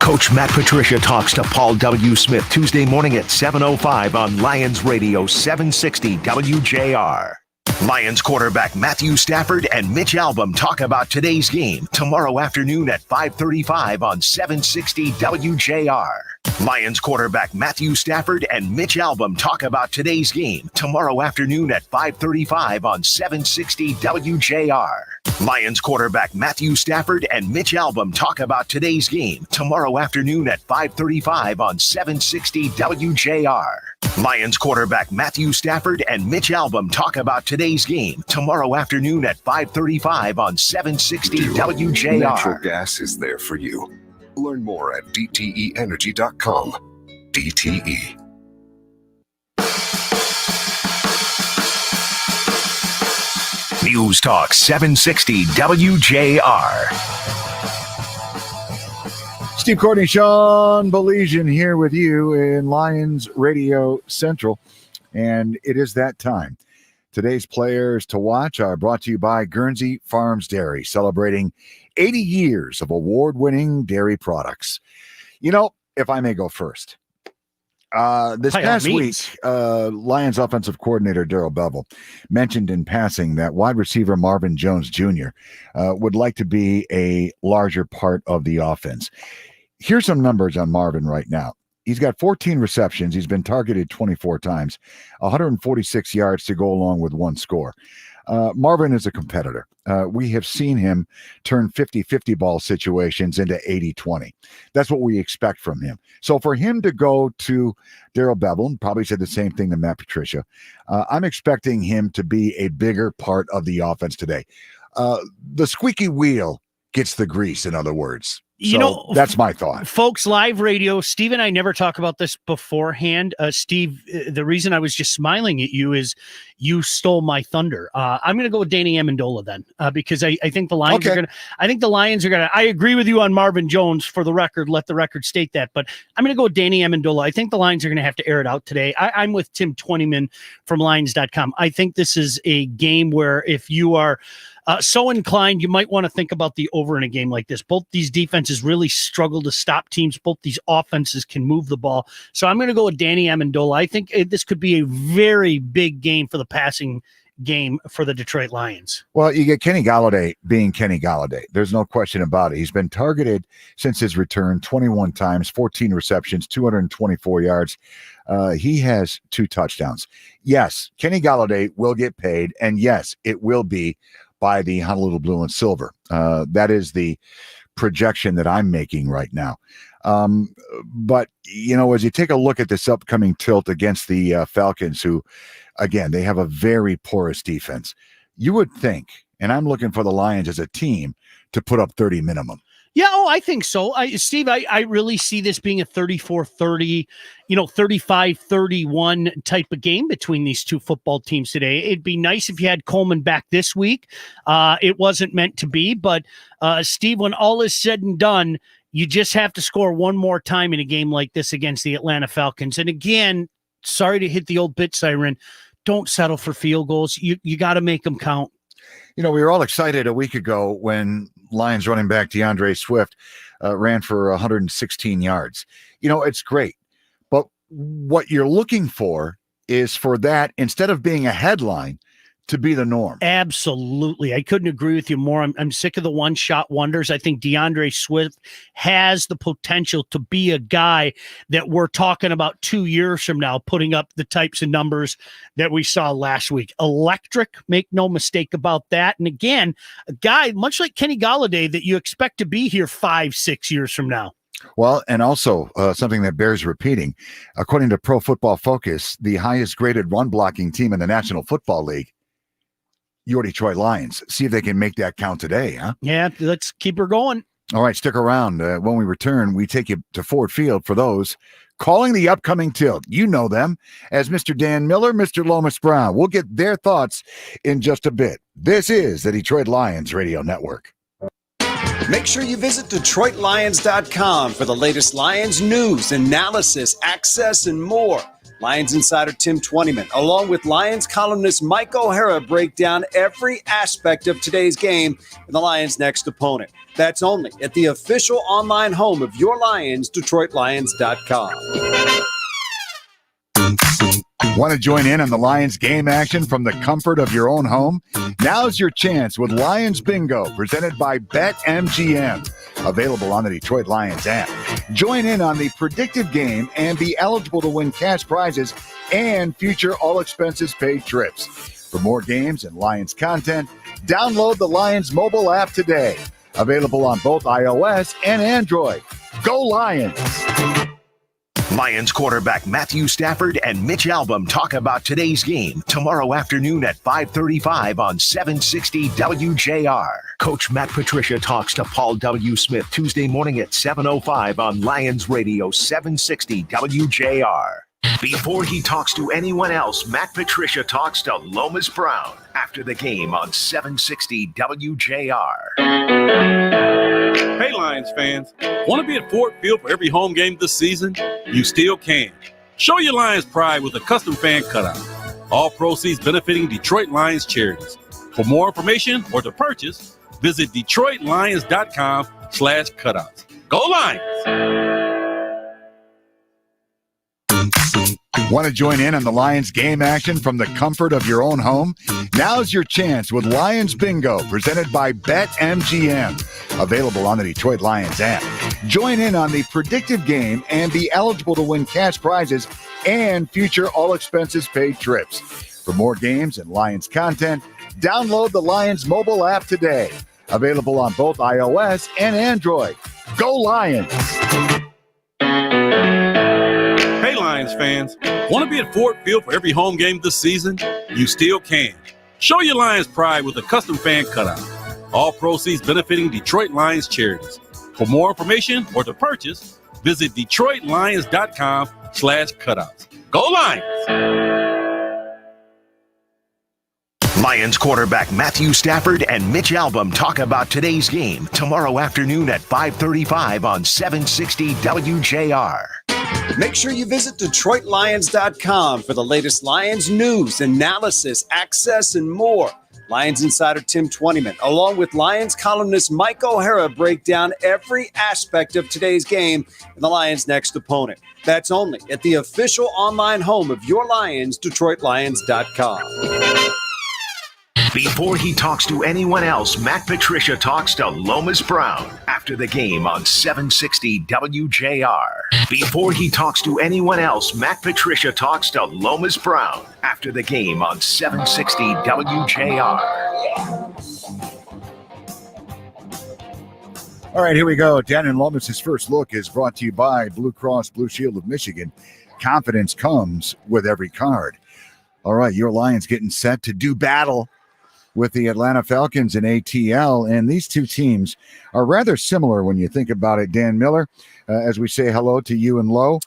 Coach Matt Patricia talks to Paul W. Smith Tuesday morning at 7:05 on Lions Radio 760 WJR. Lions quarterback Matthew Stafford and Mitch Albom talk about today's game tomorrow afternoon at 5:35 on 760 WJR. Lions quarterback Matthew Stafford and Mitch Albom talk about today's game tomorrow afternoon at 5:35 on 760 WJR. Lions quarterback Matthew Stafford and Mitch Albom talk about today's game tomorrow afternoon at 5:35 on 760 WJR. Lions quarterback Matthew Stafford and Mitch Albom talk about today's game tomorrow afternoon at 5:35 on 760 WJR. Natural gas is there for you. Learn more at DTEEnergy.com. DTE. News Talk 760 WJR. Steve Courtney, Sean Baligian here with you in Lions Radio Central. And it is that time. Today's Players to Watch are brought to you by Guernsey Farms Dairy, celebrating 80 years of award-winning dairy products. If I may go first. This past week, Lions offensive coordinator Darrell Bevell mentioned in passing that wide receiver Marvin Jones Jr. Would like to be a larger part of the offense. Here's some numbers on Marvin right now. He's got 14 receptions. He's been targeted 24 times, 146 yards to go along with one score. Marvin is a competitor. We have seen him turn 50-50 ball situations into 80-20. That's what we expect from him. So for him to go to Darrell Bevell, probably said the same thing to Matt Patricia, I'm expecting him to be a bigger part of the offense today. The squeaky wheel gets the grease, in other words. That's my thought. Folks, live radio, Steve and I never talk about this beforehand. Steve, the reason I was just smiling at you is you stole my thunder. I'm going to go with Danny Amendola then, because I think the Lions are going to, I agree with you on Marvin Jones, for the record, let the record state that, but I'm going to go with Danny Amendola. I think the Lions are going to have to air it out today. I'm with Tim Twentyman from Lions.com. I think this is a game where if you are so inclined, you might want to think about the over in a game like this. Both these defenses really struggle to stop teams. Both these offenses can move the ball. So I'm going to go with Danny Amendola. I think this could be a very big game for the passing game for the Detroit Lions. Well, you get Kenny Golladay being Kenny Golladay. There's no question about it. He's been targeted since his return 21 times, 14 receptions, 224 yards. He has 2 touchdowns. Yes, Kenny Golladay will get paid, and yes, it will be by the Honolulu Blue and Silver. That is the projection that I'm making right now. But, as you take a look at this upcoming tilt against the Falcons, who, again, they have a very porous defense, you would think, and I'm looking for the Lions as a team to put up 30 minimum. Yeah, I think so. Steve, I really see this being a 34-30, 35-31 type of game between these two football teams today. It'd be nice if you had Coleman back this week. It wasn't meant to be, but Steve, when all is said and done, you just have to score one more time in a game like this against the Atlanta Falcons. And again, sorry to hit the old bit siren, don't settle for field goals. You got to make them count. We were all excited a week ago when Lions running back Deandre Swift ran for 116 yards. It's great. But what you're looking for is for that, instead of being a headline, to be the norm. Absolutely. I couldn't agree with you more. I'm sick of the one-shot wonders. I think Deandre Swift has the potential to be a guy that we're talking about 2 years from now, putting up the types of numbers that we saw last week. Electric, make no mistake about that. And again, a guy much like Kenny Golladay that you expect to be here 5-6 years from now. Well, and also something that bears repeating, according to Pro Football Focus, the highest graded run blocking team in the National Football League, your Detroit Lions. See if they can make that count today, huh? Yeah, let's keep her going. All right, stick around. When we return, we take you to Ford Field for those calling the upcoming tilt. You know them as Mr. Dan Miller, Mr. Lomas Brown. We'll get their thoughts in just a bit. This is the Detroit Lions Radio Network. Make sure you visit DetroitLions.com for the latest Lions news, analysis, access, and more. Lions insider Tim Twentyman, along with Lions columnist Mike O'Hara, break down every aspect of today's game and the Lions' next opponent. That's only at the official online home of your Lions, DetroitLions.com. Want to join in on the Lions game action from the comfort of your own home? Now's your chance with Lions Bingo, presented by BetMGM. Available on the Detroit Lions app. Join in on the predictive game and be eligible to win cash prizes and future all-expenses-paid trips. For more games and Lions content, download the Lions mobile app today. Available on both iOS and Android. Go Lions! Lions quarterback Matthew Stafford and Mitch Albom talk about today's game tomorrow afternoon at 5:35 on 760 WJR. Coach Matt Patricia talks to Paul W. Smith Tuesday morning at 7:05 on Lions Radio 760 WJR. Before he talks to anyone else, Matt Patricia talks to Lomas Brown after the game on 760 WJR. Hey, Lions fans. Want to be at Ford Field for every home game this season? You still can. Show your Lions pride with a custom fan cutout. All proceeds benefiting Detroit Lions Charities. For more information or to purchase, visit DetroitLions.com/cutouts. Go Lions! Want to join in on the Lions game action from the comfort of your own home? Now's your chance with Lions Bingo, presented by BetMGM. Available on the Detroit Lions app. Join in on the predictive game and be eligible to win cash prizes and future all-expenses-paid trips. For more games and Lions content, download the Lions mobile app today. Available on both iOS and Android. Go Lions! Hey, Lions fans. Want to be at Ford Field for every home game this season? You still can. Show your Lions pride with a custom fan cutout. All proceeds benefiting Detroit Lions Charities. For more information or to purchase, visit DetroitLions.com/cutouts. Go Lions! Lions quarterback Matthew Stafford and Mitch Albom talk about today's game tomorrow afternoon at 5:35 on 760 WJR. Make sure you visit DetroitLions.com for the latest Lions news, analysis, access, and more. Lions insider Tim Twentyman, along with Lions columnist Mike O'Hara, break down every aspect of today's game and the Lions' next opponent. That's only at the official online home of your Lions, DetroitLions.com. Before he talks to anyone else, Matt Patricia talks to Lomas Brown after the game on 760 WJR. Before he talks to anyone else, Matt Patricia talks to Lomas Brown after the game on 760 WJR. All right, here we go. Dan and Lomas' first look is brought to you by Blue Cross Blue Shield of Michigan. Confidence comes with every card. All right, your Lions getting set to do battle with the Atlanta Falcons in ATL, and these two teams are rather similar when you think about it. Dan Miller, as we say hello to you and Lo,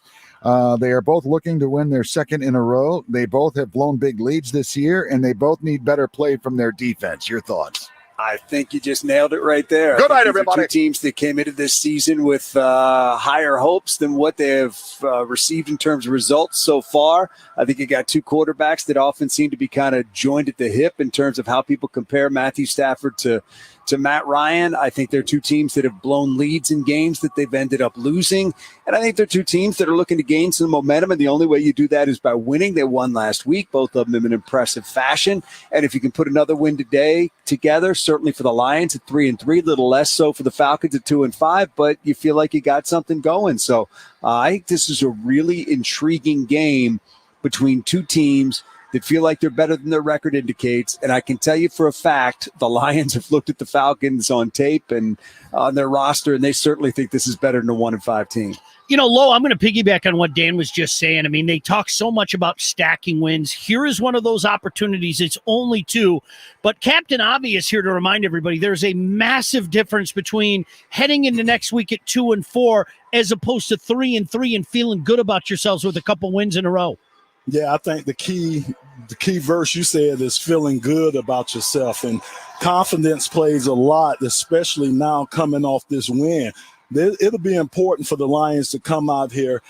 they are both looking to win their second in a row. They both have blown big leads this year, and they both need better play from their defense. Your thoughts? I think you just nailed it right there. Good night, everybody. Two teams that came into this season with higher hopes than what they have received in terms of results so far. I think you got two quarterbacks that often seem to be kind of joined at the hip in terms of how people compare Matthew Stafford to Matt Ryan. I think they're two teams that have blown leads in games that they've ended up losing. And I think they're two teams that are looking to gain some momentum. And the only way you do that is by winning. They won last week, both of them in an impressive fashion. And if you can put another win today together, certainly for the Lions at 3-3, a little less so for the Falcons at 2-5, but you feel like you got something going. So I think this is a really intriguing game between two teams that feel like they're better than their record indicates. And I can tell you for a fact, the Lions have looked at the Falcons on tape and on their roster, and they certainly think this is better than a 1-5 team. You know, Lo, I'm going to piggyback on what Dan was just saying. I mean, they talk so much about stacking wins. Here is one of those opportunities. It's only two. But Captain Obvious here to remind everybody, there's a massive difference between heading into next week at 2-4 as opposed to 3-3 and feeling good about yourselves with a couple wins in a row. Yeah, I think the key verse you said is feeling good about yourself, and confidence plays a lot, especially now coming off this win. It'll be important for the Lions to come out here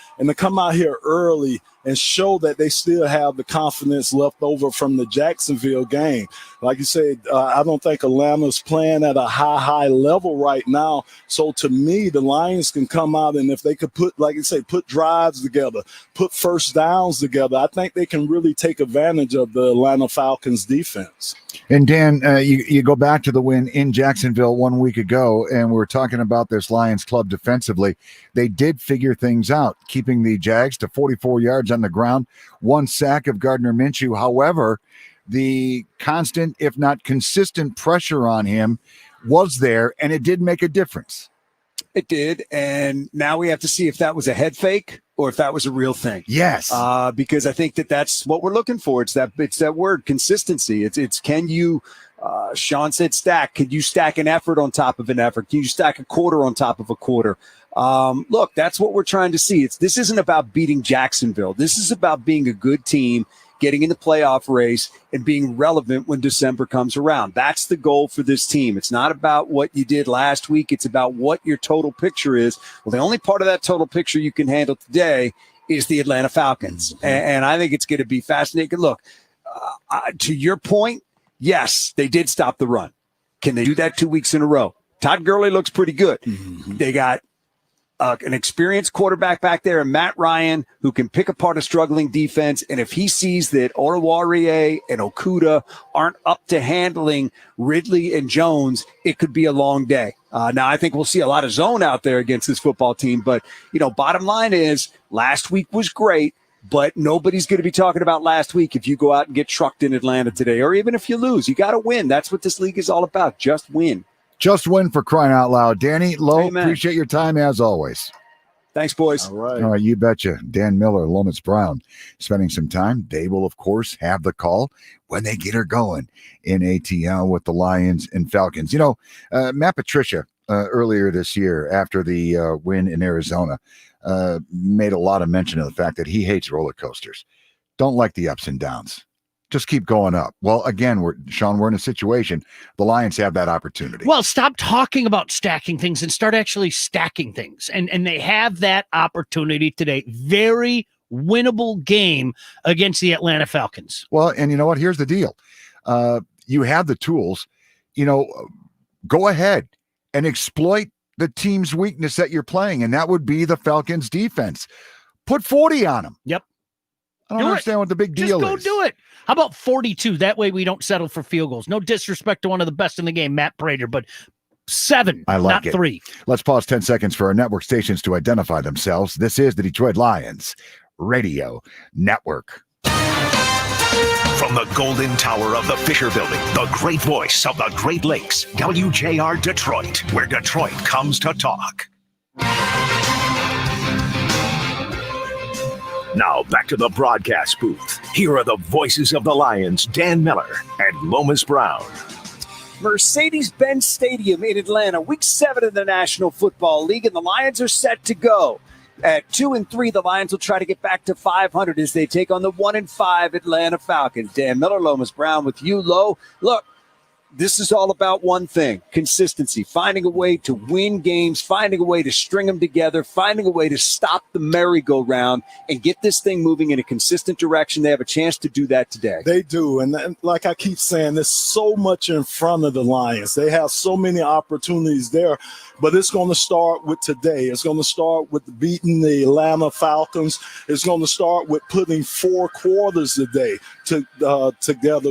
early and show that they still have the confidence left over from the Jacksonville game. Like you said, I don't think Atlanta's playing at a high level right now. So to me, the Lions can come out, and if they could put, like you say, put drives together, put first downs together, I think they can really take advantage of the Atlanta Falcons defense. And Dan, you go back to the win in Jacksonville 1 week ago, and we're talking about this Lions club defensively. They did figure things out, keeping the Jags to 44 yards on the ground, 1 sack of Gardner Minshew. However, the constant, if not consistent, pressure on him was there, and it did make a difference. It did, and now we have to see if that was a head fake or if that was a real thing. Yes, because I think that's what we're looking for. It's that word consistency. It's can you? Sean said stack. Could you stack an effort on top of an effort? Can you stack a quarter on top of a quarter? Look, that's what we're trying to see. This isn't about beating Jacksonville. This is about being a good team, getting in the playoff race, and being relevant when December comes around. That's the goal for this team. It's not about what you did last week. It's about what your total picture is. Well, the only part of that total picture you can handle today is the Atlanta Falcons. And I think it's going to be fascinating. Look, to your point, yes, they did stop the run. Can they do that 2 weeks in a row? Todd Gurley looks pretty good. Mm-hmm. They got an experienced quarterback back there, and Matt Ryan, who can pick apart a struggling defense. And if he sees that Oruwariye and Okudah aren't up to handling Ridley and Jones, it could be a long day. Now, I think we'll see a lot of zone out there against this football team. But, bottom line is last week was great, but nobody's going to be talking about last week if you go out and get trucked in Atlanta today, or even if you lose. You got to win. That's what this league is all about. Just win. Just win, for crying out loud. Danny, Lo, appreciate your time as always. Thanks, boys. All right, you betcha. Dan Miller, Lomas Brown, spending some time. They will, of course, have the call when they get her going in ATL with the Lions and Falcons. Matt Patricia, earlier this year after the win in Arizona made a lot of mention of the fact that he hates roller coasters. Don't like the ups and downs. Just keep going up. Well, again, we're in a situation. The Lions have that opportunity. Well, stop talking about stacking things and start actually stacking things. And they have that opportunity today. Very winnable game against the Atlanta Falcons. Well, and you know what? Here's the deal. You have the tools. Go ahead and exploit the team's weakness that you're playing, and that would be the Falcons' defense. Put 40 on them. Yep. I don't understand what the big deal is. Just go do it. How about 42? That way we don't settle for field goals. No disrespect to one of the best in the game, Matt Prater, but 7, I like not it. 3. Let's pause 10 seconds for our network stations to identify themselves. This is the Detroit Lions Radio Network. From the Golden Tower of the Fisher Building, the great voice of the Great Lakes, WJR Detroit, where Detroit comes to talk. Now back to the broadcast booth. Here are the voices of the Lions, Dan Miller and Lomas Brown. Mercedes-Benz Stadium in Atlanta, Week 7 of the National Football League, and the Lions are set to go. At 2-3, the Lions will try to get back to 500 as they take on the 1-5 Atlanta Falcons. Dan Miller, Lomas Brown with you, Lo. Look, this is all about one thing, consistency, finding a way to win games, finding a way to string them together, finding a way to stop the merry-go-round and get this thing moving in a consistent direction. They have a chance to do that today. They do, and like I keep saying, there's so much in front of the Lions. They have so many opportunities there, but it's going to start with today. It's going to start with beating the Atlanta Falcons. It's going to start with putting 4 quarters together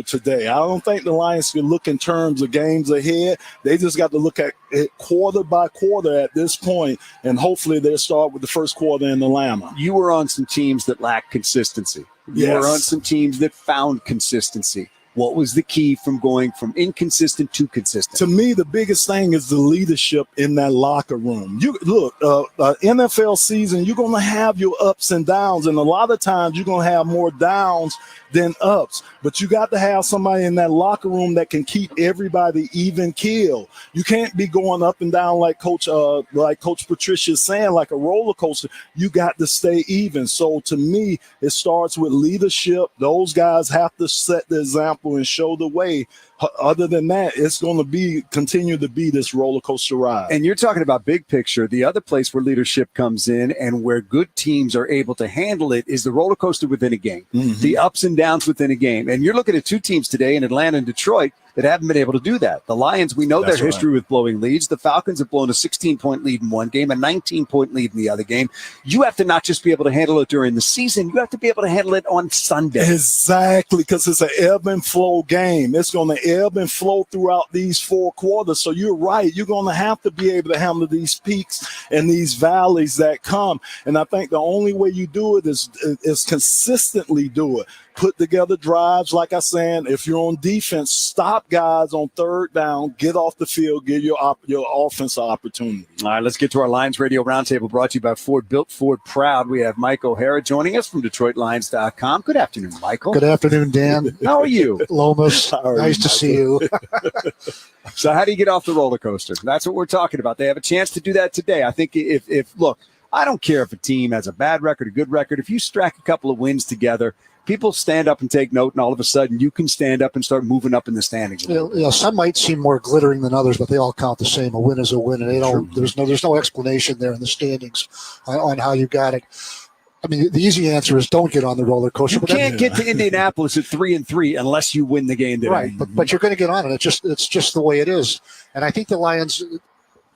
today. I don't think the Lions can look in terms of games ahead. They just got to look at it quarter by quarter at this point, and hopefully they'll start with the first quarter in Atlanta. You were on some teams that lack consistency. You were on some teams that found consistency. What was the key from going from inconsistent to consistent? To me, the biggest thing is the leadership in that locker room. You look, NFL season, you're going to have your ups and downs, and a lot of times you're going to have more downs than ups. But you got to have somebody in that locker room that can keep everybody even keel. You can't be going up and down like Coach Patricia is saying, like a roller coaster. You got to stay even. So to me, it starts with leadership. Those guys have to set the example and show the way. Other than that, it's going to continue to be this roller coaster ride. And you're talking about big picture. The other place where leadership comes in and where good teams are able to handle it is the roller coaster within a game, the ups and downs within a game. And you're looking at 2 teams today in Atlanta and Detroit that haven't been able to do that. The Lions, we know their history with blowing leads. The Falcons have blown a 16-point lead in one game, a 19-point lead in the other game. You have to not just be able to handle it during the season, you have to be able to handle it on Sunday. Exactly, because it's an ebb and flow game. It's going to ebb and flow throughout these 4 quarters. So you're right. You're going to have to be able to handle these peaks and these valleys that come. And I think the only way you do it is consistently do it. Put together drives, like I said. If you're on defense, stop guys on 3rd down, get off the field, give your offense an opportunity. All right, let's get to our Lions Radio Roundtable brought to you by Ford. Built Ford Proud. We have Mike O'Hara joining us from DetroitLions.com. Good afternoon, Michael. Good afternoon, Dan. How are you? Lomas, nice to see you. So how do you get off the roller coaster? That's what we're talking about. They have a chance to do that today. I think if look, I don't care if a team has a bad record, a good record. If you stack a couple of wins together, people stand up and take note, and all of a sudden you can stand up and start moving up in the standings. Some might seem more glittering than others, but they all count the same. A win is a win, and they don't. There's no explanation there in the standings on how you got it. I mean, the easy answer is don't get on the roller coaster. You can't get to Indianapolis at 3-3 unless you win the game today. Right, but you're going to get on it. It's just the way it is. And I think the Lions,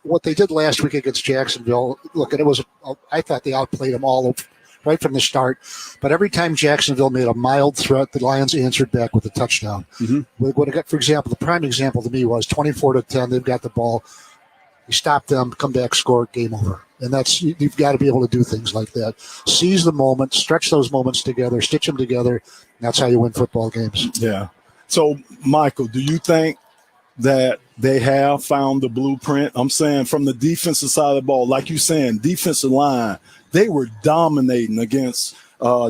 what they did last week against Jacksonville, look, and I thought they outplayed them all right from the start. But every time Jacksonville made a mild threat, the Lions answered back with a touchdown. What I got, for example, the prime example to me was 24-10. They've got the ball. You stop them, come back, score, game over. And you've got to be able to do things like that. Seize the moment, stretch those moments together, stitch them together. That's how you win football games. Yeah. So, Michael, do you think that they have found the blueprint? I'm saying from the defensive side of the ball, like you're saying, defensive line, they were dominating against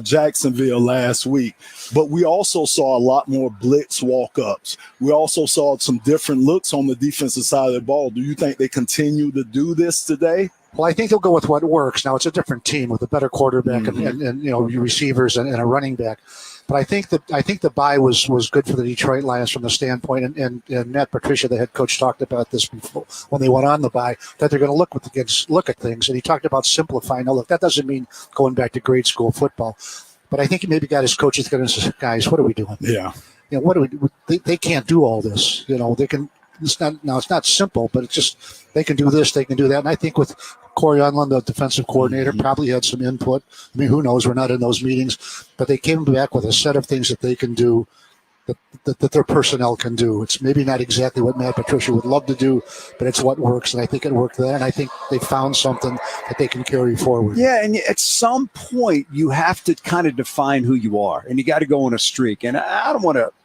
Jacksonville last week. But we also saw a lot more blitz walk-ups. We also saw some different looks on the defensive side of the ball. Do you think they continue to do this today? Well, I think they'll go with what works. Now, it's a different team with a better quarterback and receivers and a running back. But I think the bye was good for the Detroit Lions from the standpoint, and Matt Patricia, the head coach, talked about this before when they went on the bye, that they're going to look at things, and he talked about simplifying. Now, look, that doesn't mean going back to grade school football, but I think he maybe got his coaches going to say, guys, what are we doing? Yeah, what do we? They can't do all this. They can. It's not simple, but it's just they can do this, they can do that, and I think with Corey Unlund, the defensive coordinator, probably had some input. I mean, who knows? We're not in those meetings, but they came back with a set of things that they can do, that their personnel can do. It's maybe not exactly what Matt Patricia would love to do, but it's what works, and I think it worked there, and I think they found something that they can carry forward. Yeah, and at some point, you have to kind of define who you are, and you got to go on a streak, and I don't want to –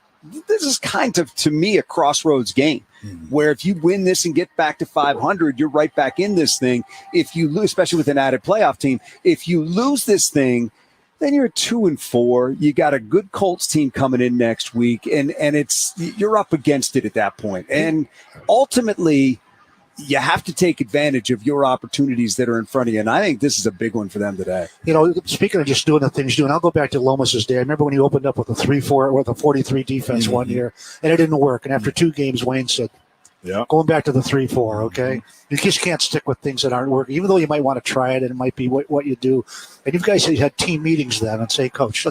this is kind of, to me, a crossroads game. Where if you win this and get back to 500, you're right back in this thing. If you lose, especially with an added playoff team, if you lose this thing, then you're 2-4. You got a good Colts team coming in next week, and you're up against it at that point. And ultimately, you have to take advantage of your opportunities that are in front of you. And I think this is a big one for them today. Speaking of just doing the things doing, I'll go back to Lomas's day. I remember when he opened up with a 3-4 with a 43 defense one year, and it didn't work. And after 2 games, Wayne said, going back to the 3-4, okay? You just can't stick with things that aren't working, even though you might want to try it and it might be what you do. And you guys had team meetings then and say, Coach,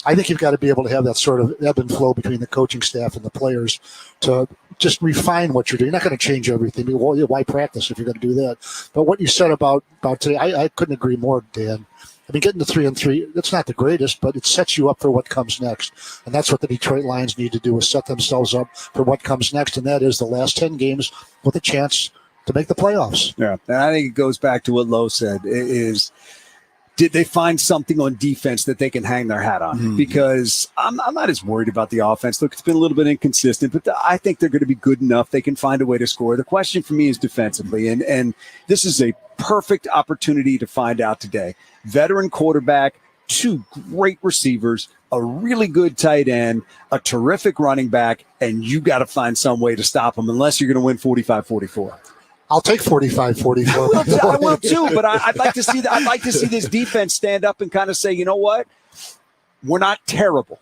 I think you've got to be able to have that sort of ebb and flow between the coaching staff and the players to just refine what you're doing. You're not going to change everything. Why practice if you're going to do that? But what you said about today, I couldn't agree more, Dan. I mean, getting to 3-3, it's not the greatest, but it sets you up for what comes next. And that's what the Detroit Lions need to do, is set themselves up for what comes next, and that is the last 10 games with a chance to make the playoffs. Yeah, and I think it goes back to what Lowe said, is did they find something on defense that they can hang their hat on? Because I'm not as worried about the offense. Look, it's been a little bit inconsistent, but I think they're going to be good enough. They can find a way to score. The question for me is defensively, and this is a perfect opportunity to find out today. Veteran quarterback, 2 great receivers, a really good tight end, a terrific running back, and you got to find some way to stop them unless you're going to win 45-44. I'll take 45-44. I will too, but I'd like to see that. I'd like to see this defense stand up and kind of say, you know what? We're not terrible.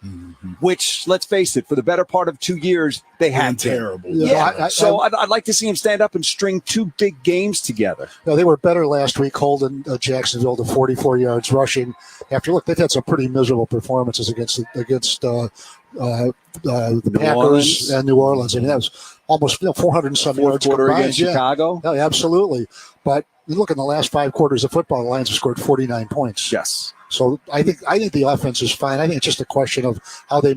Which, let's face it, for the better part of 2 years, they had been terrible. Yeah. So I'd like to see him stand up and string 2 big games together. No, they were better last week, holding Jacksonville to 44 yards rushing. They've had some pretty miserable performances against the Packers and New Orleans. I mean, that was almost 400 and some yards quarter combined. against Chicago. No, absolutely. But you look in the last 5 quarters of football, the Lions have scored 49 points. Yes. So I think the offense is fine. I think it's just a question of how they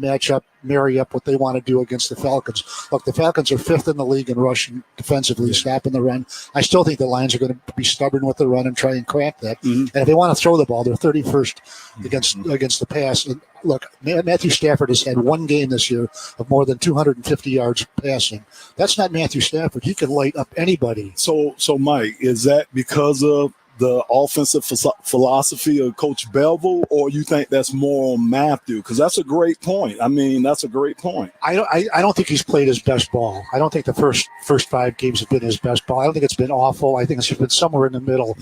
marry up what they want to do against the Falcons. Look, the Falcons are 5th in the league in rushing defensively, stopping the run. I still think the Lions are going to be stubborn with the run and try and crack that. And if they want to throw the ball, they're 31st against the pass. And look, Matthew Stafford has had 1 game this year of more than 250 yards passing. That's not Matthew Stafford. He can light up anybody. So Mike, is that because of the offensive philosophy of Coach Bevell, or you think that's more on Matthew? Because that's a great point. I mean, that's a great point. I don't think he's played his best ball. I don't think the first 5 games have been his best ball. I don't think it's been awful. I think it's just been somewhere in the middle.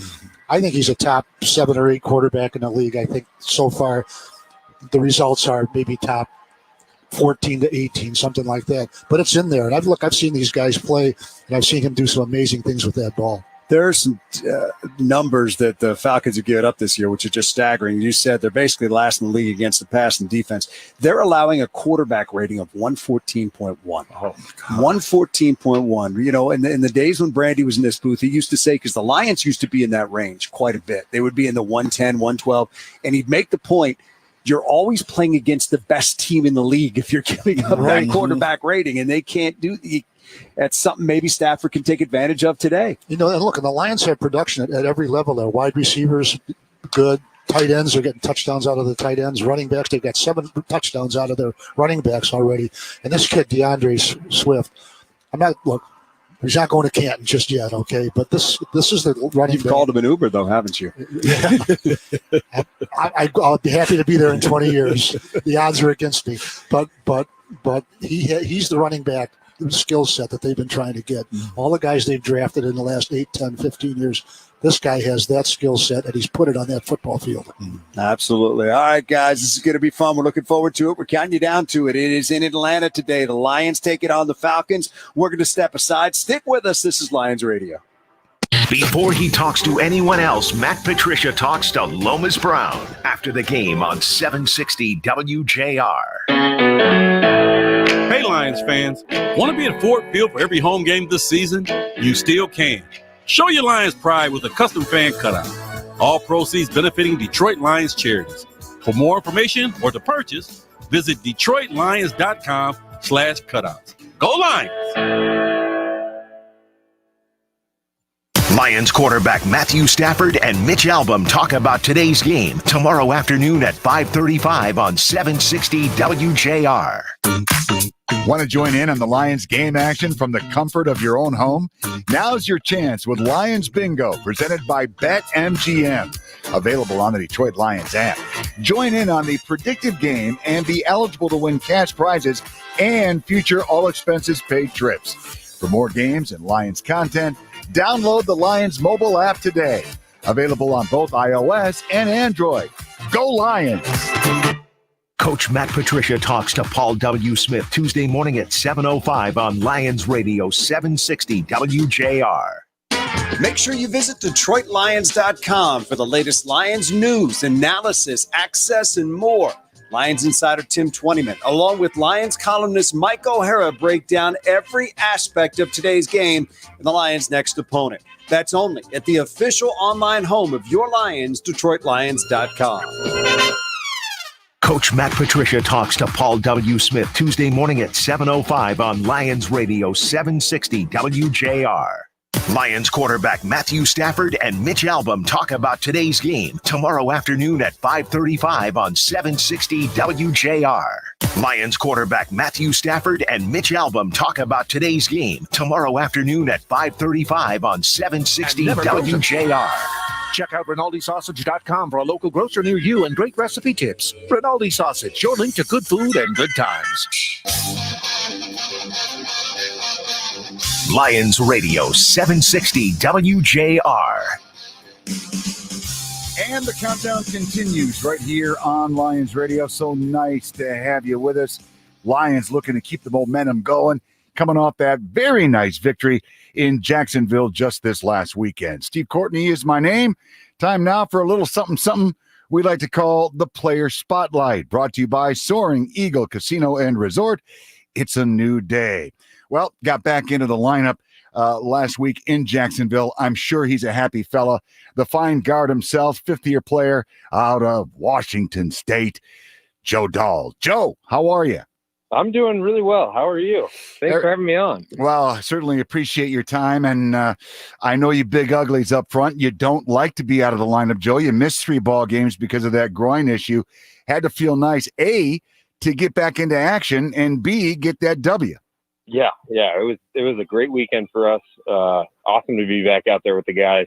I think he's a top 7 or 8 quarterback in the league. I think so far the results are maybe top 14 to 18, something like that. But it's in there. And I've seen these guys play, and I've seen him do some amazing things with that ball. There are some numbers that the Falcons have given up this year, which are just staggering. You said they're basically last in the league against the pass and defense. They're allowing a quarterback rating of 114.1. Oh, 114.1. In the days when Brandy was in this booth, he used to say, because the Lions used to be in that range quite a bit. They would be in the 110, 112, and he'd make the point, you're always playing against the best team in the league if you're giving up that quarterback rating, and they can't do that's something maybe Stafford can take advantage of today. And look, and the Lions have production at every level there. Wide receivers, good. Tight ends are getting touchdowns out of the tight ends. Running backs, they've got 7 touchdowns out of their running backs already. And this kid, Deandre Swift, He's not going to Canton just yet, okay? But this is the running You've back. called him an Uber, though, haven't you? I'll be happy to be there in 20 years. The odds are against me. But he's the running back skill set that they've been trying to get. All the guys they've drafted in the last 8, 10, 15 years, this guy has that skill set, and he's put it on that football field. Absolutely. All right, guys, this is going to be fun. We're looking forward to it. We're counting you down to it. It is in Atlanta today. The Lions take it on the Falcons. We're going to step aside. Stick with us. This is Lions Radio. Before he talks to anyone else, Matt Patricia talks to Lomas Brown after the game on 760 WJR. Hey, Lions fans, want to be at Ford Field for every home game this season? You still can. Show your Lions pride with a custom fan cutout. All proceeds benefiting Detroit Lions Charities. For more information or to purchase, visit DetroitLions.com/cutouts. Go Lions! Lions quarterback Matthew Stafford and Mitch Albom talk about today's game tomorrow afternoon at 5:35 on 760 WJR. Want to join in on the Lions game action from the comfort of your own home? Now's your chance with Lions Bingo, presented by BetMGM. Available on the Detroit Lions app. Join in on the predictive game and be eligible to win cash prizes and future all-expenses-paid trips. For more games and Lions content, download the Lions mobile app today. Available on both iOS and Android. Go Lions! Coach Matt Patricia talks to Paul W. Smith Tuesday morning at 7:05 on Lions Radio 760 WJR. Make sure you visit DetroitLions.com for the latest Lions news, analysis, access, and more. Lions insider Tim Twentyman, along with Lions columnist Mike O'Hara, break down every aspect of today's game and the Lions' next opponent. That's only at the official online home of your Lions, DetroitLions.com. Coach Matt Patricia talks to Paul W. Smith Tuesday morning at 7:05 on Lions Radio 760 WJR. Lions quarterback Matthew Stafford and Mitch Albom talk about today's game tomorrow afternoon at 5:35 on 760 WJR. Lions quarterback Matthew Stafford and Mitch Albom talk about today's game tomorrow afternoon at 5:35 on 760 WJR. Check out RinaldiSausage.com for a local grocer near you and great recipe tips. Rinaldi Sausage, your link to good food and good times. Lions Radio 760 WJR. And the countdown continues right here on Lions Radio. So nice to have you with us. Lions looking to keep the momentum going, coming off that very nice victory in Jacksonville just this last weekend. Steve Courtney is my name. Time now for a little something we like to call the Player Spotlight, brought to you by Soaring Eagle Casino and Resort. It's a new day. Well, got back into the lineup last week in Jacksonville. I'm sure he's a happy fella. The fine guard himself, fifth-year player out of Washington State, Joe Dahl. Joe, how are you? I'm doing really well. How are you? Thanks for having me on. Well, I certainly appreciate your time, and I know you big uglies up front. You don't like to be out of the lineup, Joe. You missed 3 ball games because of that groin issue. Had to feel nice, A, to get back into action, and B, get that W. Yeah, it was a great weekend for us. Awesome to be back out there with the guys,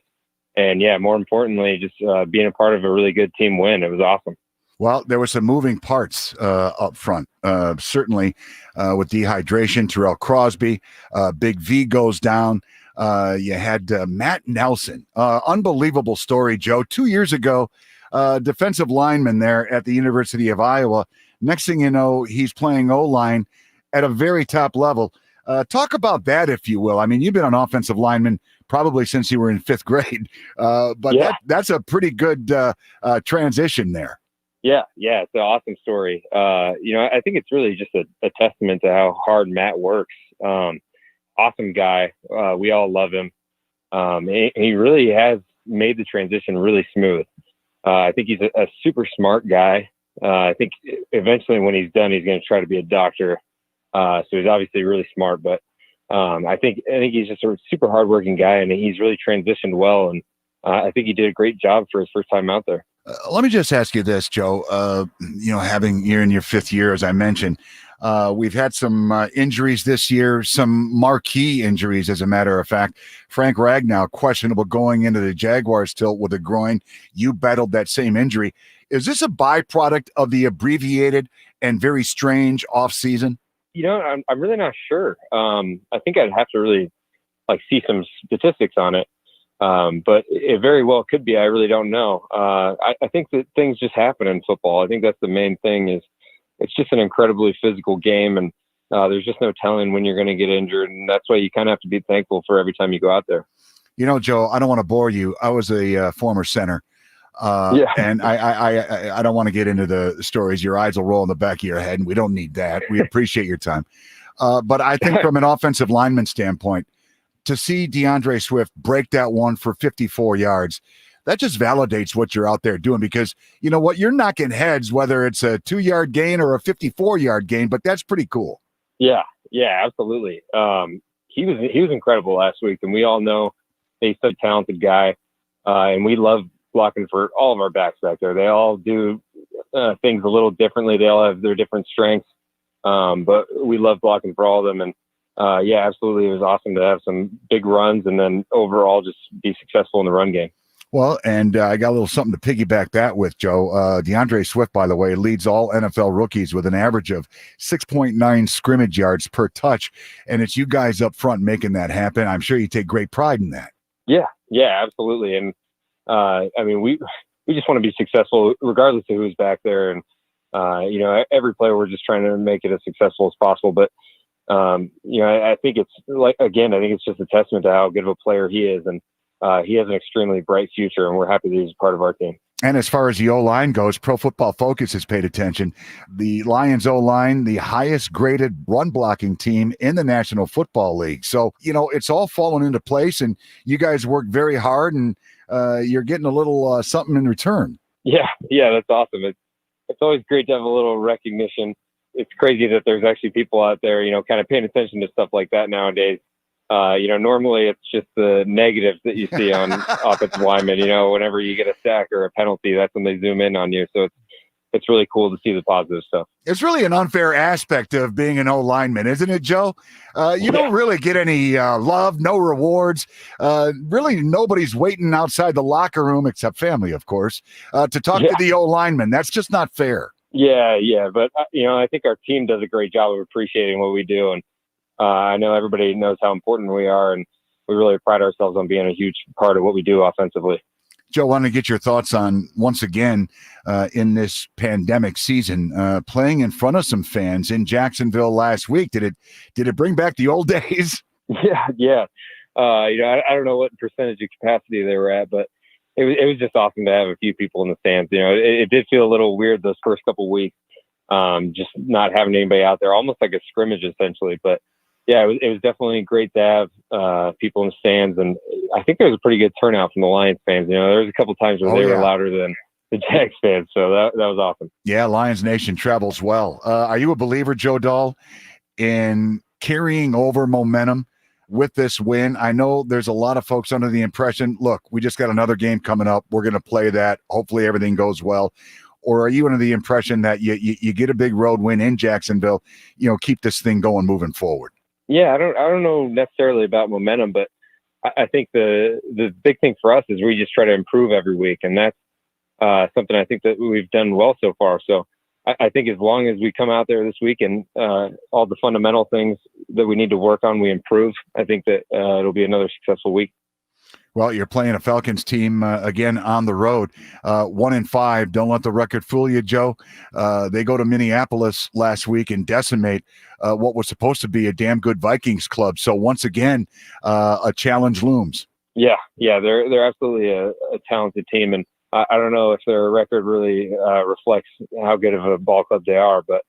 and yeah, more importantly, just being a part of a really good team win. It was awesome. Well, there were some moving parts up front, certainly with dehydration. Terrell Crosby, Big V goes down. You had Matt Nelson. Unbelievable story, Joe. 2 years ago, defensive lineman there at the University of Iowa. Next thing you know, he's playing O-line at a very top level. Talk about that, if you will. I mean, you've been an offensive lineman probably since you were in 5th grade, but yeah. That's a pretty good transition there. Yeah, it's an awesome story. I think it's really just a testament to how hard Matt works. Awesome guy. We all love him. He really has made the transition really smooth. I think he's a super smart guy. I think eventually when he's done, he's going to try to be a doctor. So he's obviously really smart, but I think he's just a super hardworking guy, and he's really transitioned well. And I think he did a great job for his first time out there. Let me just ask you this, Joe. You're in your 5th year, as I mentioned. We've had some injuries this year, some marquee injuries, as a matter of fact. Frank Ragnow, questionable going into the Jaguars tilt with a groin. You battled that same injury. Is this a byproduct of the abbreviated and very strange offseason? I'm really not sure. I think I'd have to really see some statistics on it. But it very well could be. I really don't know. I think that things just happen in football. I think that's the main thing. Is it's just an incredibly physical game, and there's just no telling when you're going to get injured, and that's why you kind of have to be thankful for every time you go out there. Joe, I don't want to bore you. I was a former center, and I don't want to get into the stories. Your eyes will roll in the back of your head, and we don't need that. We appreciate your time. But I think from an offensive lineman standpoint, to see Deandre Swift break that one for 54 yards, that just validates what you're out there doing, because you know what? You're knocking heads, whether it's a 2-yard gain or a 54-yard gain, but that's pretty cool. Yeah, absolutely. He was incredible last week, and we all know he's such a talented guy, and we love blocking for all of our backs back there. They all do things a little differently. They all have their different strengths, but we love blocking for all of them. And absolutely, it was awesome to have some big runs, and then overall just be successful in the run game. Well, and I got a little something to piggyback that with, Joe. Deandre Swift, by the way, leads all NFL rookies with an average of 6.9 scrimmage yards per touch, and it's you guys up front making that happen. I'm sure you take great pride in that. Yeah, absolutely. And we just want to be successful regardless of who's back there. And every player, we're just trying to make it as successful as possible. But I think it's I think it's just a testament to how good of a player he is, and he has an extremely bright future, and we're happy that he's a part of our team. And as far as the O-line goes, Pro Football Focus has paid attention. The Lions O-line, the highest graded run blocking team in the National Football League. So, it's all fallen into place, and you guys work very hard, and you're getting a little something in return. Yeah, that's awesome. It's always great to have a little recognition. It's crazy that there's actually people out there, kind of paying attention to stuff like that nowadays. Normally it's just the negatives that you see on offensive linemen. Whenever you get a sack or a penalty, that's when they zoom in on you. So it's really cool to see the positive stuff. It's really an unfair aspect of being an O-lineman, isn't it, Joe? You don't really get any love, no rewards. Really, nobody's waiting outside the locker room, except family, of course, to talk to the O-lineman. That's just not fair. Yeah. But, I think our team does a great job of appreciating what we do. And I know everybody knows how important we are, and we really pride ourselves on being a huge part of what we do offensively. Joe, I want to get your thoughts on, once again, in this pandemic season, playing in front of some fans in Jacksonville last week. Did it bring back the old days? Yeah. I don't know what percentage of capacity they were at, but it was just awesome to have a few people in the stands. It did feel a little weird those first couple of weeks, just not having anybody out there, almost like a scrimmage essentially. But yeah, it was definitely great to have people in the stands, and I think there was a pretty good turnout from the Lions fans. There was a couple times where they were louder than the Jags fans, so that was awesome. Yeah, Lions Nation travels well. Are you a believer, Joe Dahl, in carrying over momentum with this win? I know there's a lot of folks under the impression, look, we just got another game coming up. We're going to play that. Hopefully everything goes well. Or are you under the impression that you get a big road win in Jacksonville, keep this thing going moving forward? Yeah, I don't know necessarily about momentum, but I think the big thing for us is we just try to improve every week, and that's something I think that we've done well so far. So I think as long as we come out there this week and all the fundamental things that we need to work on, we improve, I think that it'll be another successful week. Well, you're playing a Falcons team again on the road, 1-5. Don't let the record fool you, Joe. They go to Minneapolis last week and decimate what was supposed to be a damn good Vikings club. So once again, a challenge looms. Yeah, they're absolutely a talented team, and I don't know if their record really reflects how good of a ball club they are, but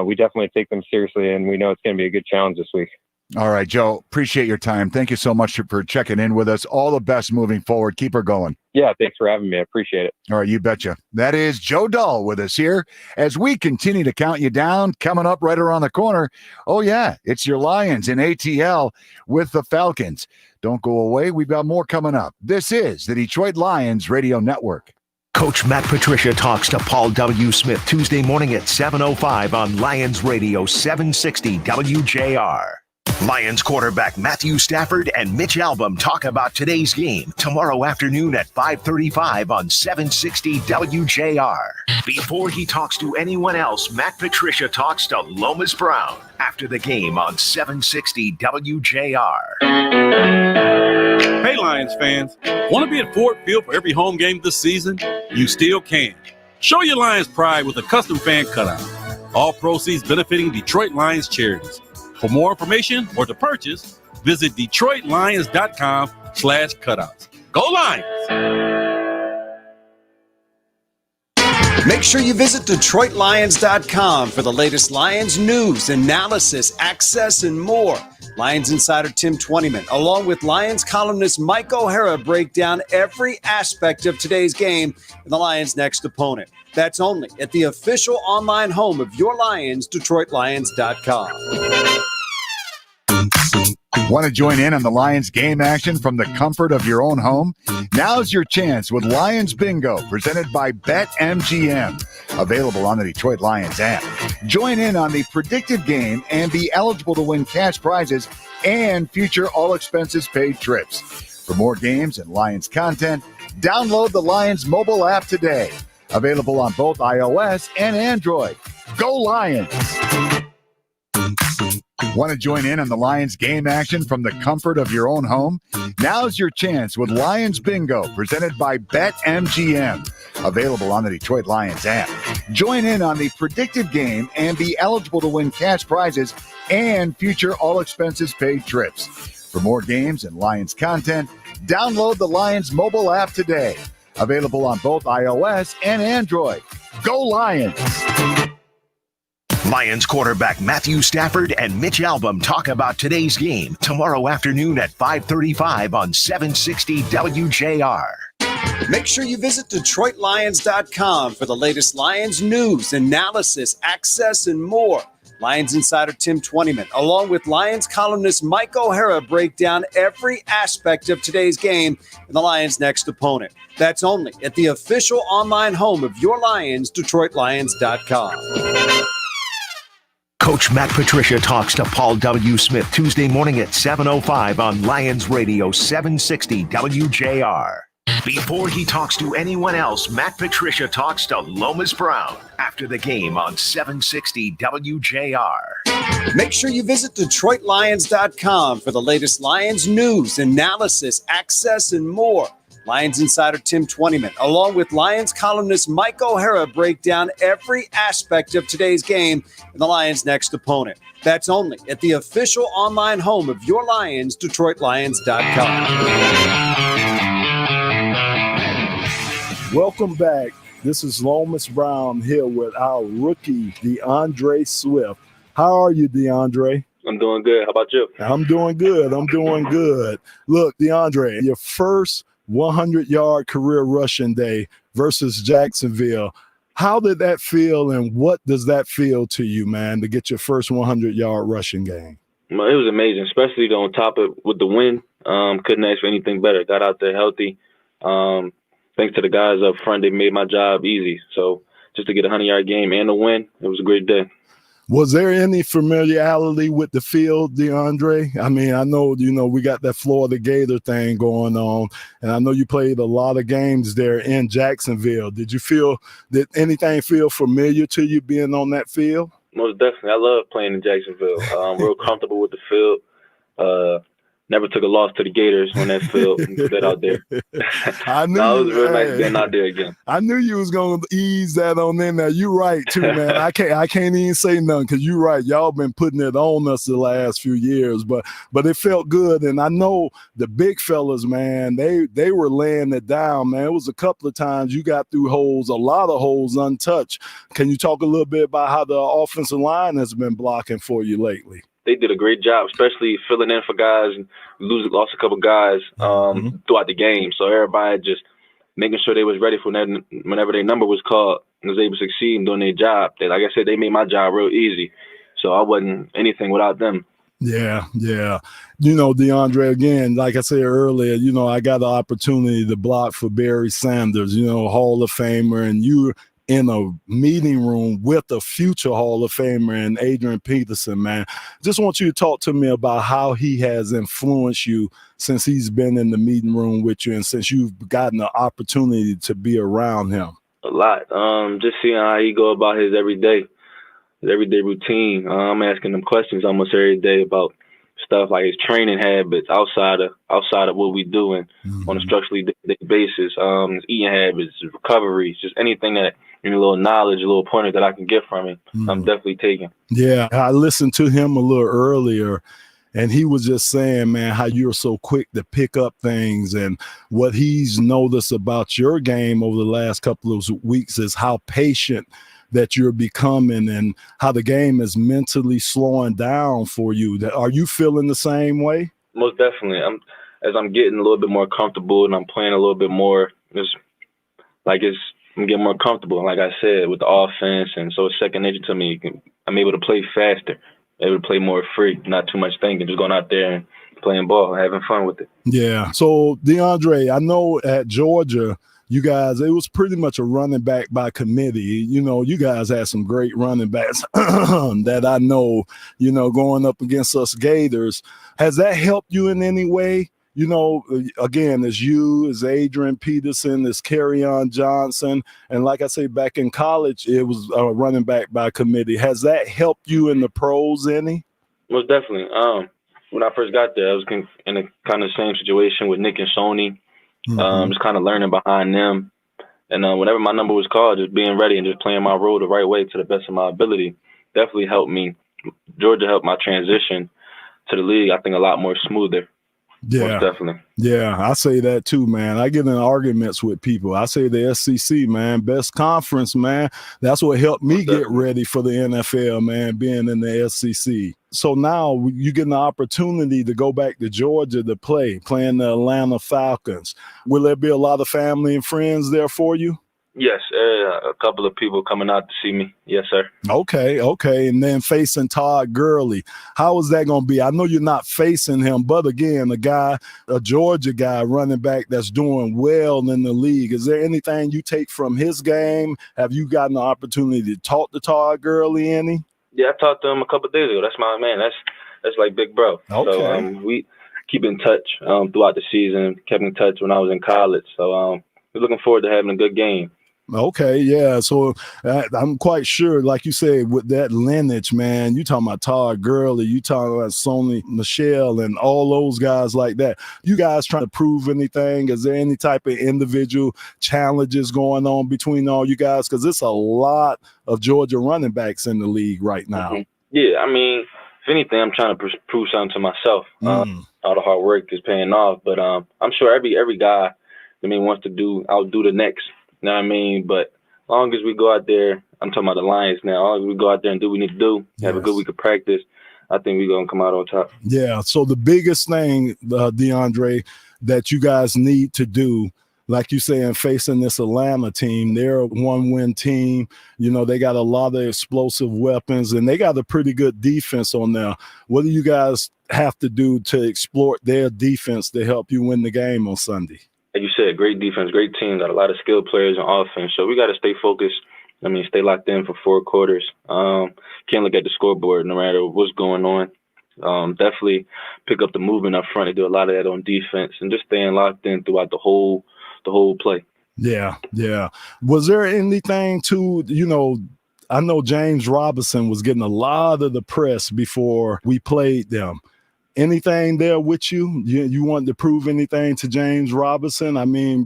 we definitely take them seriously, and we know it's going to be a good challenge this week. All right, Joe, appreciate your time. Thank you so much for checking in with us. All the best moving forward. Keep her going. Yeah, thanks for having me. I appreciate it. All right, you betcha. That is Joe Dahl with us here as we continue to count you down. Coming up right around the corner. Oh, yeah, it's your Lions in ATL with the Falcons. Don't go away. We've got more coming up. This is the Detroit Lions Radio Network. Coach Matt Patricia talks to Paul W. Smith Tuesday morning at 7:05 on Lions Radio 760 WJR. Lions quarterback Matthew Stafford and Mitch Albom talk about today's game tomorrow afternoon at 5:35 on 760 WJR. Before he talks to anyone else, Matt Patricia talks to Lomas Brown after the game on 760 WJR. Hey, Lions fans. Want to be at Ford Field for every home game this season? You still can. Show your Lions pride with a custom fan cutout. All proceeds benefiting Detroit Lions Charities. For more information or to purchase, visit DetroitLions.com/cutouts. Go Lions! Make sure you visit DetroitLions.com for the latest Lions news, analysis, access, and more. Lions insider Tim Twentyman, along with Lions columnist Mike O'Hara, break down every aspect of today's game and the Lions' next opponent. That's only at the official online home of your Lions, DetroitLions.com. Want to join in on the Lions game action from the comfort of your own home? Now's your chance with Lions Bingo, presented by BetMGM. Available on the Detroit Lions app. Join in on the predicted game and be eligible to win cash prizes and future all-expenses-paid trips. For more games and Lions content, download the Lions mobile app today. Available on both iOS and Android. Go Lions! Want to join in on the Lions game action from the comfort of your own home? Now's your chance with Lions Bingo, presented by BetMGM. Available on the Detroit Lions app. Join in on the predicted game and be eligible to win cash prizes and future all-expenses-paid trips. For more games and Lions content, download the Lions mobile app today. Available on both iOS and Android. Go Lions! Lions quarterback Matthew Stafford and Mitch Albom talk about today's game tomorrow afternoon at 5:35 on 760 WJR. Make sure you visit DetroitLions.com for the latest Lions news, analysis, access, and more. Lions insider Tim Twentyman, along with Lions columnist Mike O'Hara, break down every aspect of today's game and the Lions' next opponent. That's only at the official online home of your Lions, DetroitLions.com. Coach Matt Patricia talks to Paul W. Smith Tuesday morning at 7:05 on Lions Radio 760 WJR. Before he talks to anyone else, Matt Patricia talks to Lomas Brown after the game on 760 WJR. Make sure you visit DetroitLions.com for the latest Lions news, analysis, access, and more. Lions insider Tim Twentyman, along with Lions columnist Mike O'Hara, break down every aspect of today's game and the Lions' next opponent. That's only at the official online home of your Lions, DetroitLions.com. Welcome back. This is Lomas Brown here with our rookie, Deandre Swift. How are you, Deandre? I'm doing good. How about you? I'm doing good. Look, Deandre, your first 100-yard career rushing day versus Jacksonville. How did that feel, and what does that feel to you, man, to get your first 100-yard rushing game? It was amazing, especially on top of with the win. Couldn't ask for anything better. Got out there healthy. Thanks to the guys up front, they made my job easy. So just to get a 100-yard game and a win, it was a great day. Was there any familiarity with the field, DeAndre? I mean, I know, we got that Florida Gator thing going on, and I know you played a lot of games there in Jacksonville. Did anything feel familiar to you being on that field? Most definitely. I love playing in Jacksonville. I'm real comfortable with the field. Never took a loss to the Gators on that field and put that out there. I knew it was real nice being out there again. I knew you was gonna ease that on in there. You're right too, man. I can't even say nothing because you're right. Y'all been putting it on us the last few years, but it felt good. And I know the big fellas, man, they were laying it down, man. It was a couple of times you got through holes, a lot of holes untouched. Can you talk a little bit about how the offensive line has been blocking for you lately? They did a great job, especially filling in for guys. And lost a couple guys throughout the game. So everybody just making sure they was ready for whenever their number was called and was able to succeed in doing their job. Like I said, they made my job real easy. So I wasn't anything without them. Yeah. DeAndre, again, like I said earlier, I got the opportunity to block for Barry Sanders, Hall of Famer, and you're in a meeting room with a future Hall of Famer and Adrian Peterson, man. Just want you to talk to me about how he has influenced you since he's been in the meeting room with you and since you've gotten the opportunity to be around him. A lot. Just seeing how he go about his everyday routine. I'm asking him questions almost every day about stuff like his training habits outside of what we do and on a structurally day basis. His eating habits, his recovery, just anything that a little knowledge, a little pointer that I can get from him. I'm definitely taking. Yeah, I listened to him a little earlier, and he was just saying, man, how you're so quick to pick up things. And what he's noticed about your game over the last couple of weeks is how patient that you're becoming and how the game is mentally slowing down for you. Are you feeling the same way? Most definitely. As I'm getting a little bit more comfortable and I'm playing a little bit more, I'm getting more comfortable, like I said, with the offense. And so it's second nature to me. I'm able to play faster, able to play more free, not too much thinking, just going out there and playing ball, having fun with it. Yeah. So, DeAndre, I know at Georgia, you guys, it was pretty much a running back by committee. You guys had some great running backs that I know, going up against us Gators. Has that helped you in any way? Again, as Adrian Peterson, as Kerryon Johnson. And like I say, back in college, it was a running back by committee. Has that helped you in the pros any? Most definitely. When I first got there, I was in a kind of same situation with Nick and Sony. Just kind of learning behind them. And whenever my number was called, just being ready and just playing my role the right way to the best of my ability definitely helped me. Georgia helped my transition to the league, I think, a lot more smoother. Yeah, most definitely. Yeah, I say that too, man. I get in arguments with people. I say the SEC, man, best conference, man. That's what helped me get ready for the NFL, man, being in the SEC. So now you get an opportunity to go back to Georgia to playing the Atlanta Falcons. Will there be a lot of family and friends there for you? Yes, a couple of people coming out to see me. Yes, sir. Okay. And then facing Todd Gurley. How is that going to be? I know you're not facing him, but again, a Georgia guy, running back that's doing well in the league. Is there anything you take from his game? Have you gotten the opportunity to talk to Todd Gurley any? Yeah, I talked to him a couple of days ago. That's my man. That's like big bro. Okay. So we keep in touch throughout the season. Kept in touch when I was in college. So we're looking forward to having a good game. Okay, yeah. So I'm quite sure, like you said, with that lineage, man, you talking about Todd Gurley, you talking about Sony Michel and all those guys like that. You guys trying to prove anything? Is there any type of individual challenges going on between all you guys? Because it's a lot of Georgia running backs in the league right now. Mm-hmm. Yeah, I mean, if anything, I'm trying to prove something to myself. All the hard work is paying off, but I'm sure every guy, wants to outdo the next. You know what I mean? But as long as we go out there, I'm talking about the Lions now, as long as we go out there and do what we need to do, have a good week of practice, I think we're going to come out on top. Yeah, so the biggest thing, DeAndre, that you guys need to do, like you say, in facing this Atlanta team, they're a one-win team. They got a lot of explosive weapons, and they got a pretty good defense on there. What do you guys have to do to exploit their defense to help you win the game on Sunday? Like you said, great defense, great team, got a lot of skilled players on offense. So we got to stay focused. Stay locked in for 4 quarters. Can't look at the scoreboard no matter what's going on. Definitely pick up the movement up front and do a lot of that on defense and just staying locked in throughout the whole play. Yeah. Was there anything I know James Robinson was getting a lot of the press before we played them. Anything there with you? You wanted to prove anything to James Robinson?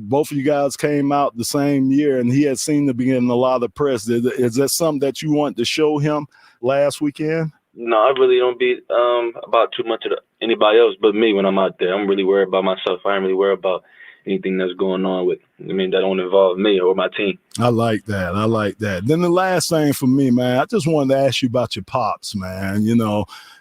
Both of you guys came out the same year, and he had seemed to be getting a lot of press. Is that something that you want to show him last weekend? No, I really don't be about too much of anybody else but me when I'm out there. I'm really worried about myself. I ain't really worried about anything that's going on with, that don't involve me or my team. I like that. Then the last thing for me, man, I just wanted to ask you about your pops, man.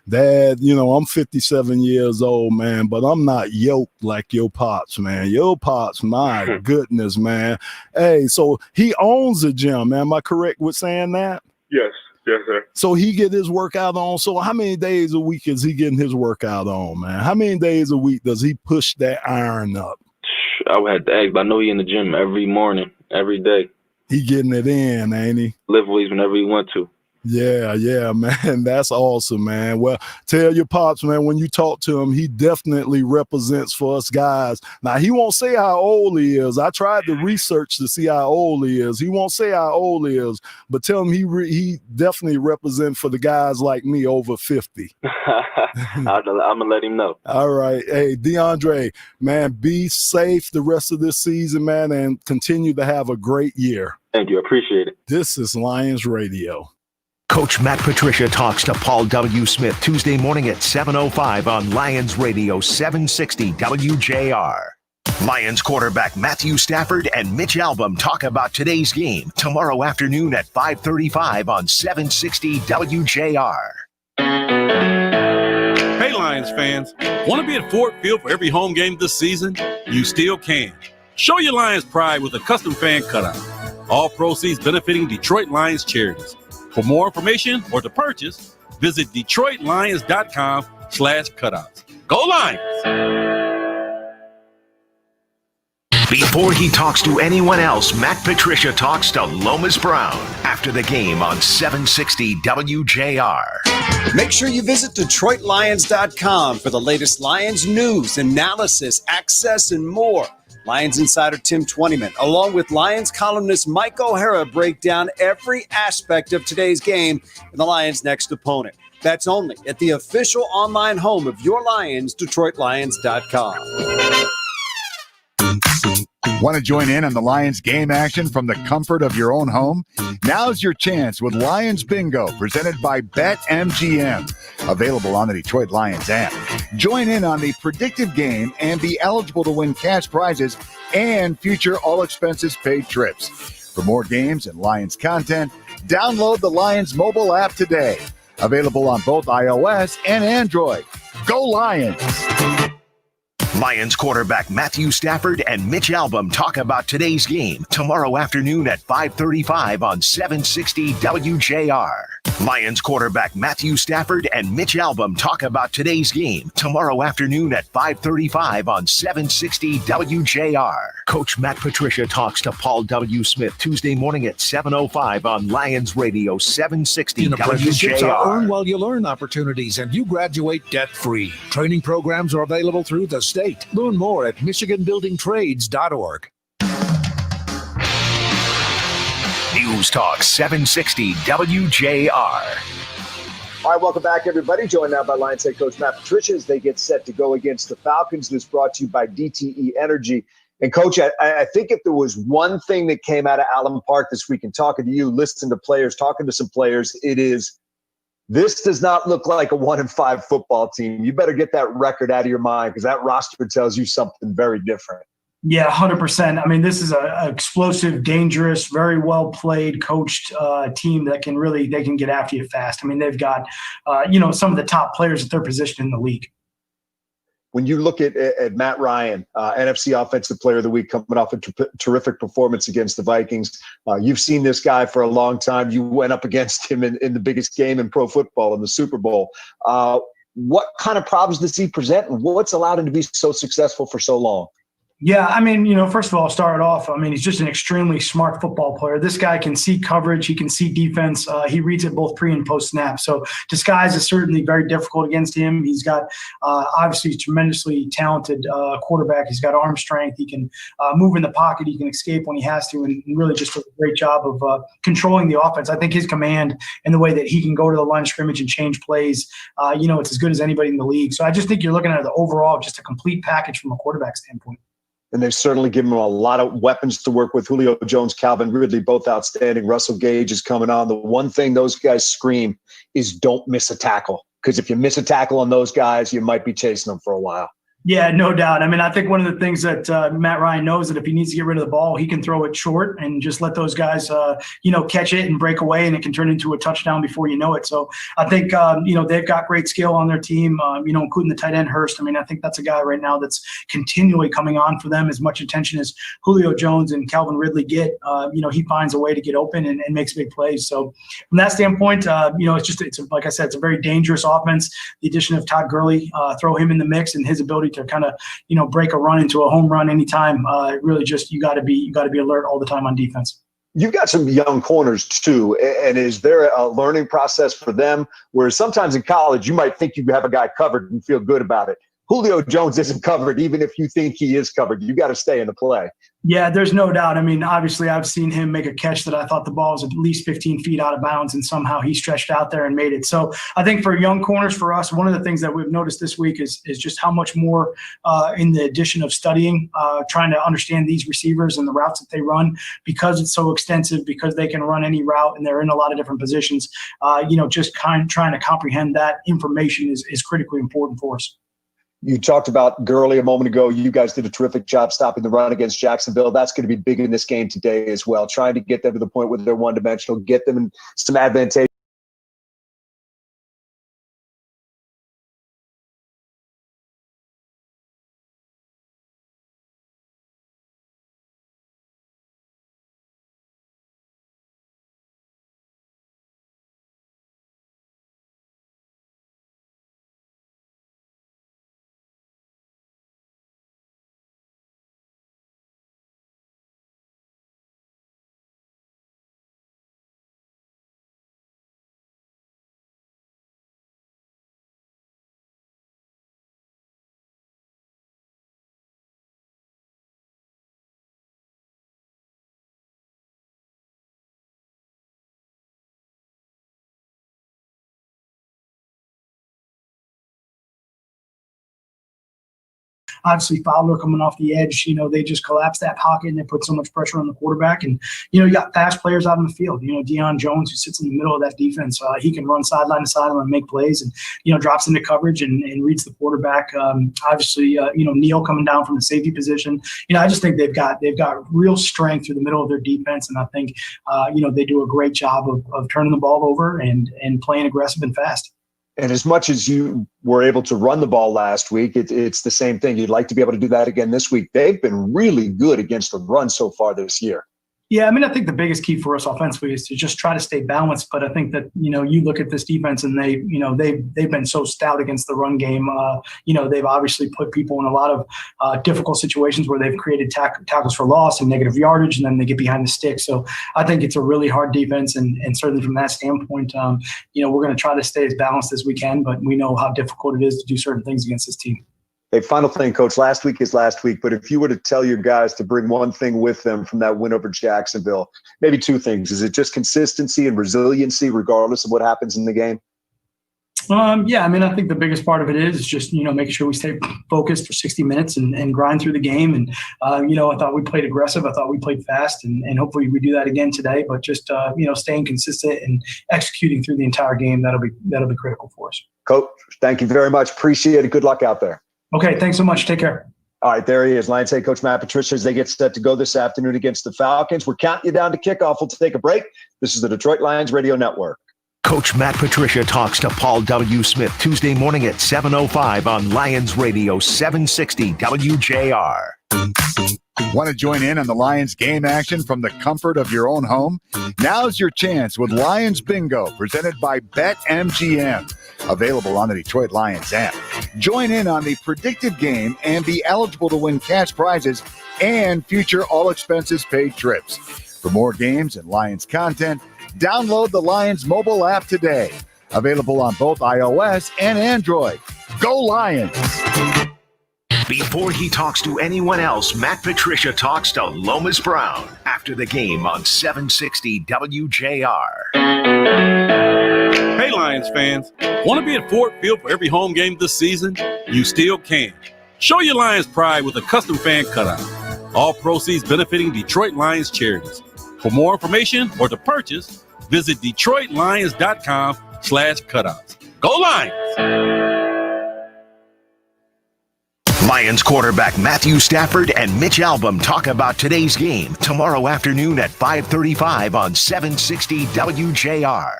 Dad, I'm 57 years old, man, but I'm not yoked like your pops, man. Your pops, my goodness, man. Hey, so he owns a gym. Am I correct with saying that? Yes. Yes, sir. So he get his workout on. So how many days a week is he getting his workout on, man? How many days a week does he push that iron up? I would have to ask, but I know he in the gym every morning, every day. He getting it in, ain't he? Lift weights whenever he want to. Yeah, man. That's awesome, man. Well, tell your pops, man, when you talk to him, he definitely represents for us guys. Now, he won't say how old he is. I tried to research to see how old he is. He won't say how old he is, but tell him he definitely represents for the guys like me over 50. I'm going to let him know. All right. Hey, Deandre, man, be safe the rest of this season, man, and continue to have a great year. Thank you. I appreciate it. This is Lions Radio. Coach Matt Patricia talks to Paul W. Smith Tuesday morning at 7:05 on Lions Radio 760 WJR. Lions quarterback Matthew Stafford and Mitch Albom talk about today's game tomorrow afternoon at 5:35 on 760 WJR. Hey, Lions fans, want to be at Ford Field for every home game this season? You still can. Show your Lions pride with a custom fan cutout. All proceeds benefiting Detroit Lions Charities. For more information or to purchase, visit DetroitLions.com/cutouts. Go Lions! Before he talks to anyone else, Matt Patricia talks to Lomas Brown after the game on 760 WJR. Make sure you visit DetroitLions.com for the latest Lions news, analysis, access, and more. Lions insider Tim Twentyman, along with Lions columnist Mike O'Hara, break down every aspect of today's game and the Lions' next opponent. That's only at the official online home of your Lions, DetroitLions.com. Want to join in on the Lions game action from the comfort of your own home? Now's your chance with Lions Bingo, presented by BetMGM. Available on the Detroit Lions app. Join in on the predictive game and be eligible to win cash prizes and future all-expenses-paid trips. For more games and Lions content, download the Lions mobile app today. Available on both iOS and Android. Go Lions! Lions quarterback Matthew Stafford and Mitch Albom talk about today's game tomorrow afternoon at 5:35 on 760 WJR. Lions quarterback Matthew Stafford and Mitch Albom talk about today's game tomorrow afternoon at 5:35 on 760 WJR. Coach Matt Patricia talks to Paul W. Smith Tuesday morning at 7:05 on Lions Radio 760 Apprenticeships are WJR. earn while you learn opportunities, and you graduate debt-free. Training programs are available through the state. Learn more at MichiganBuildingTrades.org. News Talk 760 WJR. All right, welcome back, everybody. Joined now by Lions head coach Matt Patricia as they get set to go against the Falcons. This brought to you by DTE Energy. And, Coach, I think if there was one thing that came out of Allen Park this week, and talking to you, listening to players, talking to some players, it is this does not look like a 1-5 football team. You better get that record out of your mind because that roster tells you something very different. Yeah, 100%. I mean, this is an explosive, dangerous, very well played, coached team that they can get after you fast. I mean, they've got, some of the top players at their position in the league. When you look at Matt Ryan, NFC Offensive Player of the Week, coming off a terrific performance against the Vikings, you've seen this guy for a long time. You went up against him in the biggest game in pro football, in the Super Bowl. What kind of problems does he present, and what's allowed him to be so successful for so long? Yeah, I mean, first of all, start off, he's just an extremely smart football player. This guy can see coverage. He can see defense. He reads it both pre and post snap. So disguise is certainly very difficult against him. He's got, obviously, tremendously talented quarterback. He's got arm strength. He can move in the pocket. He can escape when he has to, and really just does a great job of controlling the offense. I think his command and the way that he can go to the line of scrimmage and change plays, it's as good as anybody in the league. So I just think you're looking at the overall, just a complete package from a quarterback standpoint. And they've certainly given him a lot of weapons to work with. Julio Jones, Calvin Ridley, both outstanding. Russell Gage is coming on. The one thing those guys scream is don't miss a tackle. Because if you miss a tackle on those guys, you might be chasing them for a while. Yeah, no doubt. I mean, I think one of the things that Matt Ryan knows that if he needs to get rid of the ball, he can throw it short and just let those guys, catch it and break away, and it can turn into a touchdown before you know it. So I think, they've got great skill on their team, including the tight end Hurst. I mean, I think that's a guy right now that's continually coming on for them. As much attention as Julio Jones and Calvin Ridley get, he finds a way to get open and makes big plays. So from that standpoint, like I said, it's a very dangerous offense. The addition of Todd Gurley, throw him in the mix, and his ability to kind of, break a run into a home run anytime. Really just, you got to be alert all the time on defense. You've got some young corners too. And is there a learning process for them? Whereas sometimes in college, you might think you have a guy covered and feel good about it. Julio Jones isn't covered, even if you think he is covered. You got to stay in the play. Yeah, there's no doubt. I mean, obviously, I've seen him make a catch that I thought the ball was at least 15 feet out of bounds, and somehow he stretched out there and made it. So I think for young corners, for us, one of the things that we've noticed this week is just how much more in the addition of studying, trying to understand these receivers and the routes that they run, because it's so extensive, because they can run any route and they're in a lot of different positions. Just trying to comprehend that information is critically important for us. You talked about Gurley a moment ago. You guys did a terrific job stopping the run against Jacksonville. That's going to be big in this game today as well, trying to get them to the point where they're one-dimensional, get them in some advantage. Obviously, Fowler coming off the edge, they just collapse that pocket and they put so much pressure on the quarterback. And, you got fast players out in the field. Deandre Jones, who sits in the middle of that defense, he can run sideline to sideline and make plays and, drops into coverage and reads the quarterback. Obviously, Neal coming down from the safety position. I just think they've got real strength through the middle of their defense. And I think, they do a great job of turning the ball over and playing aggressive and fast. And as much as you were able to run the ball last week, it's the same thing. You'd like to be able to do that again this week. They've been really good against the run so far this year. Yeah, I mean, I think the biggest key for us offensively is to just try to stay balanced. But I think that, you look at this defense and they've been so stout against the run game. They've obviously put people in a lot of difficult situations where they've created tackles for loss and negative yardage, and then they get behind the stick. So I think it's a really hard defense. And certainly from that standpoint, we're going to try to stay as balanced as we can. But we know how difficult it is to do certain things against this team. Hey, final thing, Coach. Last week is last week, but if you were to tell your guys to bring one thing with them from that win over Jacksonville, maybe two things. Is it just consistency and resiliency regardless of what happens in the game? Yeah, I mean, I think the biggest part of it is just, making sure we stay focused for 60 minutes and grind through the game. And, I thought we played aggressive. I thought we played fast, and hopefully we do that again today. But just, staying consistent and executing through the entire game, that'll be critical for us. Coach, thank you very much. Appreciate it. Good luck out there. Okay, thanks so much. Take care. All right, there he is. Lions head coach Matt Patricia as they get set to go this afternoon against the Falcons. We're counting you down to kickoff. We'll take a break. This is the Detroit Lions Radio Network. Coach Matt Patricia talks to Paul W. Smith Tuesday morning at 7:05 on Lions Radio 760 WJR. Want to join in on the Lions game action from the comfort of your own home? Now's your chance with Lions Bingo, presented by BetMGM. Available on the Detroit Lions app. Join in on the predicted game and be eligible to win cash prizes and future all-expenses-paid trips. For more games and Lions content, download the Lions mobile app today. Available on both iOS and Android. Go Lions! Before he talks to anyone else, Matt Patricia talks to Lomas Brown after the game on 760 WJR. Hey, Lions fans. Want to be at Ford Field for every home game this season? You still can. Show your Lions pride with a custom fan cutout. All proceeds benefiting Detroit Lions Charities. For more information or to purchase, visit DetroitLions.com/cutouts. Go Lions! Lions quarterback Matthew Stafford and Mitch Albom talk about today's game tomorrow afternoon at 5:35 on 760 WJR.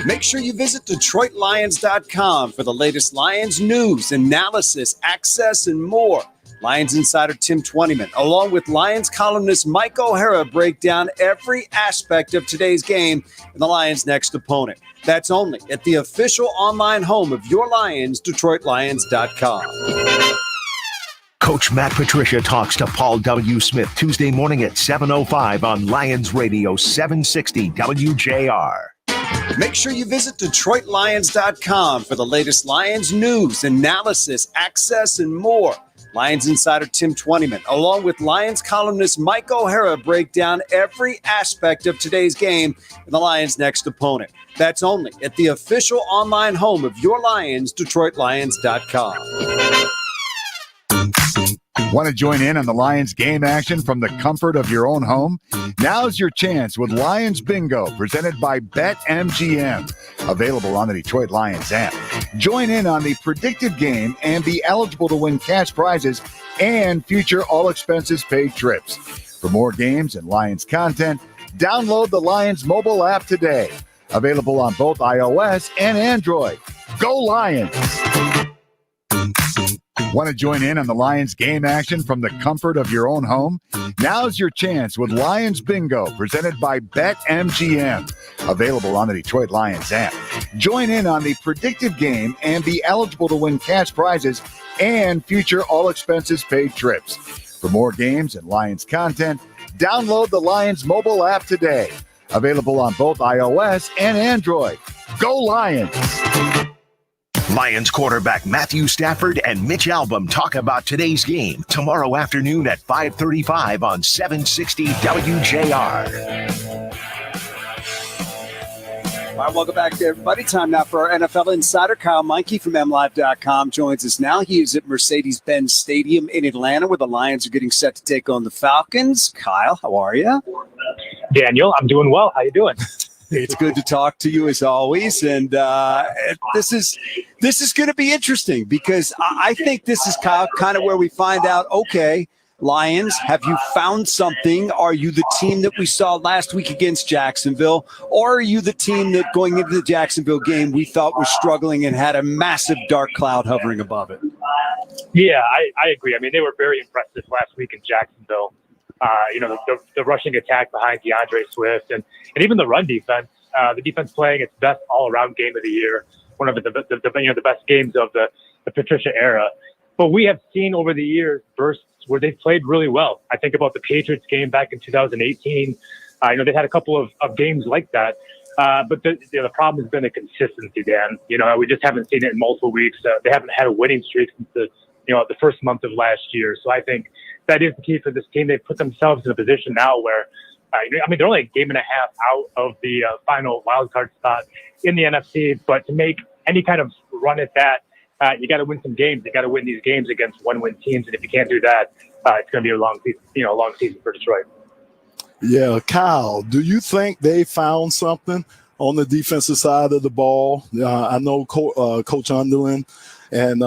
Make sure you visit DetroitLions.com for the latest Lions news, analysis, access, and more. Lions insider Tim Twentyman, along with Lions columnist Mike O'Hara, break down every aspect of today's game and the Lions' next opponent. That's only at the official online home of your Lions, DetroitLions.com. Coach Matt Patricia talks to Paul W. Smith Tuesday morning at 7:05 on Lions Radio 760 WJR. Make sure you visit DetroitLions.com for the latest Lions news, analysis, access, and more. Lions insider Tim Twentyman, along with Lions columnist Mike O'Hara, break down every aspect of today's game and the Lions' next opponent. That's only at the official online home of your Lions, DetroitLions.com. Want to join in on the Lions game action from the comfort of your own home? Now's your chance with Lions Bingo, presented by BetMGM. Available on the Detroit Lions app. Join in on the predicted game and be eligible to win cash prizes and future all-expenses-paid trips. For more games and Lions content, download the Lions mobile app today. Available on both iOS and Android. Go Lions! Want to join in on the Lions game action from the comfort of your own home? Now's your chance with Lions Bingo, presented by BetMGM. Available on the Detroit Lions app. Join in on the predicted game and be eligible to win cash prizes and future all-expenses-paid trips. For more games and Lions content, download the Lions mobile app today. Available on both iOS and Android. Go Lions! Lions quarterback Matthew Stafford and Mitch Albom talk about today's game tomorrow afternoon at 5:35 on 760 WJR. All right, welcome back to everybody. Time now for our NFL Insider. Kyle Meinke from MLive.com joins us now. He is at Mercedes-Benz Stadium in Atlanta, where the Lions are getting set to take on the Falcons. Kyle, how are you? Daniel, I'm doing well. How you doing? It's good to talk to you as always, and this is going to be interesting because I think this is kind of where we find out. Okay, Lions, have you found something? Are you the team that we saw last week against Jacksonville, or are you the team that going into the Jacksonville game we thought was struggling and had a massive dark cloud hovering above it? Yeah, I agree. I mean, they were very impressive last week in Jacksonville. The rushing attack behind Deandre Swift and even the run defense. The defense playing its best all-around game of the year, one of the best games of the Patricia era. But we have seen over the years bursts where they've played really well. I think about the Patriots game back in 2018. They had a couple of games like that. But the problem has been the consistency, Dan. We just haven't seen it in multiple weeks. They haven't had a winning streak since the first month of last year. So I think that is the key for this team. They put themselves in a position now where, they're only a game and a half out of the final wildcard spot in the NFC. But to make any kind of run at that, you got to win some games. You got to win these games against one-win teams. And if you can't do that, it's going to be a long season for Detroit. Yeah, Kyle, do you think they found something on the defensive side of the ball? I know Coach Underlin and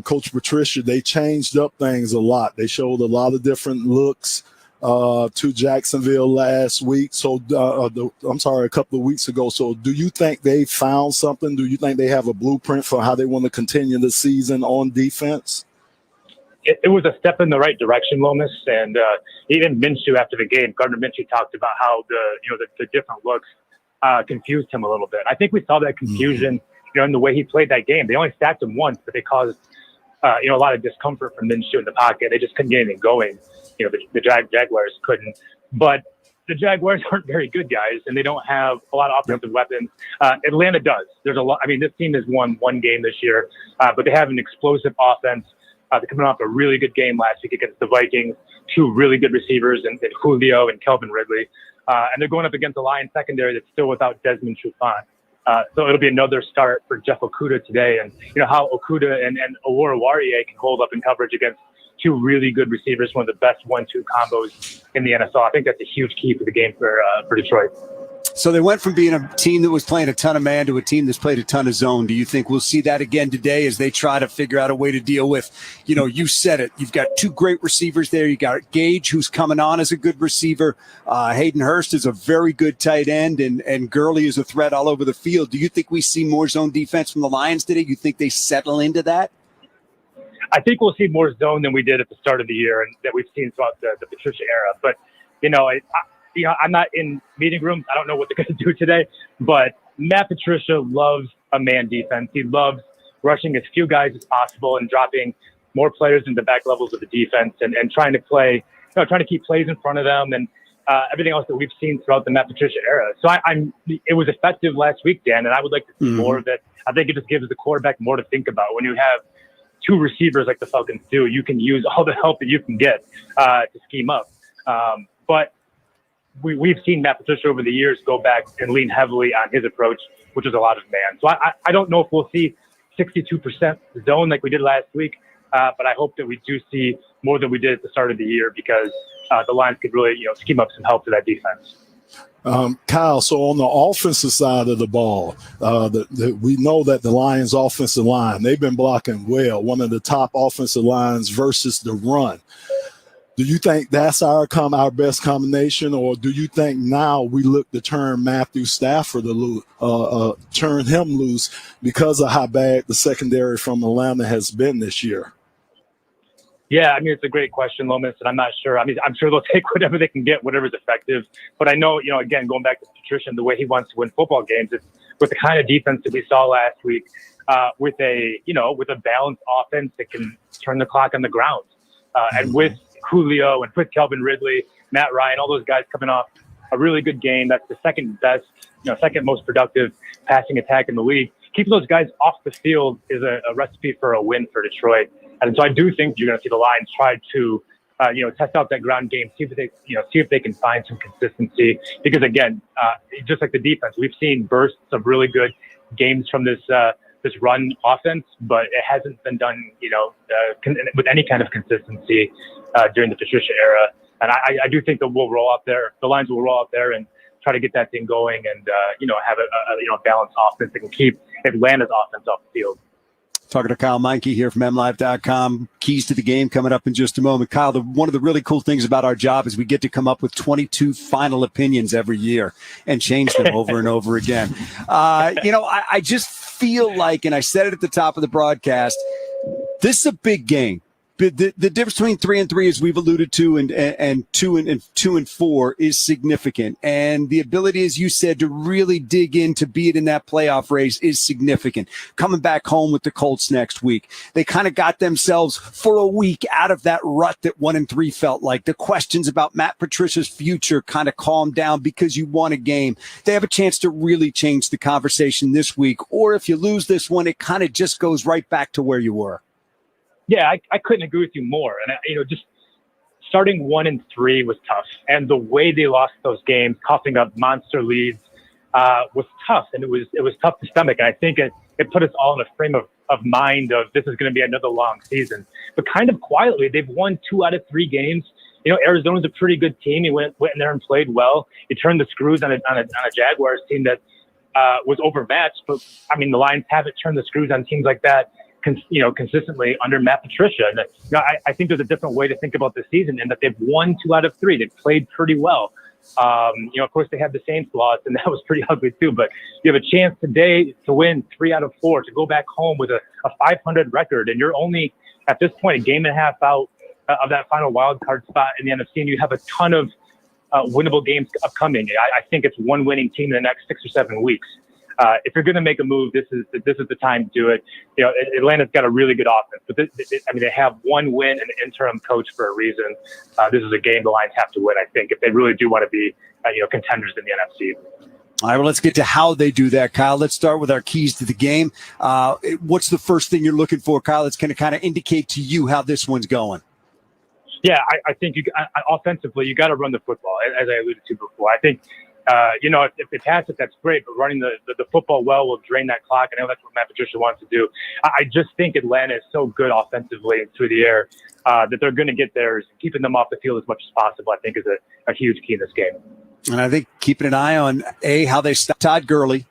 Coach Patricia, they changed up things a lot. They showed a lot of different looks to Jacksonville last week. So, a couple of weeks ago. So do you think they found something? Do you think they have a blueprint for how they want to continue the season on defense? It was a step in the right direction, Lomas, and even Minshew after the game, Gardner Minshew talked about how the different looks confused him a little bit. I think we saw that confusion, in the way he played that game. They only sacked him once, but they caused a lot of discomfort from Minshew in the pocket. They just couldn't get anything going. The Jaguars couldn't, but the Jaguars aren't very good, guys, and they don't have a lot of offensive weapons. Atlanta does. There's a lot. I mean, this team has won one game this year, but they have an explosive offense. They're coming off a really good game last week against the Vikings, two really good receivers in Julio and Calvin Ridley. And they're going up against a Lions secondary that's still without Desmond Trufant. So it'll be another start for Jeff Okudah today. And how Okudah and Oruwariye can hold up in coverage against two really good receivers, one of the best 1-2 combos in the NFL. I think that's a huge key for the game for Detroit. So they went from being a team that was playing a ton of man to a team that's played a ton of zone. Do you think we'll see that again today as they try to figure out a way to deal with, you said it, you've got two great receivers there. You got Gage, who's coming on as a good receiver. Hayden Hurst is a very good tight end, and Gurley is a threat all over the field. Do you think we see more zone defense from the Lions today? You think they settle into that? I think we'll see more zone than we did at the start of the year and that we've seen throughout the Patricia era. But, I'm not in meeting rooms. I don't know what they're going to do today. But Matt Patricia loves a man defense. He loves rushing as few guys as possible and dropping more players in the back levels of the defense and trying to play, trying to keep plays in front of them and everything else that we've seen throughout the Matt Patricia era. So it was effective last week, Dan, and I would like to see more of it. I think it just gives the quarterback more to think about. When you have two receivers like the Falcons do, you can use all the help that you can get to scheme up. But we've seen Matt Patricia over the years go back and lean heavily on his approach, which is a lot of man. So I don't know if we'll see 62% zone like we did last week, but I hope that we do see more than we did at the start of the year because the Lions could really scheme up some help to that defense. Kyle, so on the offensive side of the ball, we know that the Lions' offensive line, they've been blocking well, one of the top offensive lines versus the run. Do you think that's our best combination, or do you think now we look to turn Matthew Stafford turn him loose because of how bad the secondary from Atlanta has been this year? Yeah, it's a great question, Lomas, and I'm not sure. I'm sure they'll take whatever they can get, whatever's effective. But I know, again, going back to Patricia and the way he wants to win football games, it's with the kind of defense that we saw last week, with a balanced offense that can turn the clock on the ground, and with Julio and with Calvin Ridley, Matt Ryan, all those guys coming off a really good game. That's the second best, second most productive passing attack in the league. Keeping those guys off the field is a recipe for a win for Detroit. And so I do think you're going to see the Lions try to, test out that ground game, see if they can find some consistency. Because again, just like the defense, we've seen bursts of really good games from this run offense, but it hasn't been done, with any kind of consistency during the Patricia era. And I do think that we'll roll out there. The Lions will roll out there and try to get that thing going, and have a balanced offense that can keep Atlanta's offense off the field. Talking to Kyle Meinke here from MLive.com. Keys to the game coming up in just a moment. Kyle, one of the really cool things about our job is we get to come up with 22 final opinions every year and change them over and over again. I just feel like, and I said it at the top of the broadcast, this is a big game. The difference between 3 and 3, as we've alluded to, and 2 and 4 is significant. And the ability, as you said, to really dig in to be it in that playoff race is significant. Coming back home with the Colts next week, they kind of got themselves for a week out of that rut that 1 and 3 felt like. The questions about Matt Patricia's future kind of calmed down because you won a game. They have a chance to really change the conversation this week. Or if you lose this one, it kind of just goes right back to where you were. Yeah, I couldn't agree with you more. And, just starting 1 and 3 was tough. And the way they lost those games, coughing up monster leads, was tough. And it was tough to stomach. And I think it put us all in a frame of mind of this is going to be another long season. But kind of quietly, they've won 2 out of 3 games. Arizona's a pretty good team. He went in there and played well. He turned the screws on a Jaguars team that was overmatched. But, the Lions haven't turned the screws on teams like that consistently under Matt Patricia. And I think there's a different way to think about the season in that they've won 2 out of 3. They've played pretty well. Of course, they have the Saints loss, and that was pretty ugly too. But you have a chance today to win 3 out of 4, to go back home with a 500 record, and you're only at this point a game and a half out of that final wild card spot in the NFC, and you have a ton of winnable games upcoming. I think it's one winning team in the next 6 or 7 weeks. If you're going to make a move, this is the time to do it. Atlanta's got a really good offense, but they have 1 win and an interim coach for a reason. This is a game the Lions have to win, I think, if they really do want to be contenders in the NFC. All right, well, let's get to how they do that, Kyle. Let's start with our keys to the game. What's the first thing you're looking for, Kyle, that's going to kind of indicate to you how this one's going? Yeah, I think offensively, you got to run the football, as I alluded to before. I think, if they pass it, that's great, but running the football well will drain that clock. I know that's what Matt Patricia wants to do. I just think Atlanta is so good offensively and through the air that they're going to get theirs. Keeping them off the field as much as possible, I think, is a huge key in this game. And I think keeping an eye on, how they stop Todd Gurley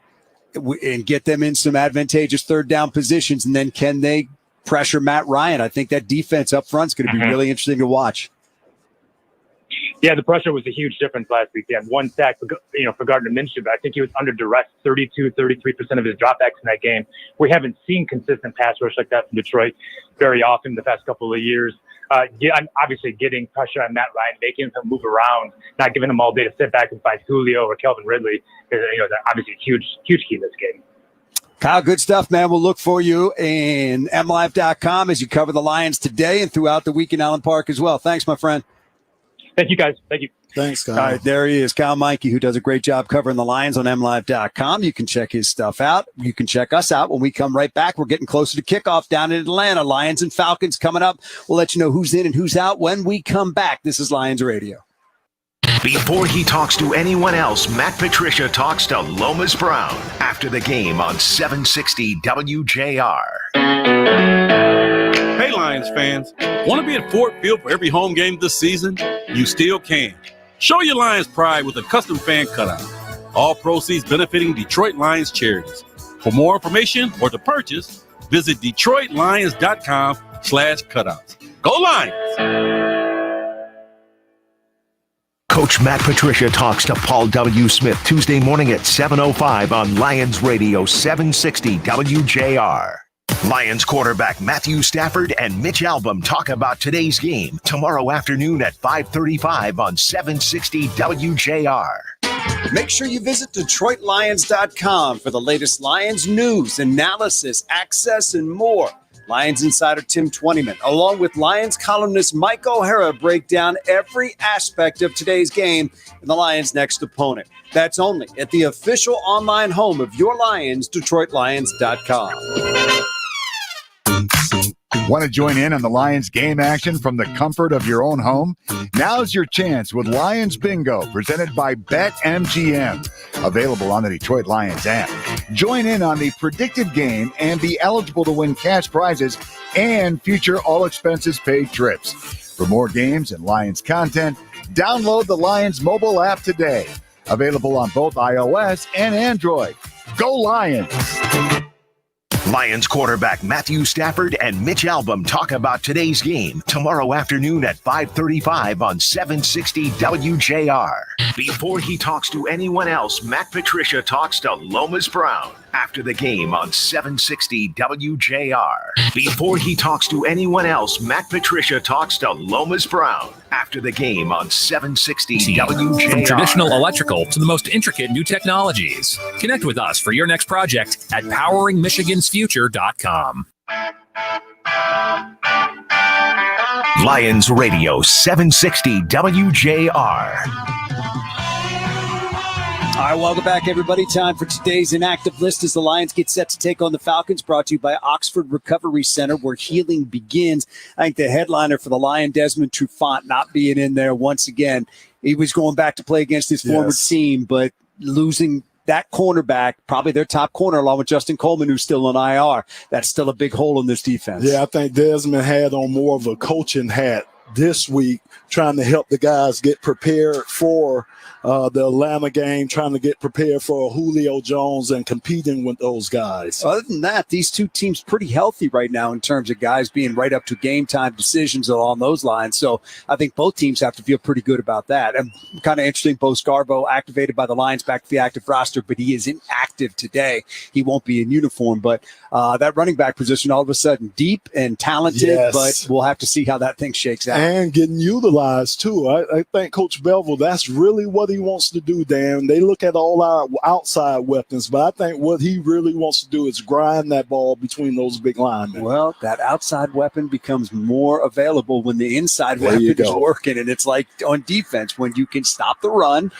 and get them in some advantageous third down positions, and then can they pressure Matt Ryan? I think that defense up front is going to be really interesting to watch. Yeah, the pressure was a huge difference last week. They had one sack, for Gardner Minshew, but I think he was under duress 33% of his dropbacks in that game. We haven't seen consistent pass rush like that from Detroit very often the past couple of years. I'm obviously getting pressure on Matt Ryan, making him move around, not giving him all day to sit back and find Julio or Calvin Ridley. They're obviously a huge key in this game. Kyle, good stuff, man. We'll look for you in MLive.com as you cover the Lions today and throughout the week in Allen Park as well. Thanks, my friend. Thank you, guys. Thank you. Thanks, Kyle. All right, there he is, Kyle Meinke, who does a great job covering the Lions on MLive.com. You can check his stuff out. You can check us out when we come right back. We're getting closer to kickoff down in Atlanta. Lions and Falcons coming up. We'll let you know who's in and who's out when we come back. This is Lions Radio. Before he talks to anyone else, Matt Patricia talks to Lomas Brown after the game on 760 WJR. Hey, Lions fans. Want to be at Ford Field for every home game this season? You still can. Show your Lions pride with a custom fan cutout. All proceeds benefiting Detroit Lions Charities. For more information or to purchase, visit DetroitLions.com/cutouts. Go Lions! Coach Matt Patricia talks to Paul W. Smith Tuesday morning at 7:05 on Lions Radio 760 WJR. Lions quarterback Matthew Stafford and Mitch Albom talk about today's game tomorrow afternoon at 5:35 on 760 WJR. Make sure you visit DetroitLions.com for the latest Lions news, analysis, access, and more. Lions insider Tim Twentyman, along with Lions columnist Mike O'Hara, break down every aspect of today's game and the Lions' next opponent. That's only at the official online home of your Lions, DetroitLions.com. Want to join in on the Lions game action from the comfort of your own home? Now's your chance with Lions Bingo, presented by BetMGM. Available on the Detroit Lions app. Join in on the predicted game and be eligible to win cash prizes and future all-expenses-paid trips. For more games and Lions content, download the Lions mobile app today. Available on both iOS and Android. Go Lions! Lions quarterback Matthew Stafford and Mitch Albom talk about today's game tomorrow afternoon at 5:35 on 760 WJR. Before he talks to anyone else, Matt Patricia talks to Lomas Brown after the game on 760 WJR. Before he talks to anyone else, Matt Patricia talks to Lomas Brown after the game on 760 WJR. From traditional electrical to the most intricate new technologies. Connect with us for your next project at poweringmichigansfuture.com. Lions Radio 760 WJR. All right, welcome back, everybody. Time for today's Inactive List as the Lions get set to take on the Falcons, brought to you by Oxford Recovery Center, where healing begins. I think the headliner for the Lion, Desmond Trufant, not being in there once again. He was going back to play against his former team, but losing that cornerback, probably their top corner, along with Justin Coleman, who's still on IR. That's still a big hole in this defense. Yeah, I think Desmond had on more of a coaching hat this week, trying to help the guys get prepared for the Atlanta game, trying to get prepared for Julio Jones and competing with those guys. Other than that, these two teams pretty healthy right now in terms of guys being right up to game time decisions along those lines. So I think both teams have to feel pretty good about that. And kind of interesting, Bo Scarborough activated by the Lions back to the active roster, but he is inactive today. He won't be in uniform, but that running back position all of a sudden deep and talented, but we'll have to see how that thing shakes out. And getting utilized too. I think Coach Bevell, that's really what he wants to do, Dan. They look at all our outside weapons, but I think what he really wants to do is grind that ball between those big linemen. Well, that outside weapon becomes more available when the inside weapon is working, and it's like on defense, when you can stop the run,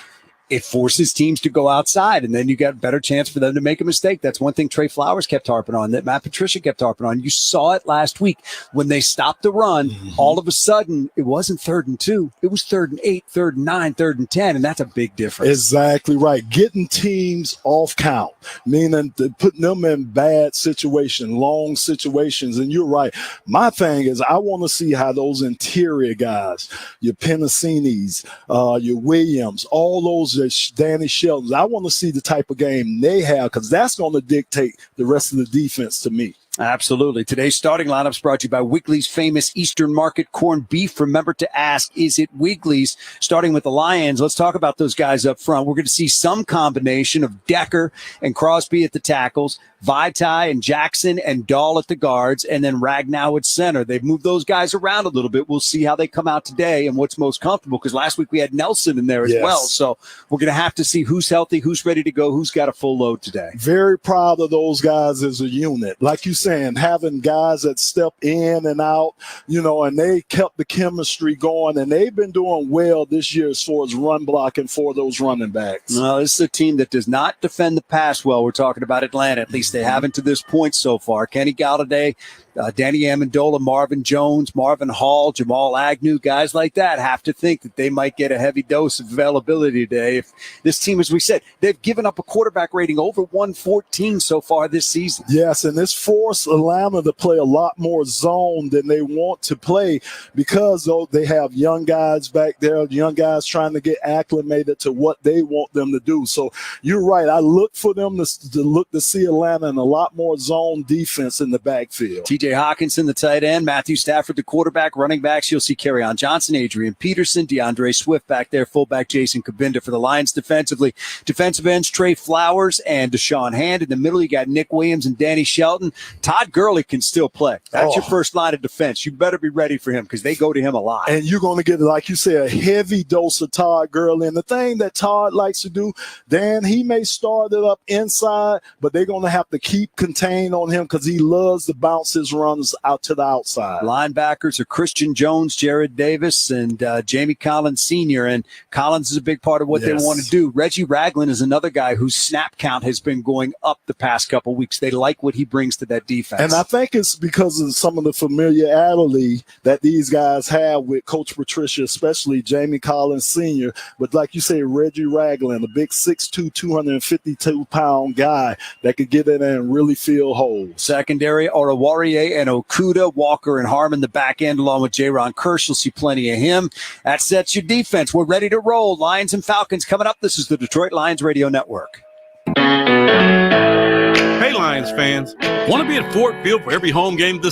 it forces teams to go outside, and then you got a better chance for them to make a mistake. That's one thing Trey Flowers kept harping on, that Matt Patricia kept harping on. You saw it last week. When they stopped the run, all of a sudden, it wasn't 3rd and 2. It was 3rd and 8, 3rd and 9, 3rd and 10, and that's a big difference. Exactly right. Getting teams off count, meaning putting them in bad situations, long situations. And you're right. My thing is I want to see how those interior guys, your Penicinis, your Williams, all those those Danny Sheltons. I want to see the type of game they have because that's going to dictate the rest of the defense to me. Absolutely. Today's starting lineups brought to you by Wigley's famous Eastern Market corned beef. Remember to ask, is it Wigley's? Starting with the Lions, let's talk about those guys up front. We're going to see some combination of Decker and Crosby at the tackles, Vaitai and Jackson and Dahl at the guards, and then Ragnow at center. They've moved those guys around a little bit. We'll see how they come out today and what's most comfortable, because last week we had Nelson in there as well. So we're going to have to see who's healthy, who's ready to go, who's got a full load today. Very proud of those guys as a unit. Like you saying, having guys that step in and out, and they kept the chemistry going, and they've been doing well this year as far as run blocking for those running backs. Well, this is a team that does not defend the pass well. We're talking about Atlanta. At least they haven't to this point so far. Kenny Galladay, Danny Amendola, Marvin Jones, Marvin Hall, Jamal Agnew, guys like that have to think that they might get a heavy dose of availability today. If this team, as we said, they've given up a quarterback rating over 114 so far this season. Yes, and this forced Atlanta to play a lot more zone than they want to play because they have young guys back there, young guys trying to get acclimated to what they want them to do. So you're right. I look for them to see Atlanta in a lot more zone defense in the backfield. TJ Hawkinson, the tight end, Matthew Stafford, the quarterback, running backs. You'll see Kerryon Johnson, Adrian Peterson, DeAndre Swift back there, fullback Jason Kabinda for the Lions defensively. Defensive ends, Trey Flowers and Deshaun Hand. In the middle, you got Nick Williams and Danny Shelton. Todd Gurley can still play. That's your first line of defense. You better be ready for him because they go to him a lot. And you're going to get, like you say, a heavy dose of Todd Gurley. And the thing that Todd likes to do, Dan, he may start it up inside, but they're going to have to keep contained on him because he loves to bounce his runs out to the outside. Linebackers are Christian Jones, Jared Davis, and Jamie Collins Sr. And Collins is a big part of what they want to do. Reggie Ragland is another guy whose snap count has been going up the past couple weeks. They like what he brings to that defense. And I think it's because of some of the familiarity that these guys have with Coach Patricia, especially Jamie Collins Sr. But like you say, Reggie Ragland, a big 6'2", 252-pound guy that could get in there and really fill holes. Secondary, Oruwariye and Okuda, Walker and Harmon the back end, along with Jaron Kearse. You'll see plenty of him. That sets your defense. We're ready to roll. Lions and Falcons coming up. This is the Detroit Lions Radio Network. Hey, Lions fans. Want to be at Ford Field for every home game this